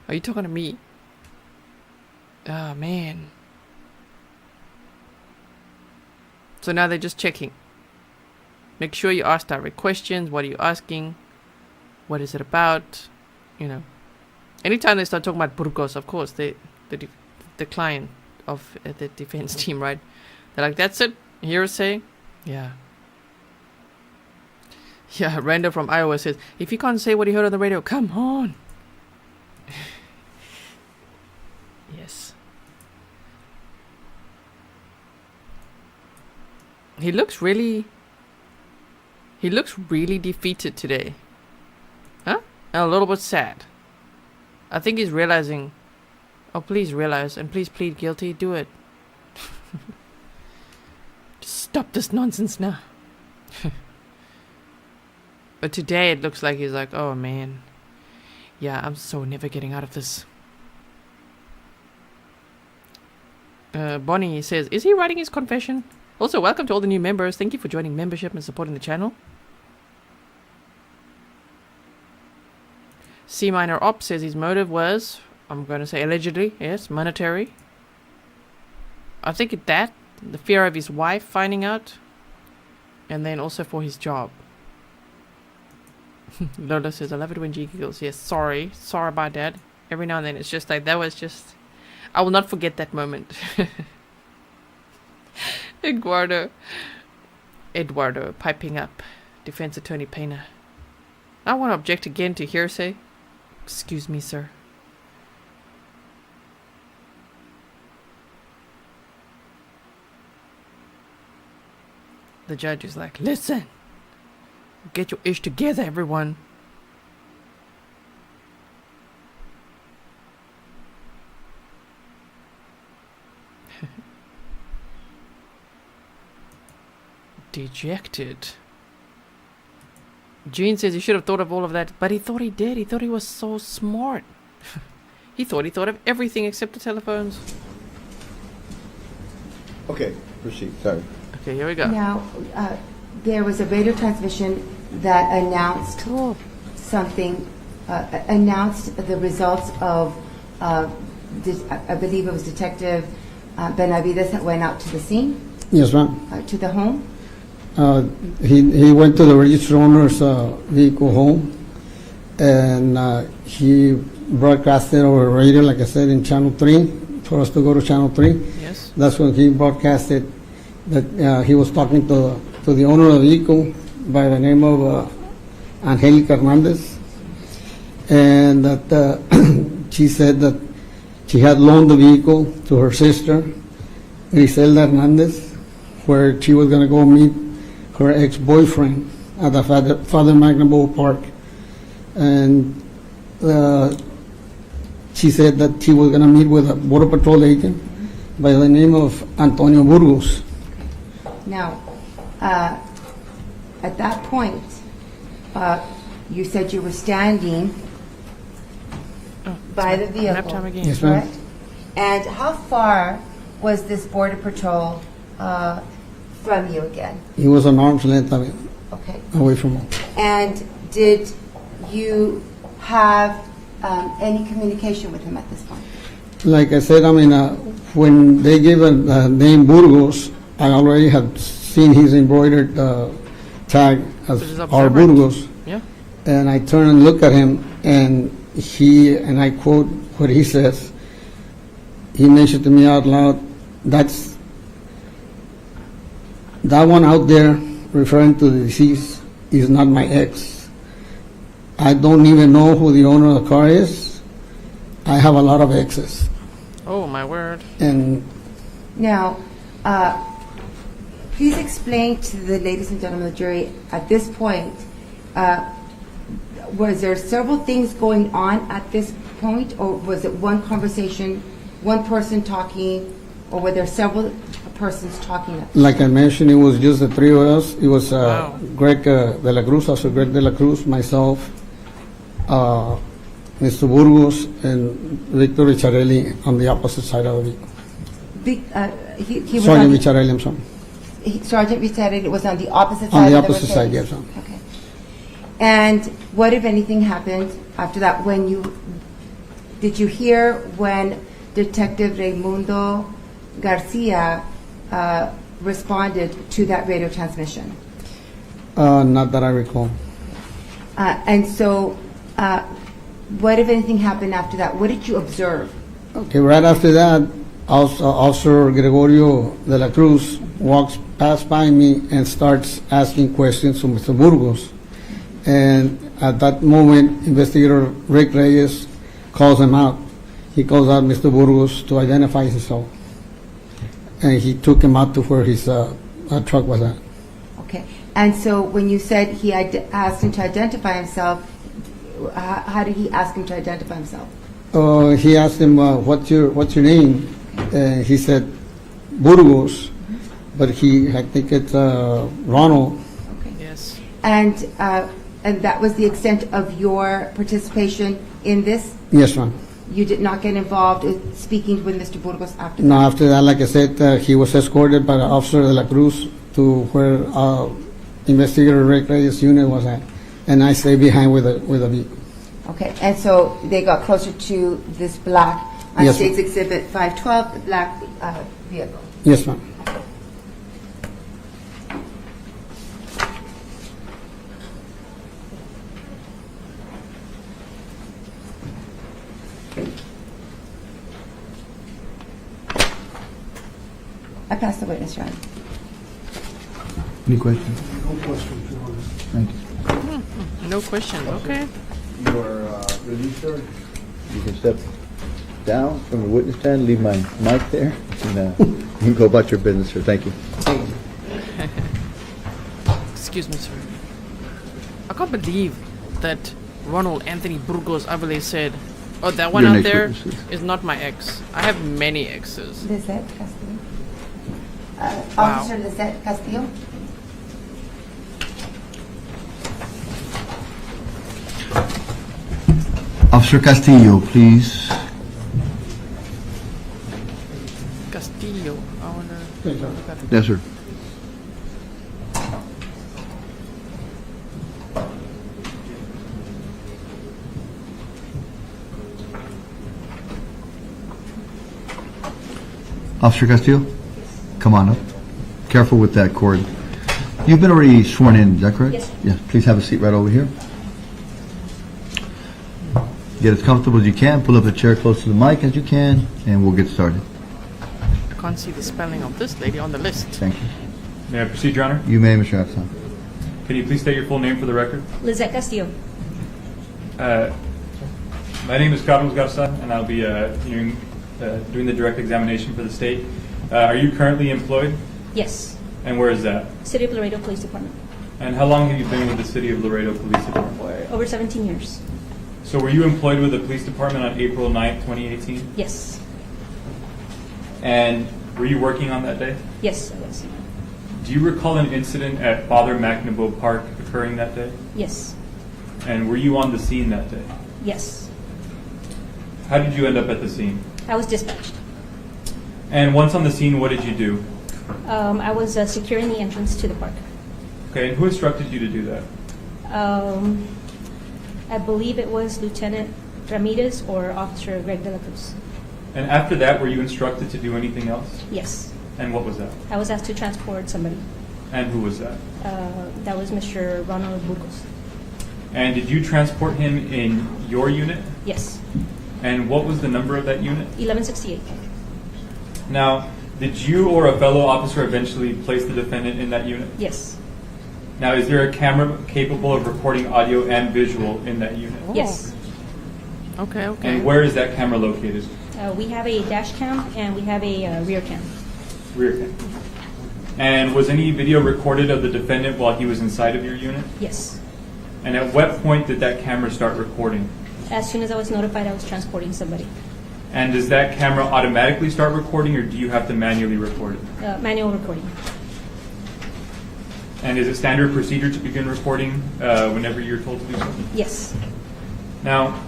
Are you talking to me? Oh, man. So now they're just checking. Make sure you ask direct questions. What are you asking? What is it about? You know. Anytime they start talking about Burgos, of course, the client of the defense team, right? They're like, that's it? Hearsay? Yeah. Yeah, Randall from Iowa says, if you can't say what you heard on the radio, come on. Yes. He looks really defeated today. Huh? And a little bit sad. I think he's realizing, oh, please realize and please plead guilty. Do it. Just stop this nonsense now. But today it looks like he's like, oh man, yeah, I'm so never getting out of this. Bonnie says, is he writing his confession? Also, welcome to all the new members. Thank you for joining membership and supporting the channel. C minor op says his motive was, I'm going to say allegedly, yes, monetary. I think that, the fear of his wife finding out, and then also for his job. Lola says, I love it when G giggles. Yes, sorry about that. Every now and then it's just like, that was just, I will not forget that moment. Eduardo piping up. Defense attorney Pena. I want to object again to hearsay. Excuse me, sir. The judge is like, listen. Get your ish together, everyone. Dejected. Gene says he should have thought of all of that, but he thought he did. He thought he was so smart. He thought of everything except the telephones. Okay, Proceed, sorry. Okay, here we go. Now, there was a radio transmission that announced something, announced the results of, I believe it was Detective Benavides that went out to the scene, Yes, ma'am. to the home. He went to the registered owner's vehicle home, and he broadcasted over radio, like I said, in Channel 3, for us to go to Channel 3. Yes. That's when he broadcasted that he was talking to the owner of the vehicle by the name of Angelica Hernandez, and that she said that she had loaned the vehicle to her sister, Grizelda Hernandez, where she was going to go meet her ex-boyfriend at the Father McNaboe Park. And she said that she was going to meet with a Border Patrol agent by the name of Antonio Burgos. Now, at that point, you said you were standing by the vehicle, Nap time again. Yes, ma'am. correct? And how far was this Border Patrol from you again? He was an arm's length Okay. away from him. And did you have any communication with him at this point? Like I said, when they gave the name Burgos, I already had seen his embroidered tag as This is our observant. Burgos. Yeah. And I turn and look at him, and I quote what he says. He mentioned to me out loud, that one out there, referring to the deceased, is not my ex. I don't even know who the owner of the car is. I have a lot of exes. Oh, my word. And Now, please explain to the ladies and gentlemen of the jury, at this point, was there several things going on at this point, or was it one conversation, one person talking, or were there several persons talking? like I mentioned, it was just the three of us. It was Wow. Greg De La Cruz, Officer Greg De La Cruz, myself, Mr. Burgos, and Victor Ricciarelli on the opposite side of the vehicle. He was Sergeant on Ricciarelli, I'm sorry. Sergeant Ricciarelli was on the opposite side On the of opposite Mercedes? side, yes, ma'am. Okay. And what, if anything, happened after that? Did you hear when Detective Raimundo Garcia responded to that radio transmission? Not that I recall. And so, what, if anything, happened after that? What did you observe? Okay, right after that, Officer Gregorio De La Cruz walks past by me and starts asking questions to Mr. Burgos. And at that moment, Investigator Rick Reyes calls him out. He calls out Mr. Burgos to identify himself. And he took him out to where his truck was at. Okay. And so, when you said he asked him to identify himself, how did he ask him to identify himself? He asked him, what's your name? And he said, Burgos. But I think it's Ronald. Okay. Yes. And that was the extent of your participation in this? Yes, ma'am. You did not get involved in speaking with Mr. Burgos after No, that? after that, like I said, he was escorted by the Officer De La Cruz to where Investigator Rick Reyes' unit was at. And I stayed behind with the vehicle. Okay, and so they got closer to this black, on Yes, State's ma'am. Exhibit 512, the black vehicle. Yes, ma'am. I pass the witness, Your Honor. Any questions? No questions, Your Honor. Thank you. No question. Okay. You are released, sir. You can step down from the witness stand, leave my mic there, and you can go about your business, sir. Thank you. Excuse me, sir. I can't believe that Ronald Anthony Burgos-Aviles said, "Oh, that one Your out next there witness, is not my ex. I have many exes." Lizette Castillo. Wow. Officer Lizette Castillo. Officer Castillo, please. Castillo. I wonder. Okay, sir. Yes, sir. Officer Castillo, come on up. Careful with that cord. You've been already sworn in, is that correct? Yes. Yes. Please have a seat right over here. Get as comfortable as you can. Pull up the chair close to the mic as you can, and we'll get started. I can't see the spelling of this lady on the list. Thank you. May I proceed, Your Honor? You may, Mr. Afsan. Can you please state your full name for the record? Lizette Castillo. My name is Carlos Garza, and I'll be doing the direct examination for the state. Are you currently employed? Yes. And where is that? City of Laredo Police Department. And how long have you been with the City of Laredo Police Department? For over 17 years. So were you employed with the police department on April 9th, 2018? Yes. And were you working on that day? Yes, I was. Do you recall an incident at Father McNaboe Park occurring that day? Yes. And were you on the scene that day? Yes. How did you end up at the scene? I was dispatched. And once on the scene, what did you do? I was securing the entrance to the park. Okay, and who instructed you to do that? I believe it was Lieutenant Ramirez or Officer Greg De La Cruz. And after that, were you instructed to do anything else? Yes. And what was that? I was asked to transport somebody. And who was that? That was Mr. Ronald Burgos. And did you transport him in your unit? Yes. And what was the number of that unit? 1168. Now, did you or a fellow officer eventually place the defendant in that unit? Yes. Now, is there a camera capable of recording audio and visual in that unit? Yes. Okay, okay. And where is that camera located? We have a dash cam and we have a rear cam. Rear cam. And was any video recorded of the defendant while he was inside of your unit? Yes. And at what point did that camera start recording? As soon as I was notified I was transporting somebody. And does that camera automatically start recording, or do you have to manually record it? Manual recording. And is it standard procedure to begin recording whenever you're told to do so? Yes. Now,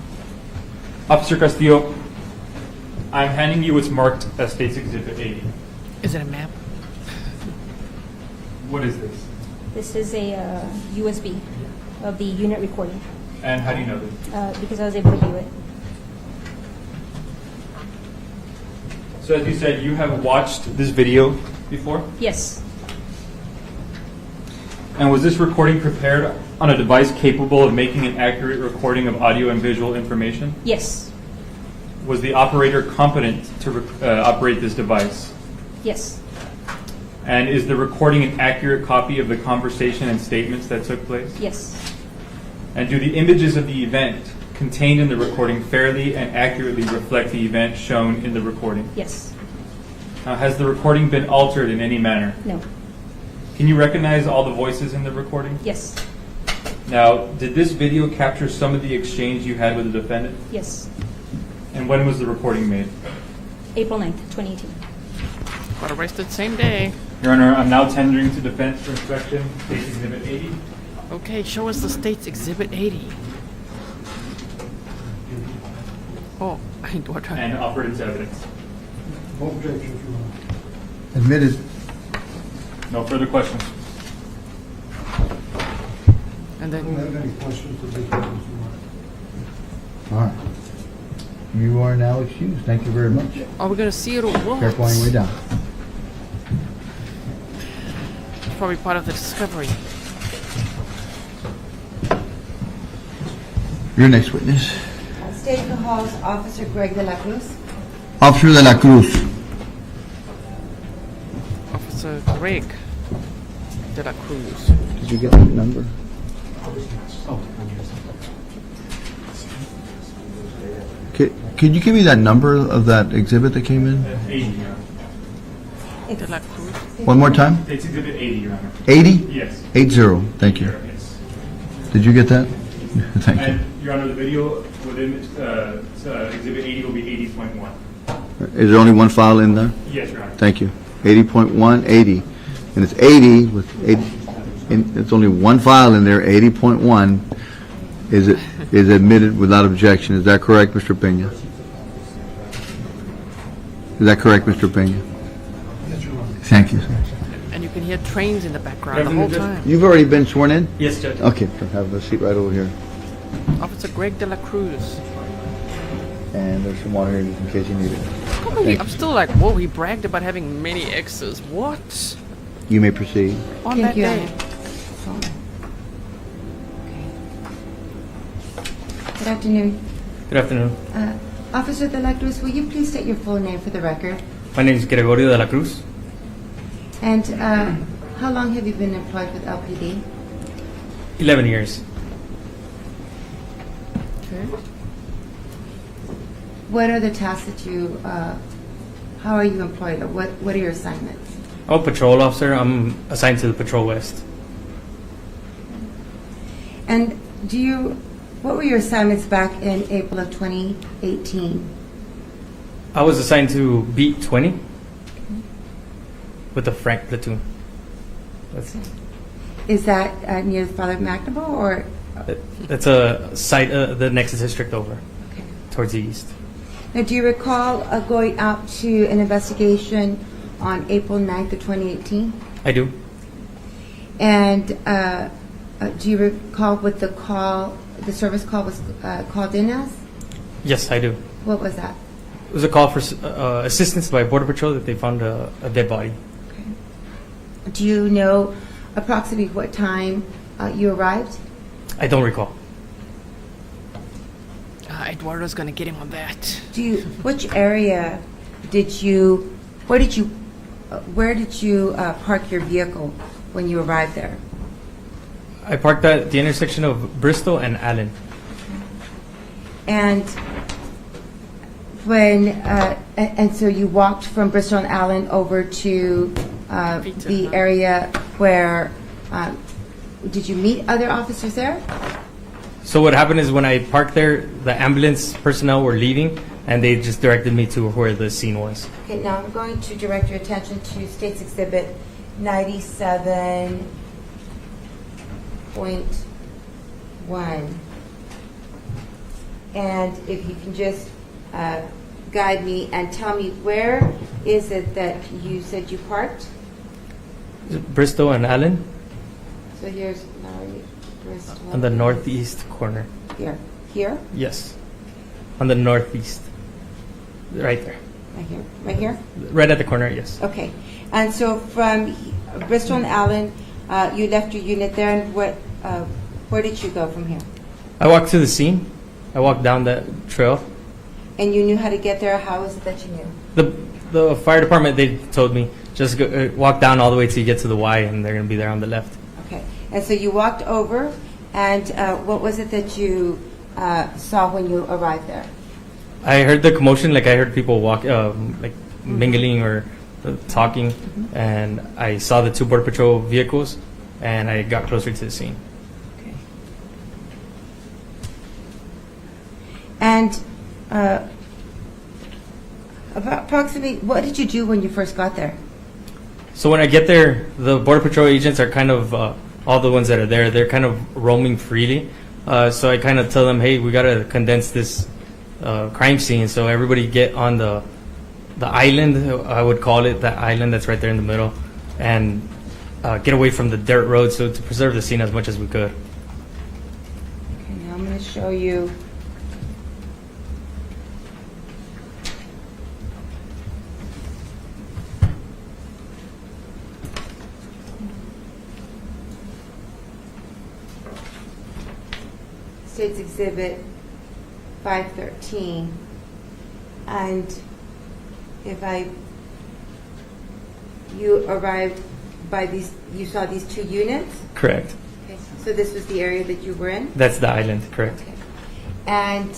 Officer Castillo, I'm handing you what's marked as State's Exhibit 80. Is it a map? What is this? This is a USB of the unit recording. And how do you know this? Because I was able to view it. So as you said, you have watched this video before? Yes. And was this recording prepared on a device capable of making an accurate recording of audio and visual information? Yes. Was the operator competent to operate this device? Yes. And is the recording an accurate copy of the conversation and statements that took place? Yes. And do the images of the event contained in the recording fairly and accurately reflect the event shown in the recording? Yes. Has the recording been altered in any manner? No. Can you recognize all the voices in the recording? Yes. Now, did this video capture some of the exchange you had with the defendant? Yes. And when was the recording made? April 9th, 2018. Got arrested same day. Your Honor, I'm now tendering to defense for inspection, State's Exhibit 80. Okay, show us the State's Exhibit 80. Oh, what? And offered its evidence. Objections, Your Honor. Admitted. No further questions. And I don't then, have any questions for this witness, Your Honor. All right. You are now excused. Thank you very much. are we going to see it or what? Careful on your way down. It's probably part of the discovery. Your next witness. State of the Halls Officer Greg De La Cruz. Officer De La Cruz. Officer Greg De La Cruz. Did you get that number? Could you give me that number of that exhibit that came in? 80, Your Honor. De La Cruz. One more time? State's Exhibit 80, Your Honor. 80? Yes. 80. Thank you. Yes. Did you get that? Thank you. And, Your Honor, the video within Exhibit 80 will be 80.1. Is there only one file in there? Yes, Your Honor. Thank you. 80.1, 80. And it's 80 with 80. And it's only one file in there, 80.1. Is admitted without objection. Is that correct, Mr. Peña? Is that correct, Mr. Peña? Yes, Your Honor. Thank you, sir. And you can hear trains in the background the whole time. You've already been sworn in? Yes, Judge. Okay, have a seat right over here. Officer Greg De La Cruz. And there's some water here in case you need it. I'm still like, whoa, he bragged about having many exes. What? You may proceed. On that day. Good afternoon. Good afternoon. Officer De La Cruz, will you please state your full name for the record? My name is Gregorio De La Cruz. And how long have you been employed with LPD? 11 years. Okay. What are the tasks that you, how are you employed? Or what are your assignments? I'm a patrol officer. I'm assigned to the Patrol West. And what were your assignments back in April of 2018? I was assigned to Beat 20 with the Frank platoon. Is that near Father McNaboe or? That's a site, the next district over, towards the east. Now, do you recall going out to an investigation on April 9th of 2018? I do. And do you recall what the service call was called in as? Yes, I do. What was that? It was a call for assistance by Border Patrol that they found a dead body. Do you know approximately what time you arrived? I don't recall. Eduardo's gonna get him on that. Which area where did you park your vehicle when you arrived there? I parked at the intersection of Bristol and Allen. And so you walked from Bristol and Allen over to the area where did you meet other officers there? So what happened is when I parked there, the ambulance personnel were leaving, and they just directed me to where the scene was. Okay, now I'm going to direct your attention to State's Exhibit 97.1. And if you can just guide me and tell me where is it that you said you parked? Bristol and Allen? So here's Bristol. On the northeast corner. Here? Here? Yes. On the northeast. Right there. Right here? Right here? Right at the corner, yes. Okay. And so from Bristol and Allen, you left your unit there, and where did you go from here? I walked to the scene. I walked down that trail. And you knew how to get there? How was it that you knew? The fire department, they told me, just go, walk down all the way till you get to the Y, and they're going to be there on the left. Okay. And so you walked over, and what was it that you saw when you arrived there? I heard the commotion, like I heard people walk, mingling or talking, and I saw the two Border Patrol vehicles, and I got closer to the scene. Okay. And approximately, what did you do when you first got there? So when I get there, the Border Patrol agents are kind of, all the ones that are there, they're kind of roaming freely. So I kind of tell them, hey, we got to condense this crime scene. So everybody get on the island, I would call it, that island that's right there in the middle, and get away from the dirt road, so to preserve the scene as much as we could. Okay, now I'm going to show you. State's Exhibit 513, and you arrived by these, you saw these two units? Correct. Okay, so this was the area that you were in? That's the island, correct. Okay. And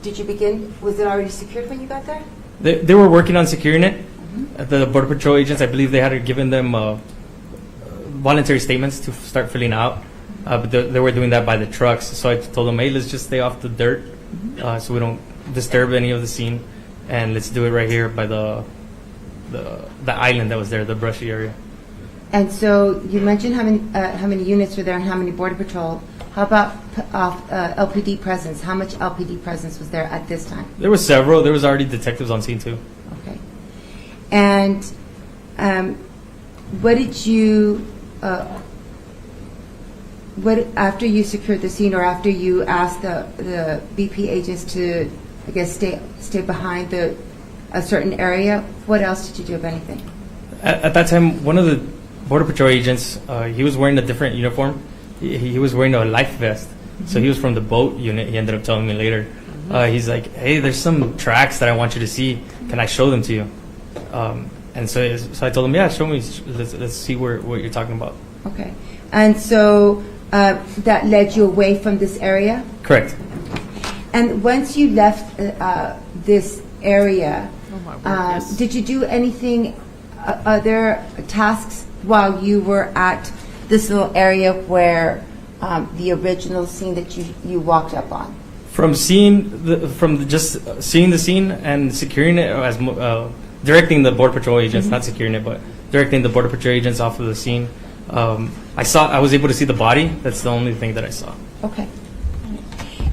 did you begin, was it already secured when you got there? They were working on securing it. The Border Patrol agents, I believe they had given them voluntary statements to start filling out. But they were doing that by the trucks. So I told them, hey, let's just stay off the dirt so we don't disturb any of the scene. And let's do it right here by the island that was there, the brushy area. And so you mentioned how many units were there and how many Border Patrol. How about LPD presence? How much LPD presence was there at this time? There was several. There was already detectives on scene too. Okay. And what did you, after you secured the scene or after you asked the BP agents to, I guess, stay behind a certain area, what else did you do, if anything? At that time, one of the Border Patrol agents, he was wearing a different uniform. He was wearing a life vest. So he was from the boat unit. He ended up telling me later. He's like, hey, there's some tracks that I want you to see. Can I show them to you? And so I told him, yeah, show me. Let's see what you're talking about. Okay. And so that led you away from this area? Correct. And once you left this area, Oh my word, yes. did you do anything, other tasks while you were at this little area where the original scene that you walked up on? From just seeing the scene and securing it, as directing the Border Patrol agents, not securing it, but directing the Border Patrol agents off of the scene. I was able to see the body. That's the only thing that I saw. Okay.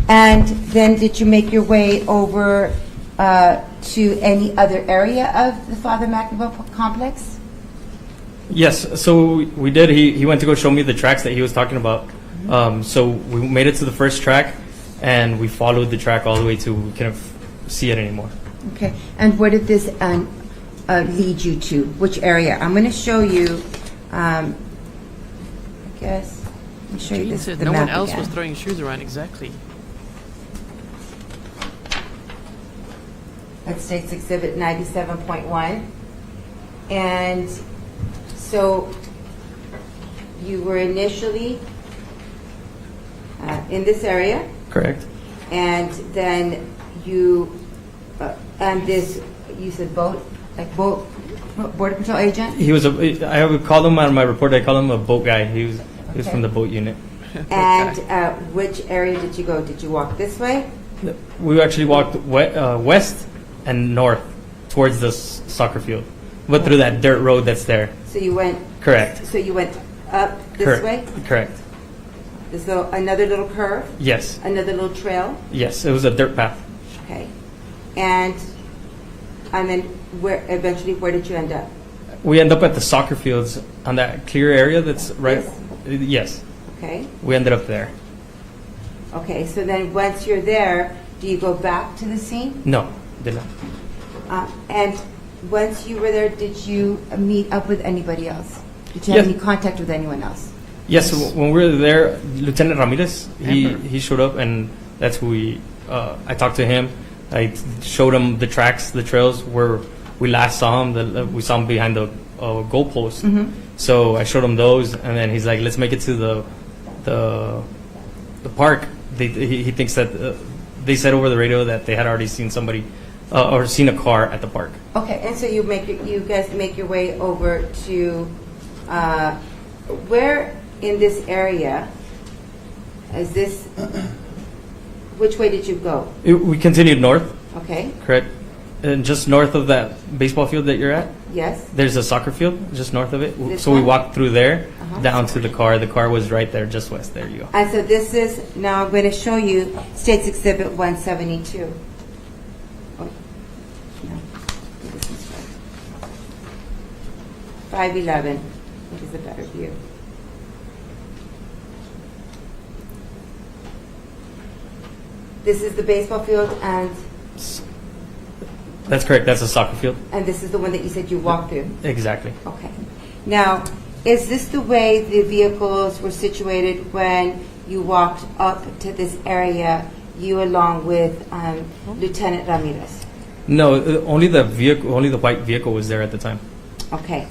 And then did you make your way over to any other area of the Father McNaboe complex? Yes, so we did. He went to go show me the tracks that he was talking about. So we made it to the first track, and we followed the track all the way to we couldn't see it anymore. Okay. And where did this lead you to? Which area? I'm going to show you, I guess, let me show you Gene this, said the no map one else again. was throwing shoes around, exactly. That's State's Exhibit 97.1. And so you were initially in this area, Correct. and then you, and this, you said boat, like boat, Border Patrol agent? He was I would call him on my report. I call him a boat guy. He was Okay. from the boat unit. And which area did you go? Did you walk this way? We actually walked west and north towards the soccer field, but through that dirt road that's there. So you went. Correct. So you went up this Correct. way. Correct. There's another little curve. Yes. Another little trail. Yes. It was a dirt path. Okay. And then where did you end up? We end up at the soccer fields on that clear area that's right. Yes. Okay. We ended up there. Okay. So then once you're there, do you go back to the scene? No, did not. And once you were there, did you meet up with anybody else? Did you have any contact with anyone else? Yes, when we were there, Lieutenant Ramirez, he showed up, and that's who I talked to him. I showed him the tracks, the trails where we last saw him. We saw him behind the goalpost. So I showed him those, and then he's like, "Let's make it to the park." He thinks that they said over the radio that they had already seen somebody or seen a car at the park. Okay, and so you guys make your way over to where in this area is this? Which way did you go? We continued north. Okay. Correct. And just north of that baseball field that you're at, Yes. there's a soccer field just north of it. This So we one? walked through there Uh-huh. down to the car. The car was right there, just west. There you go. And so this is, now I'm going to show you State's Exhibit 172. Oh, no, this is right. 511. It is a better view. This is the baseball field, and That's correct. That's a soccer field. this is the one that you said you walked through. Exactly. Okay. Now, is this the way the vehicles were situated when you walked up to this area, you along with Lieutenant Ramirez? No, only the vehicle, only the white vehicle was there at the time. Okay.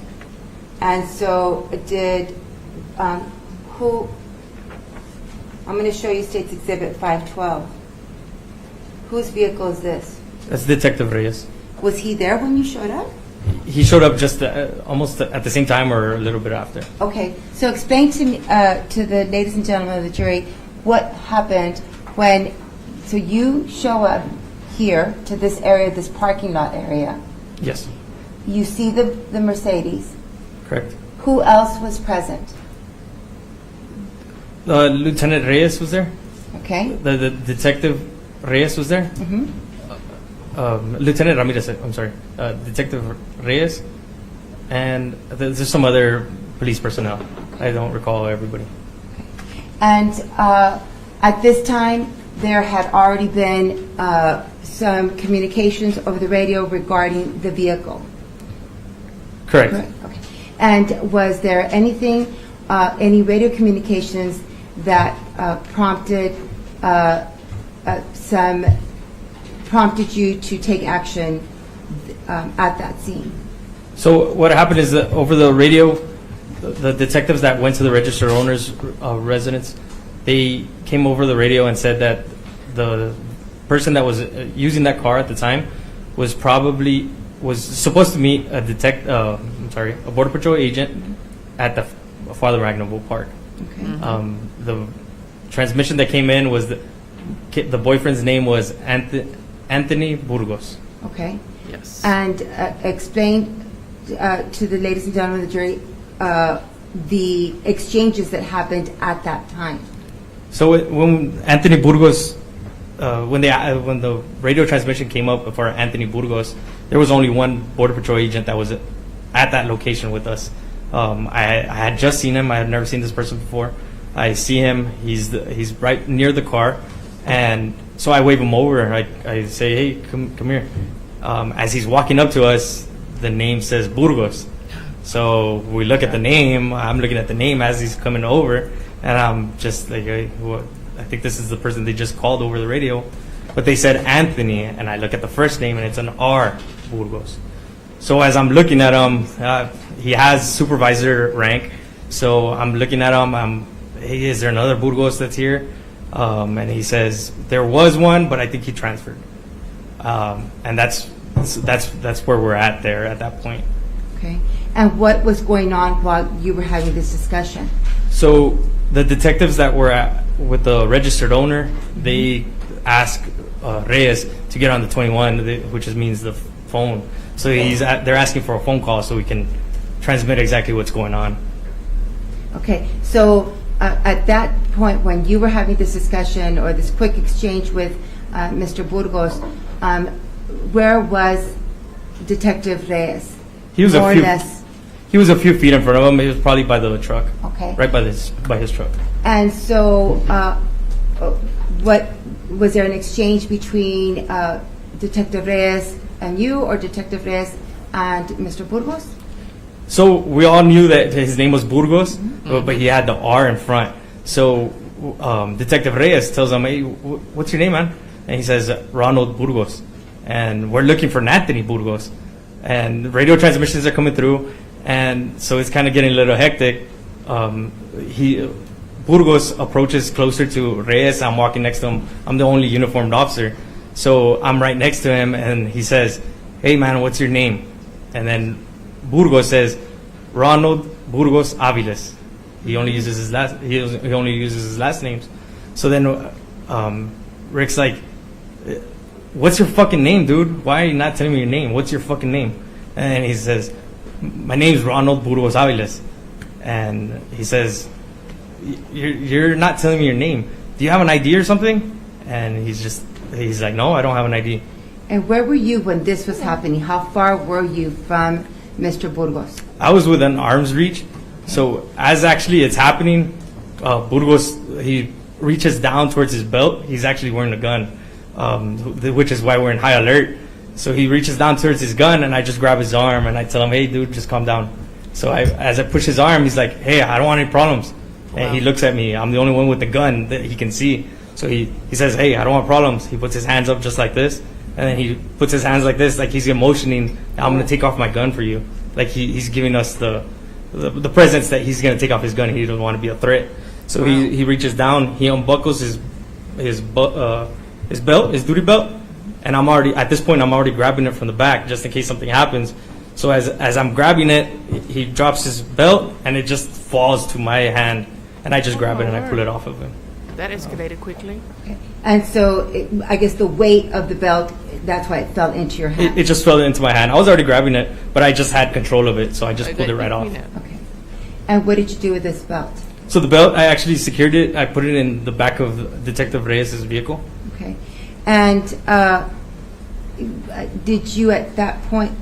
And so did, who, I'm going to show you State's Exhibit 512. Whose vehicle is this? That's Detective Reyes. Was he there when you showed up? He showed up just almost at the same time or a little bit after. Okay, so explain to me, to the ladies and gentlemen of the jury, what happened when, so you show up here to this area, this parking lot area. Yes. You see the Mercedes. Correct. Who else was present? Lieutenant Reyes was there. Okay. The Detective Reyes was there. Mm-hmm. Lieutenant Ramirez, I'm sorry. Detective Reyes and there's some other police personnel. I don't recall everybody. And at this time, there had already been some communications over the radio regarding the vehicle. Correct. Okay. And was there anything, any radio communications that prompted you to take action at that scene? So what happened is that over the radio, the detectives that went to the registered owner's residence, they came over the radio and said that the person that was using that car at the time was supposed to meet a Border Patrol agent at the Father McNaboe Park. Okay. The transmission that came in was the boyfriend's name was Anthony Burgos. Okay. Yes. And explain to the ladies and gentlemen of the jury the exchanges that happened at that time. So when Anthony Burgos, when the radio transmission came up for Anthony Burgos, there was only one Border Patrol agent that was at that location with us. I had just seen him. I had never seen this person before. I see him. He's right near the car, and so I wave him over. I say, "Hey, come here." As he's walking up to us, the name says Burgos. So we look at the name. I'm looking at the name as he's coming over, and I'm just like, "Hey, what? I think this is the person they just called over the radio." But they said Anthony, and I look at the first name, and it's an R, Burgos. So as I'm looking at him, he has supervisor rank. So I'm looking at him. Hey, is there another Burgos that's here? And he says there was one, but I think he transferred. And that's where we're at there at that point. Okay. And what was going on while you were having this discussion? So the detectives that were with the registered owner, they asked Reyes to get on the 21, which means the phone. So they're asking for a phone call so we can transmit exactly what's going on. Okay. So at that point, when you were having this discussion or this quick exchange with Mr. Burgos, where was Detective Reyes? He was He was a few feet in front of him. He was probably by the truck. Okay. Right by his truck. And so, what was there an exchange between Detective Reyes and you, or Detective Reyes and Mr. Burgos? So we all knew that his name was Burgos, but he had the R in front. So Detective Reyes tells him, "Hey, what's your name, man?" And he says, "Ronald Burgos." And we're looking for Anthony Burgos. And radio transmissions are coming through, and so it's kind of getting a little hectic. Burgos approaches closer to Reyes. I'm walking next to him. I'm the only uniformed officer. So I'm right next to him, and he says, "Hey, man, what's your name?" And then Burgos says, "Ronald Burgos-Aviles." He only uses his last names. So then Rick's like, "What's your fucking name, dude? Why are you not telling me your name? What's your fucking name?" And he says, "My name's Ronald Burgos-Aviles." And he says, You're not telling me your name. Do you have an ID or something?" And he's like, "No, I don't have an ID." And where were you when this was happening? How far were you from Mr. Burgos? I was within arm's reach. So as actually it's happening, Burgos, he reaches down towards his belt. He's actually wearing a gun, which is why we're in high alert. So he reaches down towards his gun, and I just grab his arm, and I tell him, "Hey, dude, just calm down." So as I push his arm, he's like, "Hey, I don't want any problems." And he looks at me. I'm the only one with the gun that he can see. So he says, "Hey, I don't want problems." He puts his hands up just like this, and then he puts his hands like this, like he's motioning, "I'm going to take off my gun for you." Like he's giving us the presence that he's going to take off his gun. He doesn't want to be a threat. So he reaches down, he unbuckles his belt, his duty belt, and at this point I'm already grabbing it from the back just in case something happens. So as I'm grabbing it, he drops his belt, and it just falls to my hand, and I just grab it and I pull it off of him. That escalated quickly. Okay. And so I guess the weight of the belt, that's why it fell into your hand. It just fell into my hand. I was already grabbing it, but I just had control of it, so I just pulled it right off. Okay. And what did you do with this belt? So the belt, I actually secured it. I put it in the back of Detective Reyes' vehicle. Okay. And did you at that point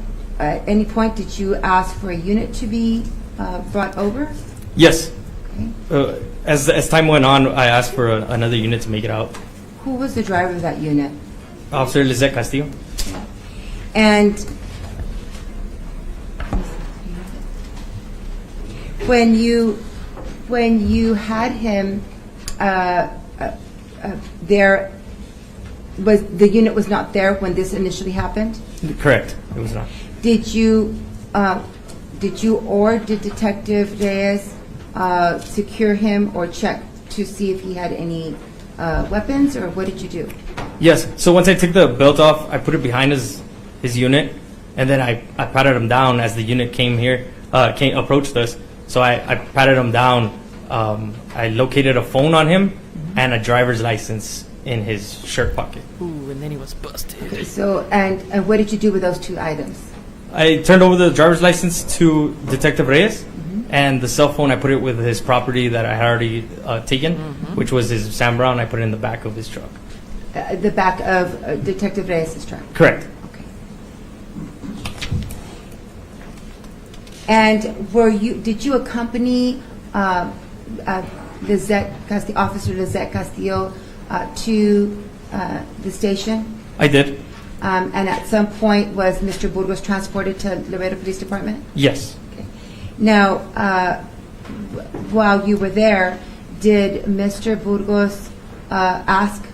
at any point, did you ask for a unit to be brought over? Yes. Okay. As time went on, I asked for another unit to make it out. Who was the driver of that unit? Officer Lizette Castillo. And when you had him there, was the unit was not there when this initially happened? Correct. It was not. Did you or did Detective Reyes secure him or check to see if he had any weapons, or what did you do? Yes. So once I took the belt off, I put it behind his unit, and then I patted him down as the unit approached us. So I patted him down. I located a phone on him and a driver's license in his shirt pocket. Ooh, and then he was busted. So, and what did you do with those two items? I turned over the driver's license to Detective Reyes, and the cell phone, I put it with his property that I had already taken, which was his Sam Brown. I put it in the back of his truck. The back of Detective Reyes' truck? Correct. Okay. And did you accompany Officer Lizette Castillo to the station? I did. And at some point, was Mr. Burgos transported to Laredo Police Department? Yes. Okay. Now, while you were there, did Mr. Burgos ask,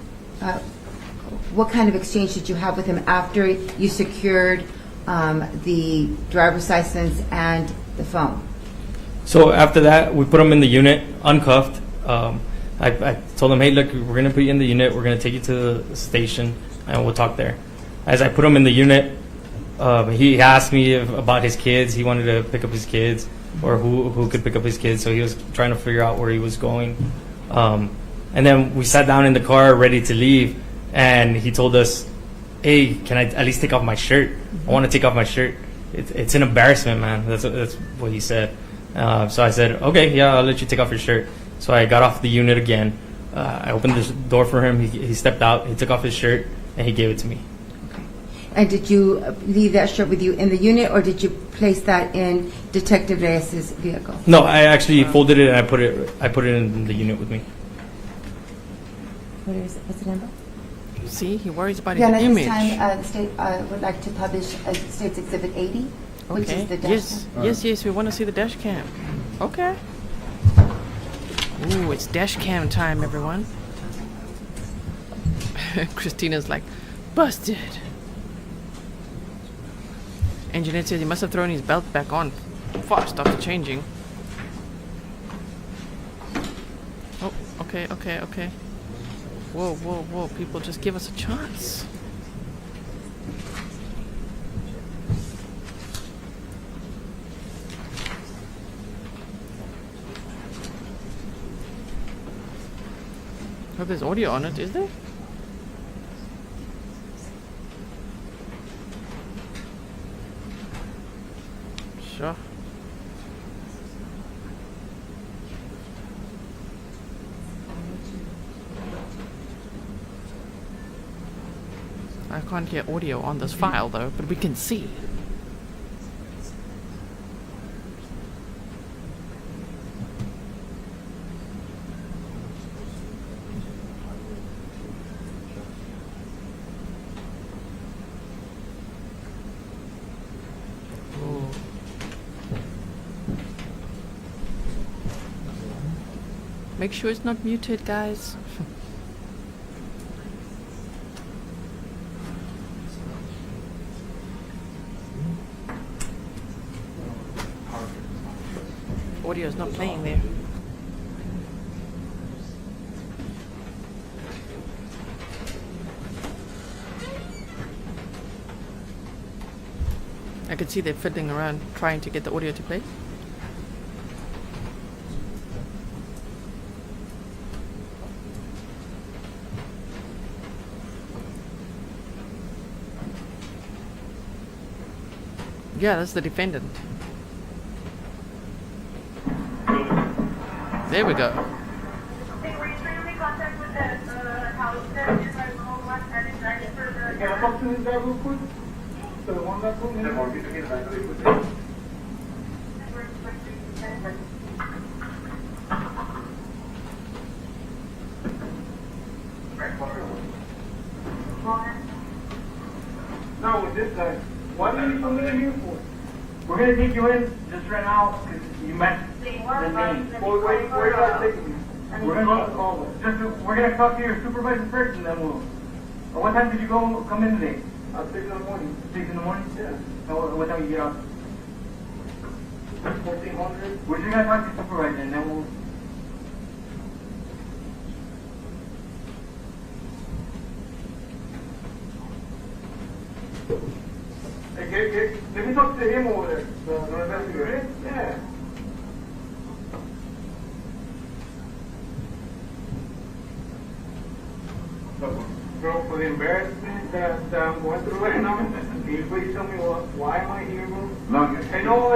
what kind of exchange did you have with him after you secured the driver's license and the phone? So after that, we put him in the unit, uncuffed. I told him, hey, look, we're going to put you in the unit. We're going to take you to the station, and we'll talk there. As I put him in the unit, he asked me about his kids. He wanted to pick up his kids, or who could pick up his kids. So he was trying to figure out where he was going. And then we sat down in the car ready to leave, and he told us, hey, can I at least take off my shirt? I want to take off my shirt. It's an embarrassment, man. That's what he said. So I said, okay, yeah, I'll let you take off your shirt. So I got off the unit again. I opened the door for him. He stepped out. He took off his shirt, and he gave it to me. And did you leave that shirt with you in the unit, or did you place that in Detective Reyes' vehicle? No, I actually folded it and I put it in the unit with me. What is it? What's the number? See, he worries about Yeah, his at image. this time, the state would like to publish State's Exhibit 80, which is the dash cam. Yes, we want to see the dash cam. Okay. Ooh, it's dash cam time, everyone. Christina's like, busted. Engineer says he must have thrown his belt back on fast after changing. Oh, okay. Whoa. People, just give us a chance. Hope there's audio on it, is there? Sure. I can't hear audio on this file though, but we can see. Make sure it's not muted, guys. Audio is not playing there. I could see they're fiddling around trying to get the audio to play. Yeah, that's the defendant. There we go. No, with this guy. What are you coming in here for? We're gonna take you in just right now because you met the name. Where you guys taking me? We're gonna talk to your supervisor first, and then we'll. What time did you come in today? 6 in the morning. 6 in the morning? Yeah. And what time you get up? 1400. We're just gonna talk to your supervisor, and then we'll. Hey, let me talk to him over there. The investigator? Yeah. Bro, for the embarrassment that I'm going through right now, can you please tell me why am I here, bro? Look, I know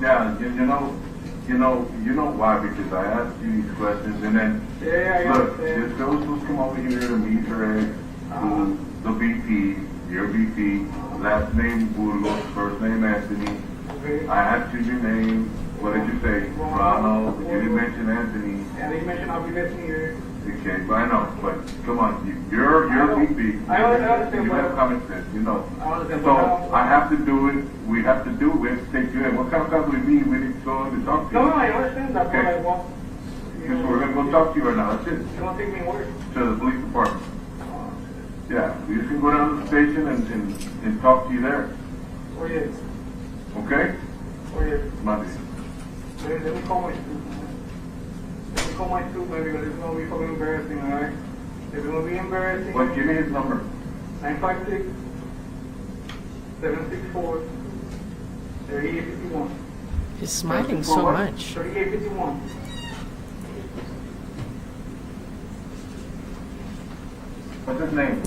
yeah, you know why, because I asked you these questions, and then, look, this girl's supposed to come over here to meet her ex, who's the VP, your VP, last name Burgos, first name Anthony. Okay. I asked you your name. What did you say? Ronald. You didn't mention Anthony. Yeah, they mentioned I'll be listening here. Okay, but I know. But come on, you're VP. I understand. You have common sense, you know. I understand. So I have to do it. We have to do it. We have to take you in. What kind of guys would we be? We didn't go in to talk to you. No, I understand that. Okay. But I want. Because we're gonna go talk to you right now. That's it. You don't take me work. To the police department. Yeah, we just can go down to the station and talk to you there. Oh yes. Okay? Oh yes. Monday. Let me call my soup. Let me call my soup, man, because it's gonna be fucking embarrassing, alright? It's gonna be embarrassing. Well, give me his number. 956-764-3851. He's smiling so much. 3851. What's his name?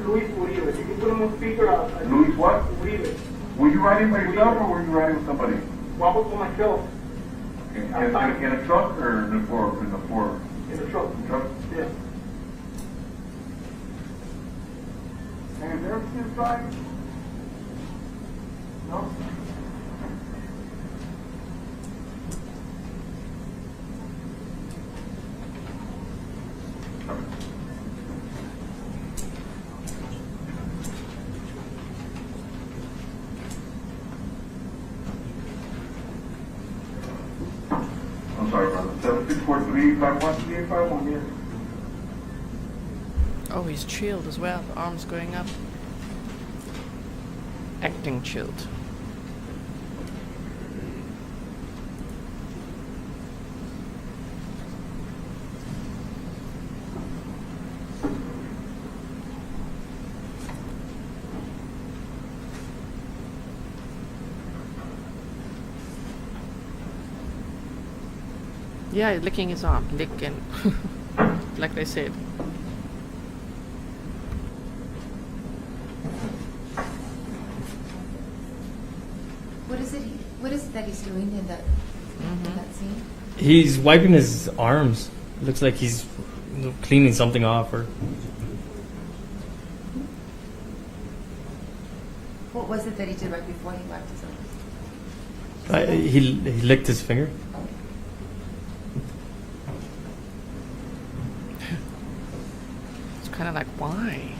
Luis Uribe. You can put him on speaker. Luis what? Uribe. Were you riding by yourself or were you riding with somebody? Well, I was by myself. In a truck or in the four? In the truck. Truck? Yeah. And is everything inside? No? I'm sorry, brother. 764-351-3851, yes. Oh, he's chilled as well. The arms going up. Acting chilled. Yeah, he's licking his arm. Licking. Like they said. What is it that he's doing in that scene? He's wiping his arms. Looks like he's cleaning something off or. What was it that he did right before he wiped his arms? He licked his finger. It's kind of like, why?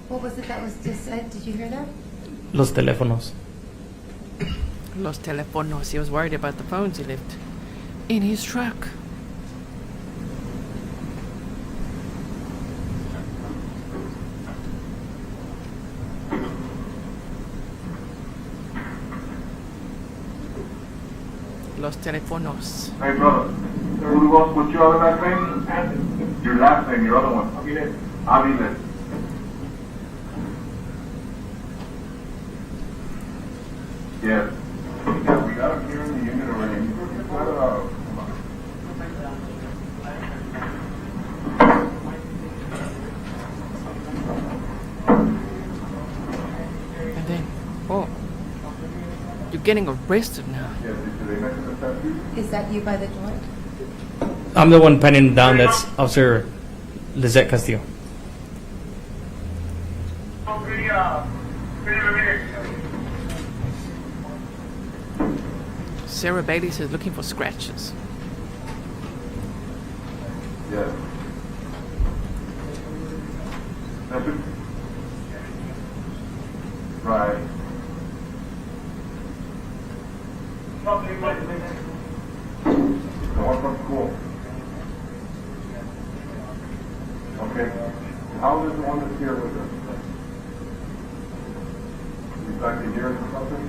What was it that was just said? Did you hear that? Los teléfonos. Los teléfonos. He was worried about the phones he left in his truck. los teléfonos. Hey, brother, what's your other last name? Your last name, your other one. Aviles. Yes. Yeah, we got him here in the unit already. And then, oh, you're getting arrested now. Is that you by the door? I'm the one penning him down. That's Officer Lizette Castillo. Sarah Bailey says looking for scratches. Yes. That's it. Right. The one from school. Okay. How old is the one that's here with us? He's back a year or something?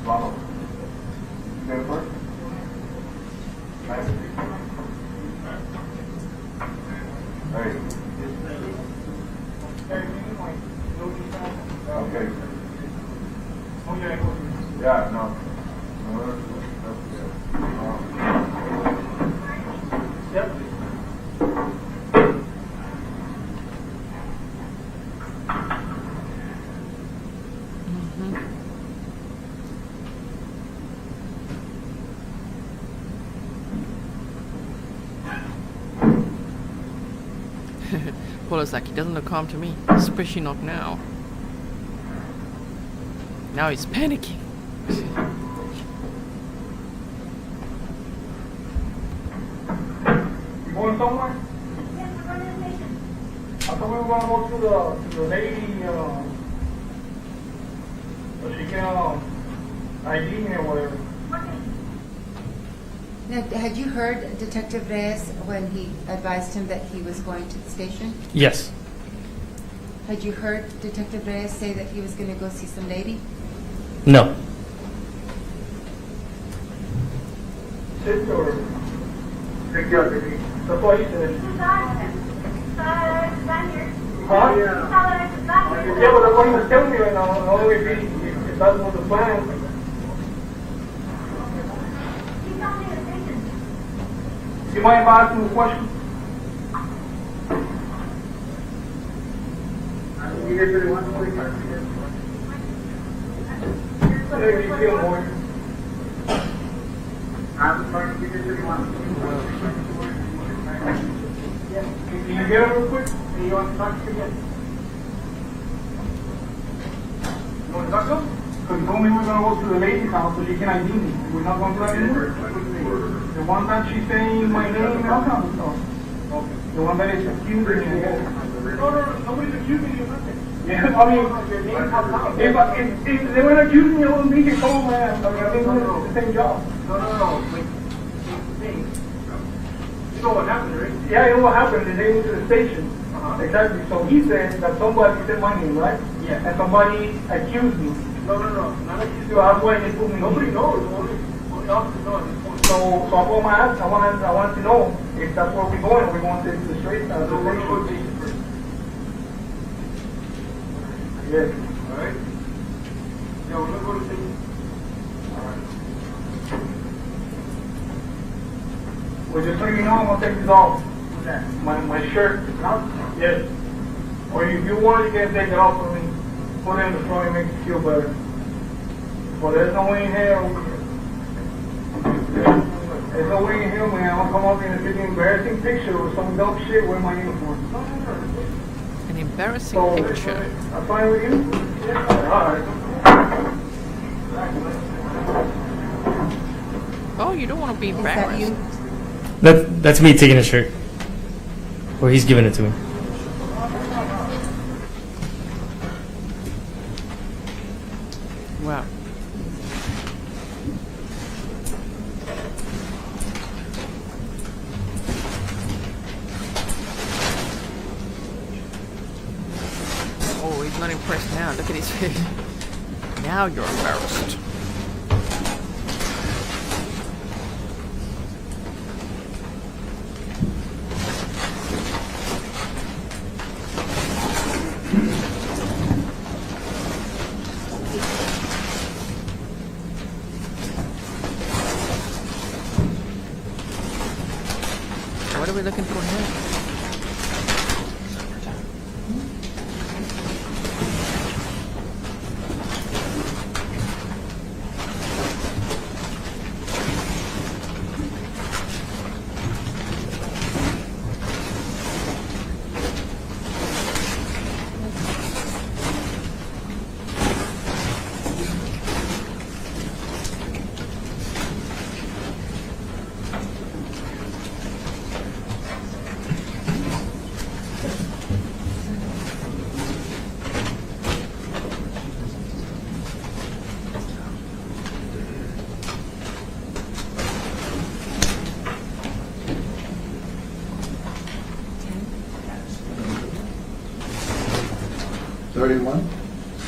Ronald. You got it first? Nice. Hey. Okay. Yeah, no. Yep. Paula's like, he doesn't look calm to me, especially not now. Now he's panicking. You going somewhere? Yes, we're going to the station. I thought we were going to go to the lady, so she can ID me or whatever. Now, had you heard Detective Reyes when he advised him that he was going to the station? Yes. Had you heard Detective Reyes say that he was going to go see some lady? No. Sit or take care of me. That's what he said. Huh? Yeah, but that's what he was telling me right now. Only if that was the plan. You mind if I ask him a question? You guys really want to play cards? Can you get him real quick? Do you want to talk to him again? You want to talk to him? Because he told me we were going to go to the lady's house so she can ID me. We're not going to that anymore? The one that she's saying my name and all kinds of stuff. The one that is accusing me. No, nobody's accusing you of nothing. Yeah, I mean, if they were accusing me of me, it's all man. I mean, I've been doing the same job. No. You know what happened, right? Yeah, I know what happened. They went to the station. Exactly. So he said that somebody said my name, right? Yeah. And somebody accused me. No. Not accused you. That's why they put me. Nobody knows. Only officers know at this point. So I told my ass, I wanted to know if that's where we're going. We're going to the straight. So we're going to go to the first. Yes. All right. Yeah, we're going to go to the station. All right. Well, just so you know, I'm going to take this off. What's that? My shirt. Yes. Or if you want, you can take it off for me. Put it in the front and make it feel better. Well, there's no way in here. There's no way in here, man. I'm going to come up here and take an embarrassing picture with some dumb shit with my uniform. An embarrassing picture. I'm fine with you? Yeah. All right. Oh, you don't want to be embarrassed. That's me taking a shirt. Or he's giving it to me. Wow. Oh, He's not impressed now. Look at his face. Now you're embarrassed. What are we looking for here?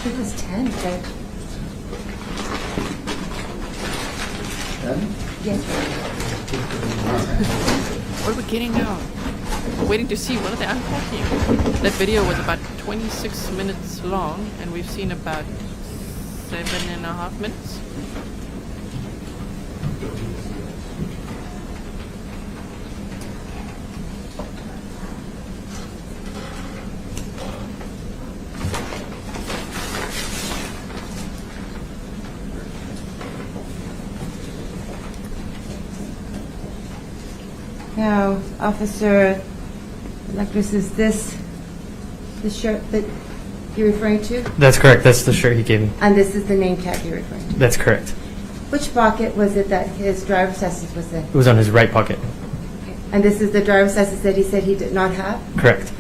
It was 10, Judge. 10? Yes. What are we getting now? We're waiting to see what are they unpacking. That video was about 26 minutes long, and we've seen about 7.5 minutes. Now, Officer De La Cruz, is this the shirt that you're referring to? That's correct. That's the shirt he gave me. And this is the name tag you're referring to? That's correct. Which pocket was it that his driver's license was in? It was on his right pocket. Okay. And this is the driver's license that he said he did not have? Correct.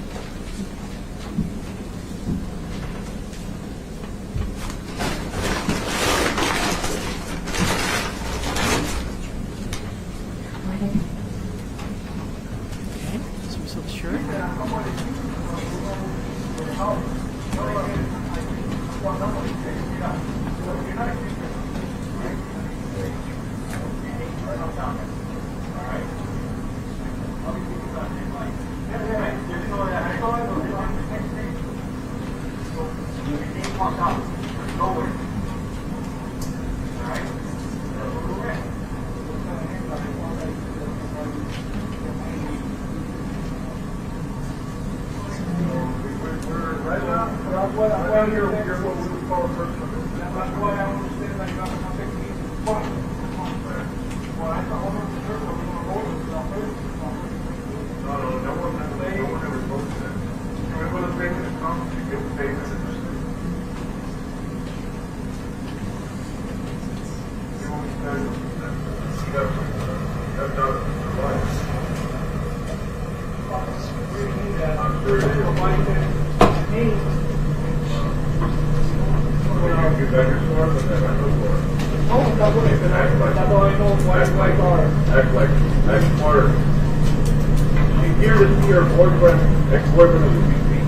Ex-boyfriend of the VP.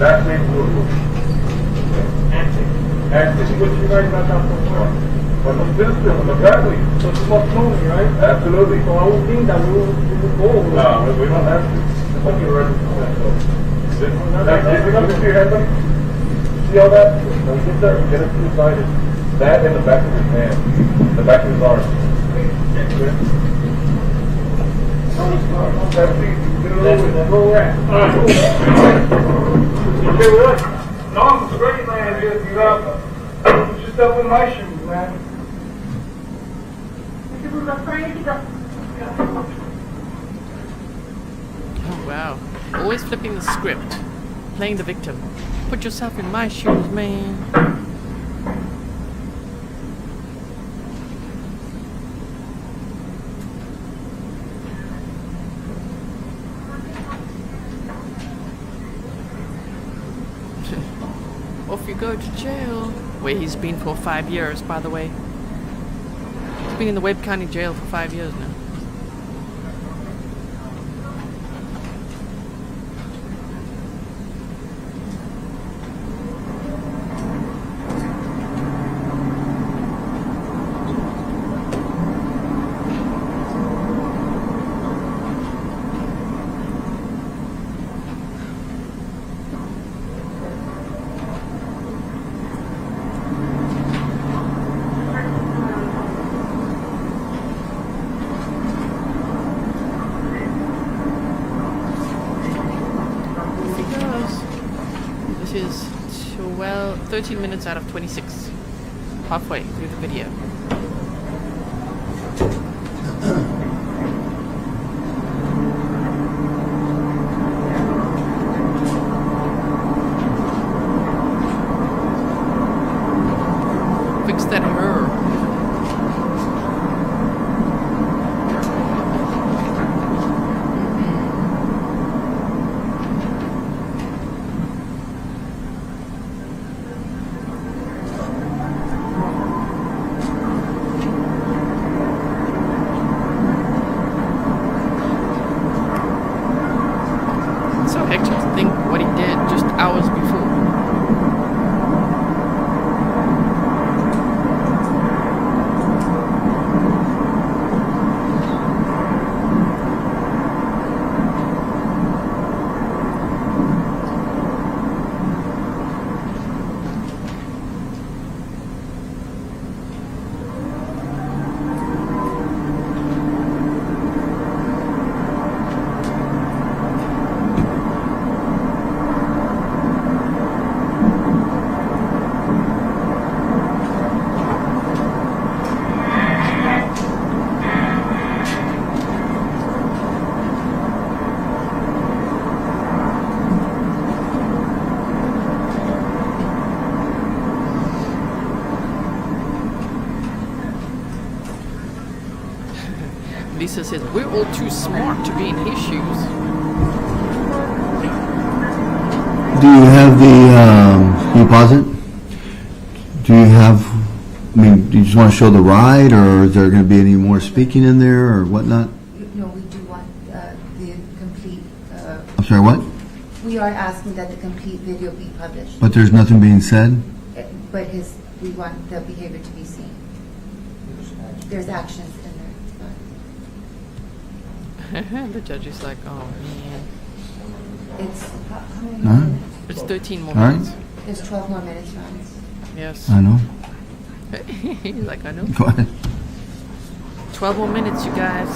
Last name Burgos. This is what you guys got that from. From the sister, from the family. So it's about cloning, right? Absolutely. So I would think that we would go over. No, we don't have to. That's what you're ready for that. Did you look at your head? See all that? When we get there, we get it to the side. That in the back of his hand. The back of his arm. That's easy. That's where we're at. Okay, what? No, it's great, man. You got put yourself in my shoes, man. Oh, wow. Always flipping the script. Playing the victim. Put yourself in my shoes, man. Off you go to jail. Where he's been for 5 years, by the way. He's been in the Webb County jail for 5 years now. is 13 minutes out of 26. Halfway through the video. Fix that hair. Lisa says, we're all too smart to be in his shoes. Do you have the, can you pause it? Do you have, I mean, do you just want to show the ride, or is there going to be any more speaking in there or whatnot? No, we do want the complete... I'm sorry, what? We are asking that the complete video be published. But there's nothing being said? But we want the behavior to be seen. There's actions in there. The judge is like, oh man. It's how many minutes? It's 13 more All right. minutes. There's 12 more minutes, Ron. Yes. I know. He's like, I know. Go ahead. 12 more minutes, you guys.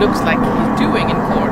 looks like he's doing in court.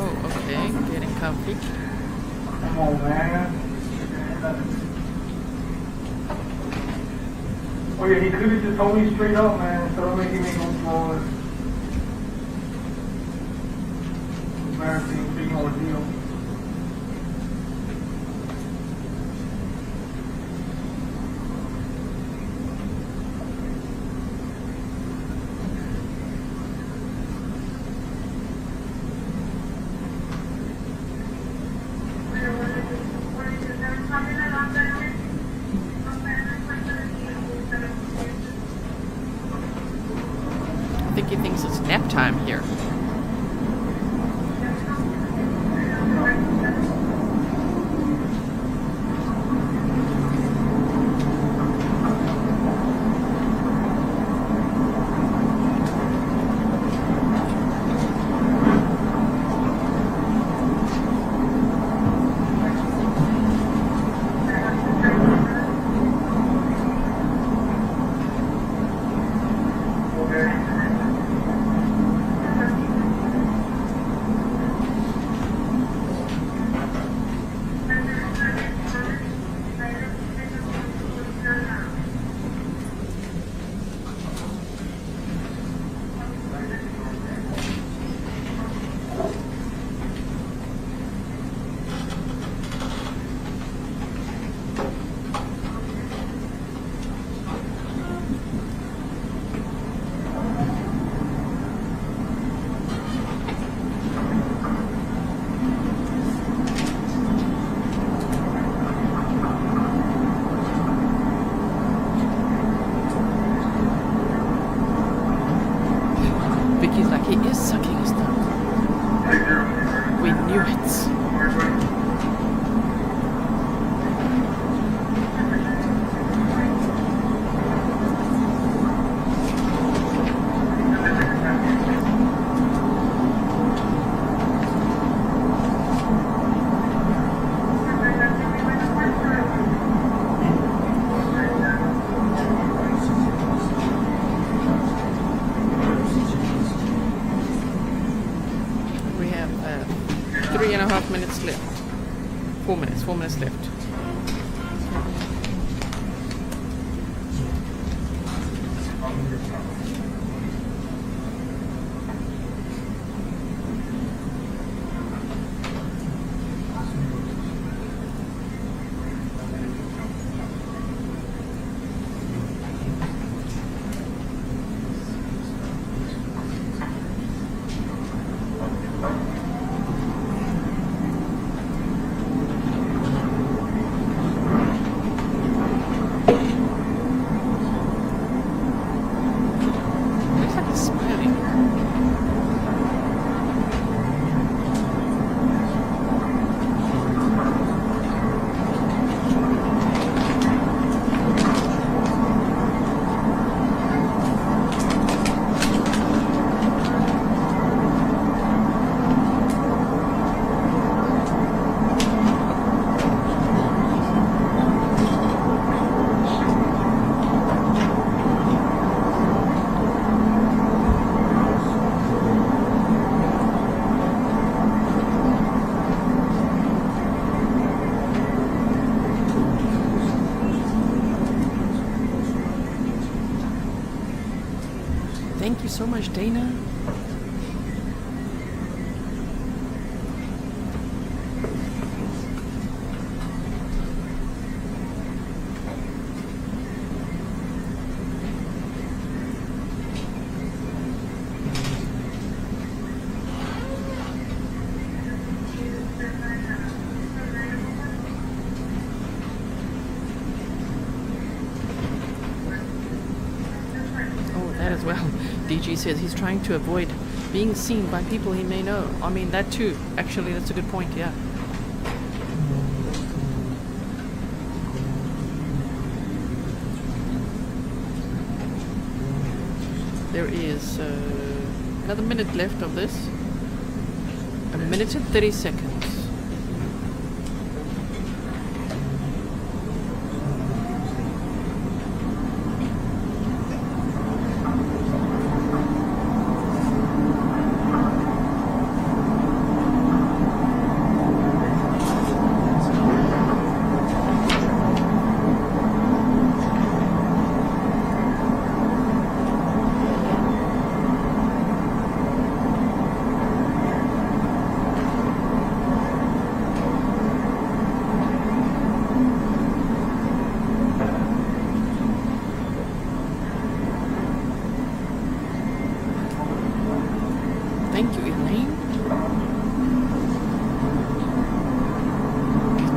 Oh, okay, getting comfy. Come on, man. Oh yeah, he could have just told me straight up, man, instead of making me go forward. Embarrassing, big ordeal. I think he thinks it's nap time here. Vicky's like, he is sucking his thumb. We knew it. We have 3.5 minutes left. 4 minutes left. you so much, Dana. As well. DG says he's trying to avoid being seen by people he may know. I mean, that too. Actually, that's a good point, yeah. There is another minute left of this. 1 minute and 30 seconds.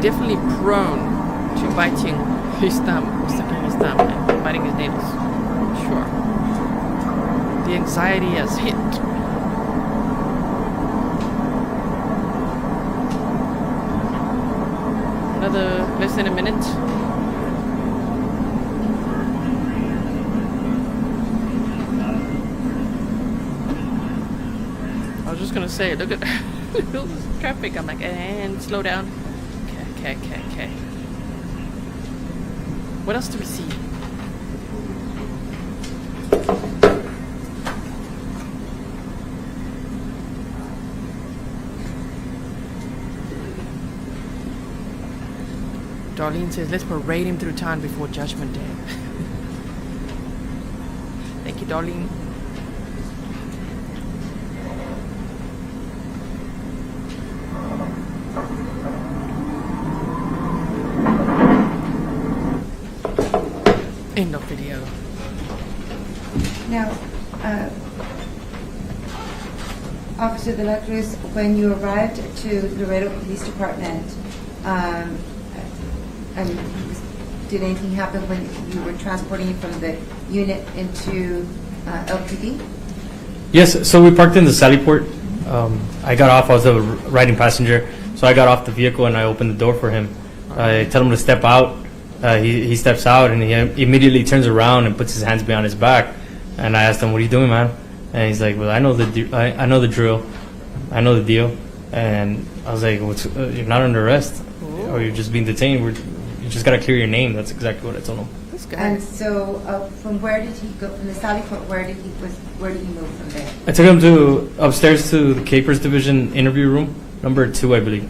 Definitely prone to biting his thumb, sucking his thumb, and biting his nails. Sure. The anxiety has hit. Another less than a minute. I was just gonna say, look at this traffic. I'm like, and slow down. Okay. What else do we see? Darlene says, let's parade him through town before Judgment Day. Thank you, Darlene. End of video. Now, Officer De La Cruz, when you arrived to Laredo Police Department, did anything happen when you were transporting you from the unit into LPD? Yes, so we parked in the Sally Port. I got off, I was a riding passenger, so I got off the vehicle and I opened the door for him. I tell him to step out. He steps out and he immediately turns around and puts his hands behind his back. And I asked him, "What are you doing, man?" And he's like, "Well, I know the drill, I know the deal." And I was like, "You're not under arrest, or you're just being detained. You just gotta clear your name." That's exactly what I told him. And so, from where did he go? From the Sally Port, where did he move from there? I took him upstairs to the Capers Division interview room, number 2, I believe.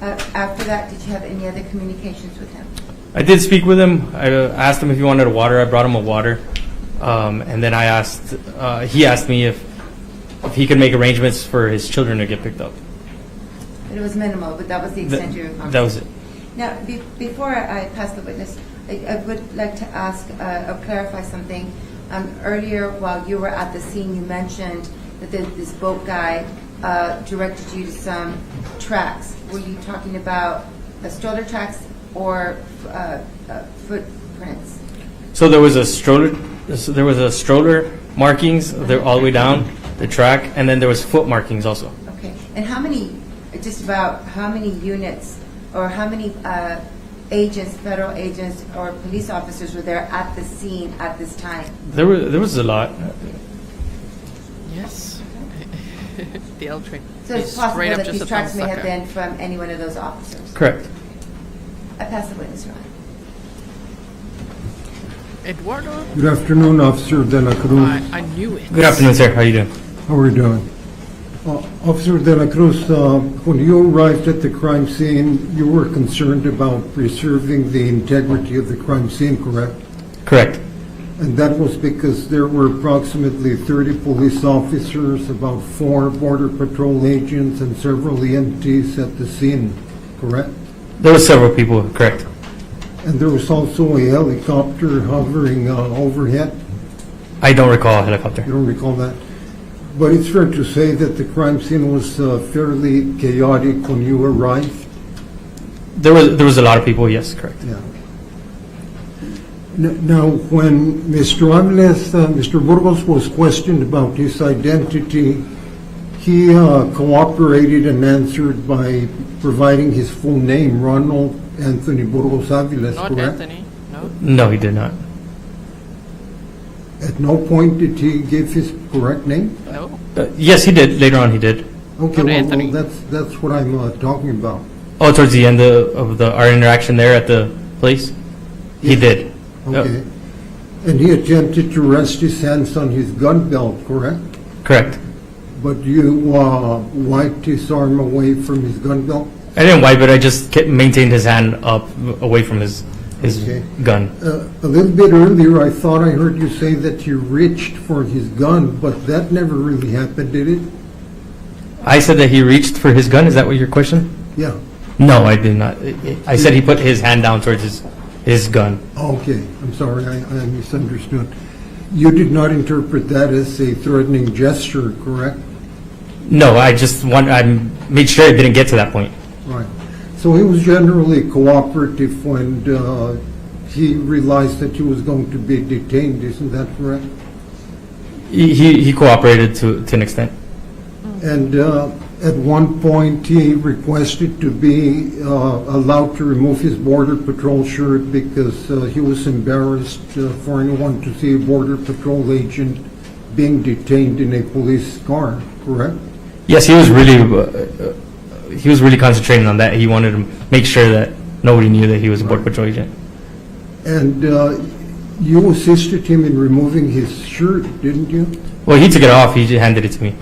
After that, did you have any other communications with him? I did speak with him. I asked him if he wanted a water. I brought him a water. And then he asked me if he could make arrangements for his children to get picked up. But it was minimal, but that was the extent of your conversation. That was it. Now, before I pass the witness, I would like to ask or clarify something. Earlier, while you were at the scene, you mentioned that this boat guy directed you to some tracks. Were you talking about stroller tracks or footprints? So there was a stroller. There was a stroller markings. They're all the way down the track, and then there was foot markings also. Okay. And how many units or how many agents, federal agents or police officers were there at the scene at this time? There was a lot. Yes. The L train. So it's possible that these tracks may have been from any one of those officers? Correct. I pass the witness, Ron. Eduardo? Good afternoon, Officer De La Cruz. I knew it. Good afternoon, sir. How are you doing? How are you doing? Officer De La Cruz, when you arrived at the crime scene, you were concerned about preserving the integrity of the crime scene, correct? Correct. And that was because there were approximately 30 police officers, about 4 Border Patrol agents, and several EMTs at the scene, correct? There were several people, correct? And there was also a helicopter hovering overhead? I don't recall a helicopter. You don't recall that? But it's fair to say that the crime scene was fairly chaotic when you arrived? There was a lot of people, yes, correct. Yeah. Now, when Mr. Aviles, Mr. Burgos was questioned about his identity, he cooperated and answered by providing his full name, Ronald Anthony Burgos-Aviles, Not correct? Anthony. No. No, he did not. At no point did he give his correct name? No. Yes, he did. Later on, he did. Okay, Not Anthony. that's what I'm talking about. Oh, towards the end of our interaction there at the place? He did. Okay. And he attempted to rest his hands on his gun belt, correct? Correct. But you wiped his arm away from his gun belt? I didn't wipe it. I just maintained his hand up away from his Okay. gun. A little bit earlier, I thought I heard you say that you reached for his gun, but that never really happened, did it? I said that he reached for his gun. Is that what your question? Yeah. No, I did not. I said he put his hand down towards his gun. Okay, I'm sorry, I misunderstood. You did not interpret that as a threatening gesture, correct? No, I made sure it didn't get to that point. Right. So he was generally cooperative when he realized that he was going to be detained, isn't that correct? He cooperated to an extent. And at one point, he requested to be allowed to remove his Border Patrol shirt because he was embarrassed for anyone to see a Border Patrol agent being detained in a police car, correct? Yes, he was really concentrating on that. He wanted to make sure that nobody knew that he was a Border Patrol agent. And you assisted him in removing his shirt, didn't you? Well, he took it off. He just handed it to me.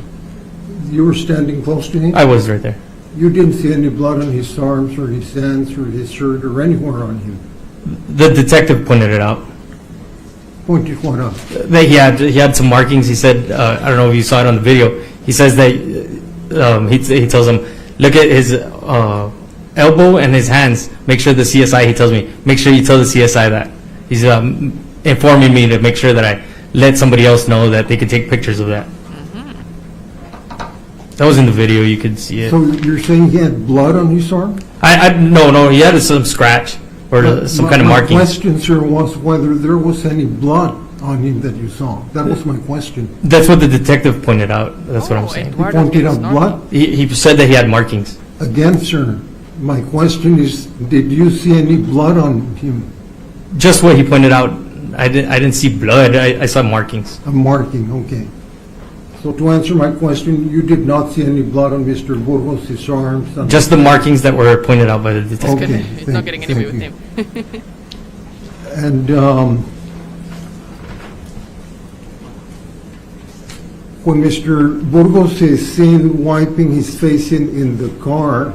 You were standing close to him? I was right there. You didn't see any blood on his arms or his hands or his shirt or anywhere on him? The detective pointed it out. Pointed what out? That he had some markings. He said, I don't know if you saw it on the video. He says that he tells him, look at his elbow and his hands. Make sure the CSI, he tells me, make sure you tell the CSI that. He's informing me to make sure that I let somebody else know that they could take pictures of that. That was in the video. You could see it. So you're saying he had blood on his arm? No, he had some scratch or some kind of marking. My question, sir, was whether there was any blood on him that you saw. That was my question. That's what the detective pointed out. That's what I'm saying. He pointed out blood? He said that he had markings. Again, sir, my question is, did you see any blood on him? Just what he pointed out. I didn't see blood. I saw markings. A marking, okay. So to answer my question, you did not see any blood on Mr. Burgos' arms? Just the markings that were pointed out by the detective. Okay, He's not getting anywhere with him. And when Mr. Burgos is seen wiping his face in the car,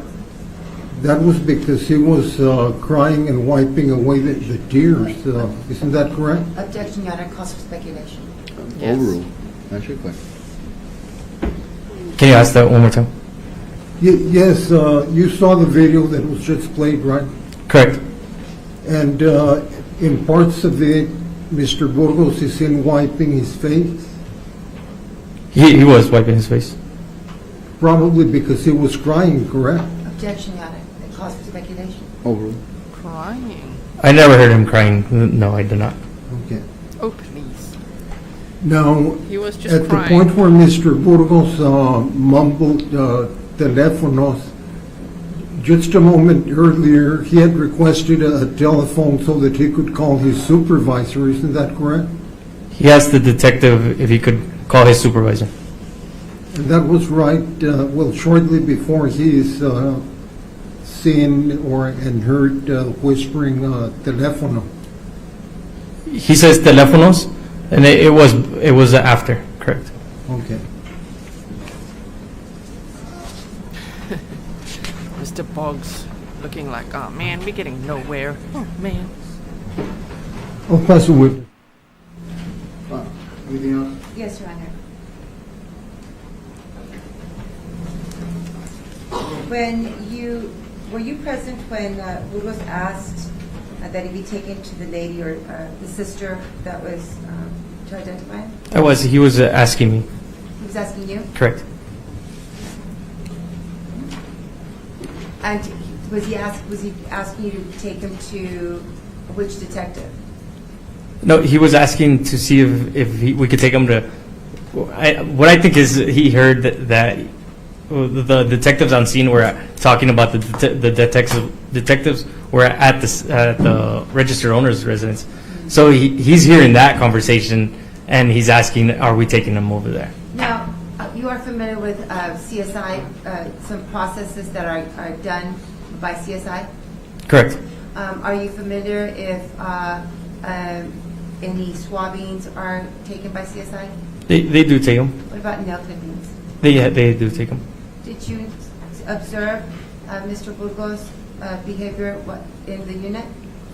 that was because he was crying and wiping away the tears. Isn't that correct? Objection, Your Honor, cause for speculation. Yes. Overruled. That's your question. Can you ask that one more time? Yes, you saw the video that was just played, right? Correct. And in parts of it, Mr. Burgos is seen wiping his face, He was wiping his face. probably because he was crying, correct? Objection, Your Honor, cause for speculation. Overruled. Crying. I never heard him crying. No, I did not. Okay. Oh, please. Now, He was just at crying. the point where Mr. Burgos mumbled teléfonos, just a moment earlier, he had requested a telephone so that he could call his supervisor. Isn't that correct? He asked the detective if he could call his supervisor. And that was right, shortly before he is seen and heard whispering teléfono. He says teléfonos, and it was after. Correct. Okay. Mr. Boggs looking like, oh man, we're getting nowhere. Oh man. I'll pass a witness. Anything else? Yes, Your Honor. Were you present when Burgos asked that he be taken to the lady or the sister that was to identify him? I was. He was asking me. He was asking you? Correct. And was he asking you to take him to which detective? No, he was asking to see if we could take him to. What I think is he heard that the detectives on scene were talking about the detectives were at the registered owner's residence. So he's hearing that conversation, and he's asking, "Are we taking him over there?" Now, you are familiar with CSI, some processes that are done by CSI? Correct. Are you familiar if any swabbings are taken by CSI? They do take him. What about nail clippings? They do take him. Did you observe Mr. Burgos' behavior in the unit?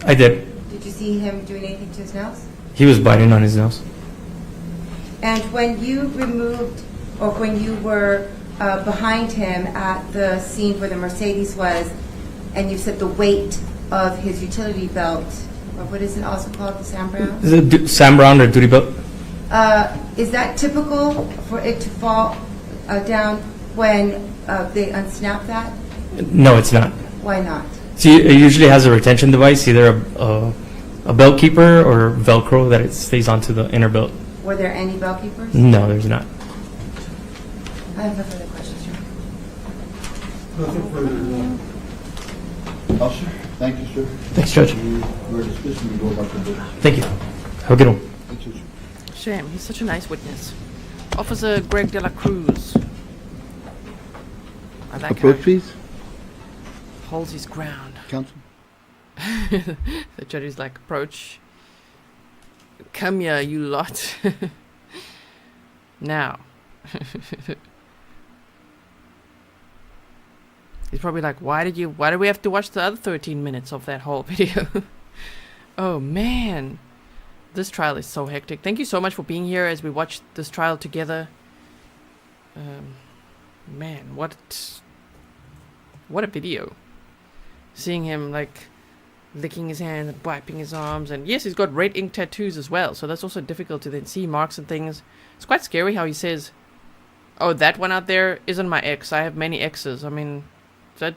I did. Did you see him doing anything to his nails? He was biting on his nails. And when you removed, or when you were behind him at the scene where the Mercedes was, and you said the weight of his utility belt, or what is it also called, the Sam Brown? Is it Sam Brown or duty belt? Is that typical for it to fall down when they unsnap that? No, it's not. Why not? See, it usually has a retention device, either a belt keeper or Velcro that it stays onto the inner belt. Were there any bell keepers? No, there's not. I have no further questions, Your Honor. Nothing further, no. Officer, thank you, sir. Thanks, Judge. We're dismissed and we go about the business. Thank you. Have a good one. Thank you, sir. Shame, he's such a nice witness. Officer Greg De La Cruz. I like Approach, how he please. holds his ground. Counsel. The judge is like, approach. Come here, you lot. Now. He's probably like, why did we have to watch the other 13 minutes of that whole video? Oh man. This trial is so hectic. Thank you so much for being here as we watch this trial together. Man, what a video. Seeing him like licking his hands and wiping his arms, and yes, he's got red ink tattoos as well, so that's also difficult to then see marks and things. It's quite scary how he says, oh, that one out there isn't my ex, I have many exes. I mean, that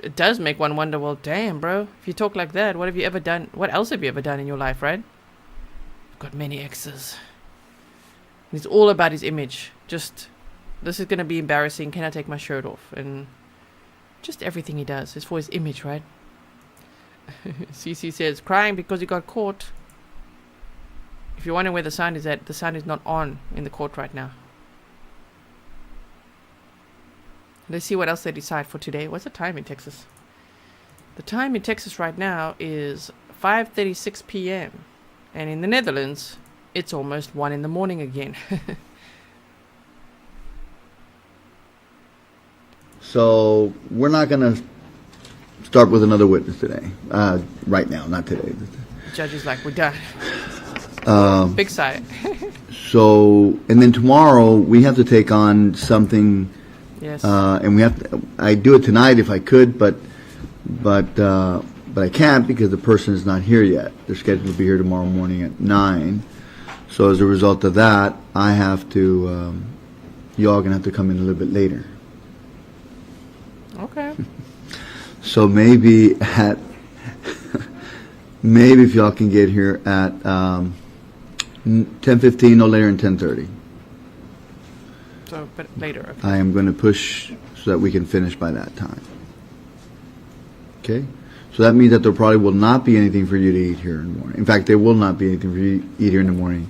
it does make one wonder, well, damn, bro, if you talk like that, what have you ever done, what else have you ever done in your life, right? I've got many exes. And it's all about his image. Just, this is gonna be embarrassing, can I take my shirt off? And just everything he does is for his image, right? CC says, crying because he got caught. If you're wondering where the sound is at, the sound is not on in the court right now. Let's see what else they decide for today. What's the time in Texas? The time in Texas right now is 5:36 p.m. And in the Netherlands, it's almost 1 in the morning again. So we're not going to start with another witness today. Right now, not today. The judge is like, we're done. Big sigh. So, and then tomorrow we have to take on something. Yes. And we have to, I do it tonight if I could, but I can't because the person is not here yet. They're scheduled to be here tomorrow morning at 9. So as a result of that, I have to, y'all gonna have to come in a little bit later. Okay. So maybe if y'all can get here at 10:15, no later than 10:30. So, but later. Okay. I am going to push so that we can finish by that time. Okay? So that means that there probably will not be anything for you to eat here in the morning. In fact, there will not be anything for you to eat here in the morning.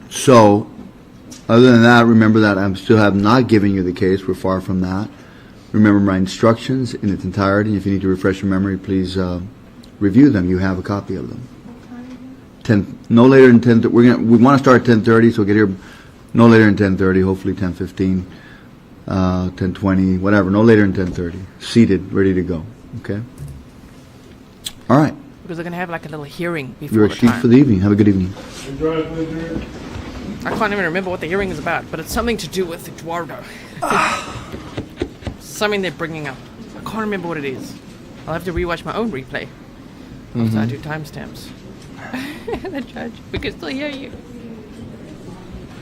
So, other than that, remember that I still have not given you the case. We're far from that. Remember my instructions in its entirety. If you need to refresh your memory, please review them. You have a copy of them. No later than 10. We want to start at 10:30, so get here no later than 10:30. Hopefully 10:15, 10:20, whatever. No later than 10:30. Seated, ready to go. Okay. All right. because they're going to have like a little hearing before You're the excused time. for the evening. Have a good evening. I can't even remember what the hearing is about, but it's something to do with Eduardo. Something they're bringing up. I can't remember what it is. I'll have to rewatch my own replay after I do timestamps. The judge, we can still hear you.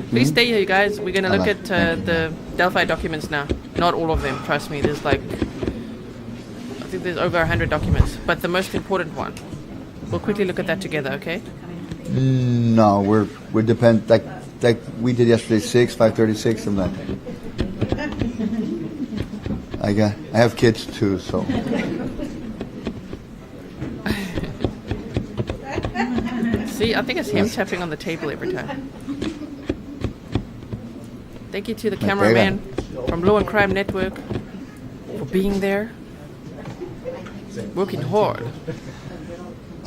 Please stay here, you guys. We're going to look at the Delphi documents now. Not all of them, trust me. There's like, I think there's over 100 documents, but the most important one. We'll quickly look at that together, okay? No, we're depend like we did yesterday, 5:36. I'm not. I have kids too, so. See, I think it's him tapping on the table every time. Thank you to the cameraman from Law and Crime Network for being there, working hard.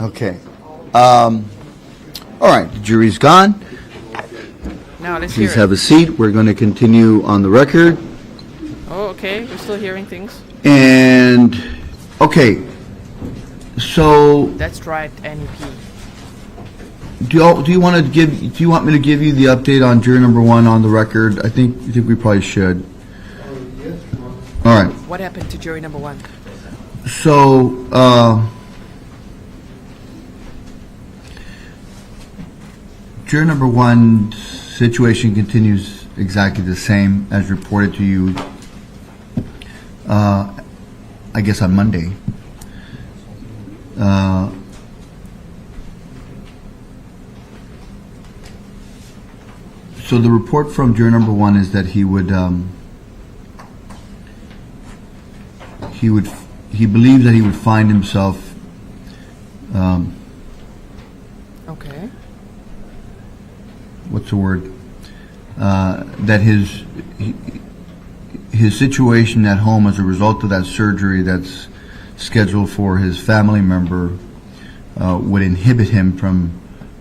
Okay. All right, the jury's gone. Now let's hear Please it. have a seat. We're going to continue on the record. Oh, okay. We're still hearing things. And okay, so That's right, Annie P. do you want me to give you the update on juror number 1 on the record? I think we probably should. All right. What happened to jury number 1? So, juror number 1's situation continues exactly the same as reported to you, I guess on Monday. So the report from juror number 1 is that he believes that he would find himself Okay. what's the word? That his situation at home as a result of that surgery that's scheduled for his family member would inhibit him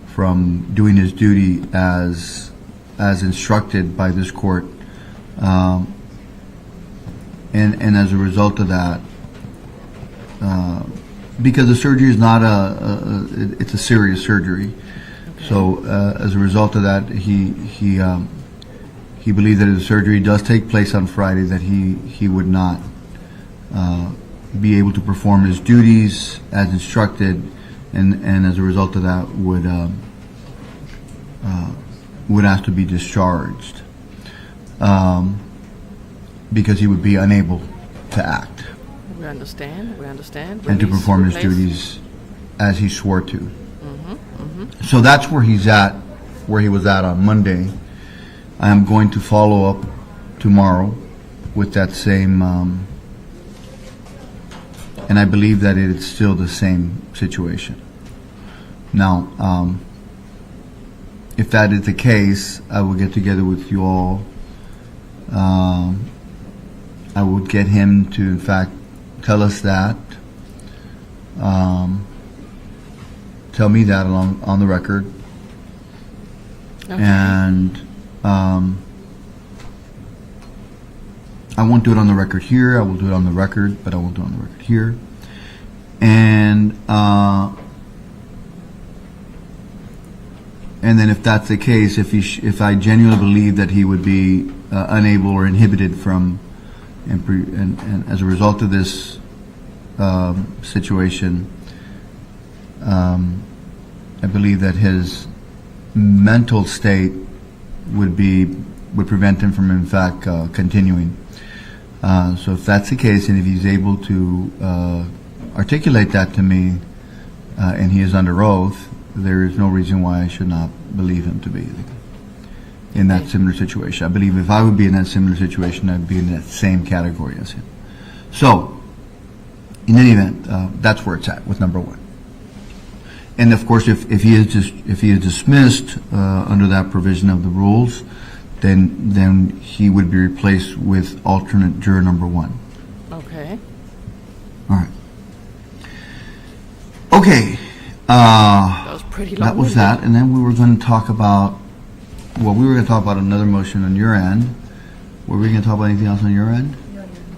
from doing his duty as instructed by this court, and as a result of that, because the surgery is not it's a serious surgery. Okay. So as a result of that, he believed that if the surgery does take place on Friday, that he would not be able to perform his duties as instructed, and as a result of that would ask to be discharged because he would be unable to act. We understand. And to perform his duties as he swore to. So that's where he was at on Monday. I am going to follow up tomorrow with that same, and I believe that it is still the same situation. Now, if that is the case, I will get together with you all. I would get him to, in fact, tell us that. Tell me that on the record. Okay. And I won't do it on the record here. I will do it on the record, but I won't do it on the record here. And then if that's the case, if I genuinely believe that he would be unable or inhibited from, and as a result of this situation, I believe that his mental state would prevent him from, in fact, continuing. So if that's the case, and if he's able to articulate that to me, and he is under oath, there is no reason why I should not believe him to be in that similar situation. I believe if I would be in that similar situation, I'd be in that same category as him. So, in any event, that's where it's at with number 1. And of course, if he is dismissed under that provision of the rules, then he would be replaced with alternate juror number 1. Okay. All right. Okay. That was pretty long. That was that, and then we were going to talk about. Well, we were going to talk about another motion on your end. Were we going to talk about anything else on your end?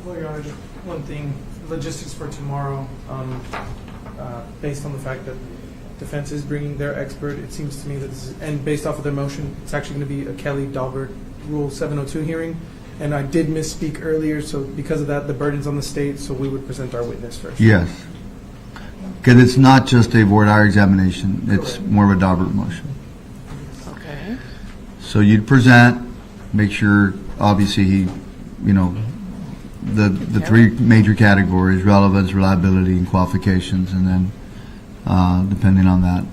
Well, Your Honor, just one thing, logistics for tomorrow. based on the fact that defense is bringing their expert, it seems to me that this is, and based off of their motion, it's actually going to be a Kelly Dahlberg Rule 702 hearing. And I did misspeak earlier, so because of that, the burden's on the state, so we would present our witness first. Yes. Because it's not just a voir dire examination, it's Correct. more of a Daubert motion. Okay. So you'd present, make sure, obviously, he, you know, the three major categories, relevance, reliability, and qualifications, and then, depending on that,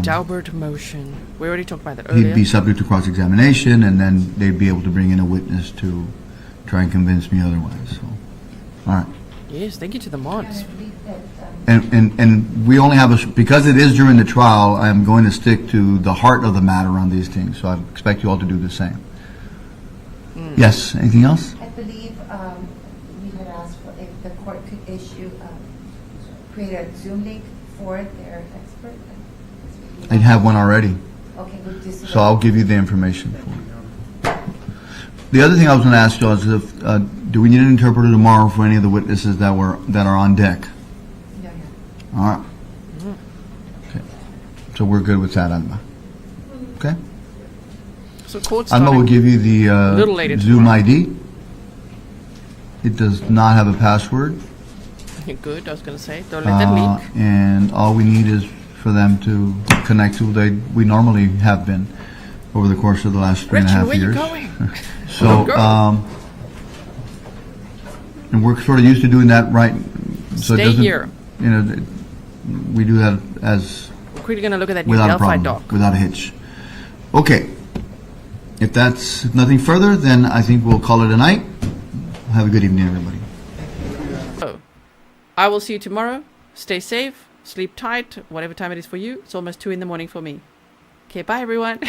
Daubert motion. We already talked about that earlier. he'd be subject to cross-examination, and then they'd be able to bring in a witness to try and convince me otherwise, so, all right. Yes, thank you to the mods. And we only have because it is during the trial, I'm going to stick to the heart of the matter on these things, so I expect you all to do the same. Yes, anything else? I believe we had asked for if the court could issue, create a Zoom link for their expert. I have one already, Okay, we'll just. so I'll give you the information for it. The other thing I was going to ask you is if, do we need an interpreter tomorrow for any of the witnesses that are on deck? Yeah. All right. Okay. So we're good with that, Alma. Okay? So court's Alma will give you a little later the Zoom tomorrow. ID. It does not have a password. Good, I was going to say. Don't let that leak. And all we need is for them to connect to we normally have been over the course of the last 3.5 where you years. going? So, and we're sort of used to doing that, right? So Stay it doesn't, here. you know, we do that as We're quickly going to look at that new without a Delphi problem, doc. without a hitch. Okay. If that's nothing further, then I think we'll call it a night. Have a good evening, everybody. So, I will see you tomorrow. Stay safe. Sleep tight. Whatever time it is for you. It's almost 2 in the morning for me. Okay, bye everyone.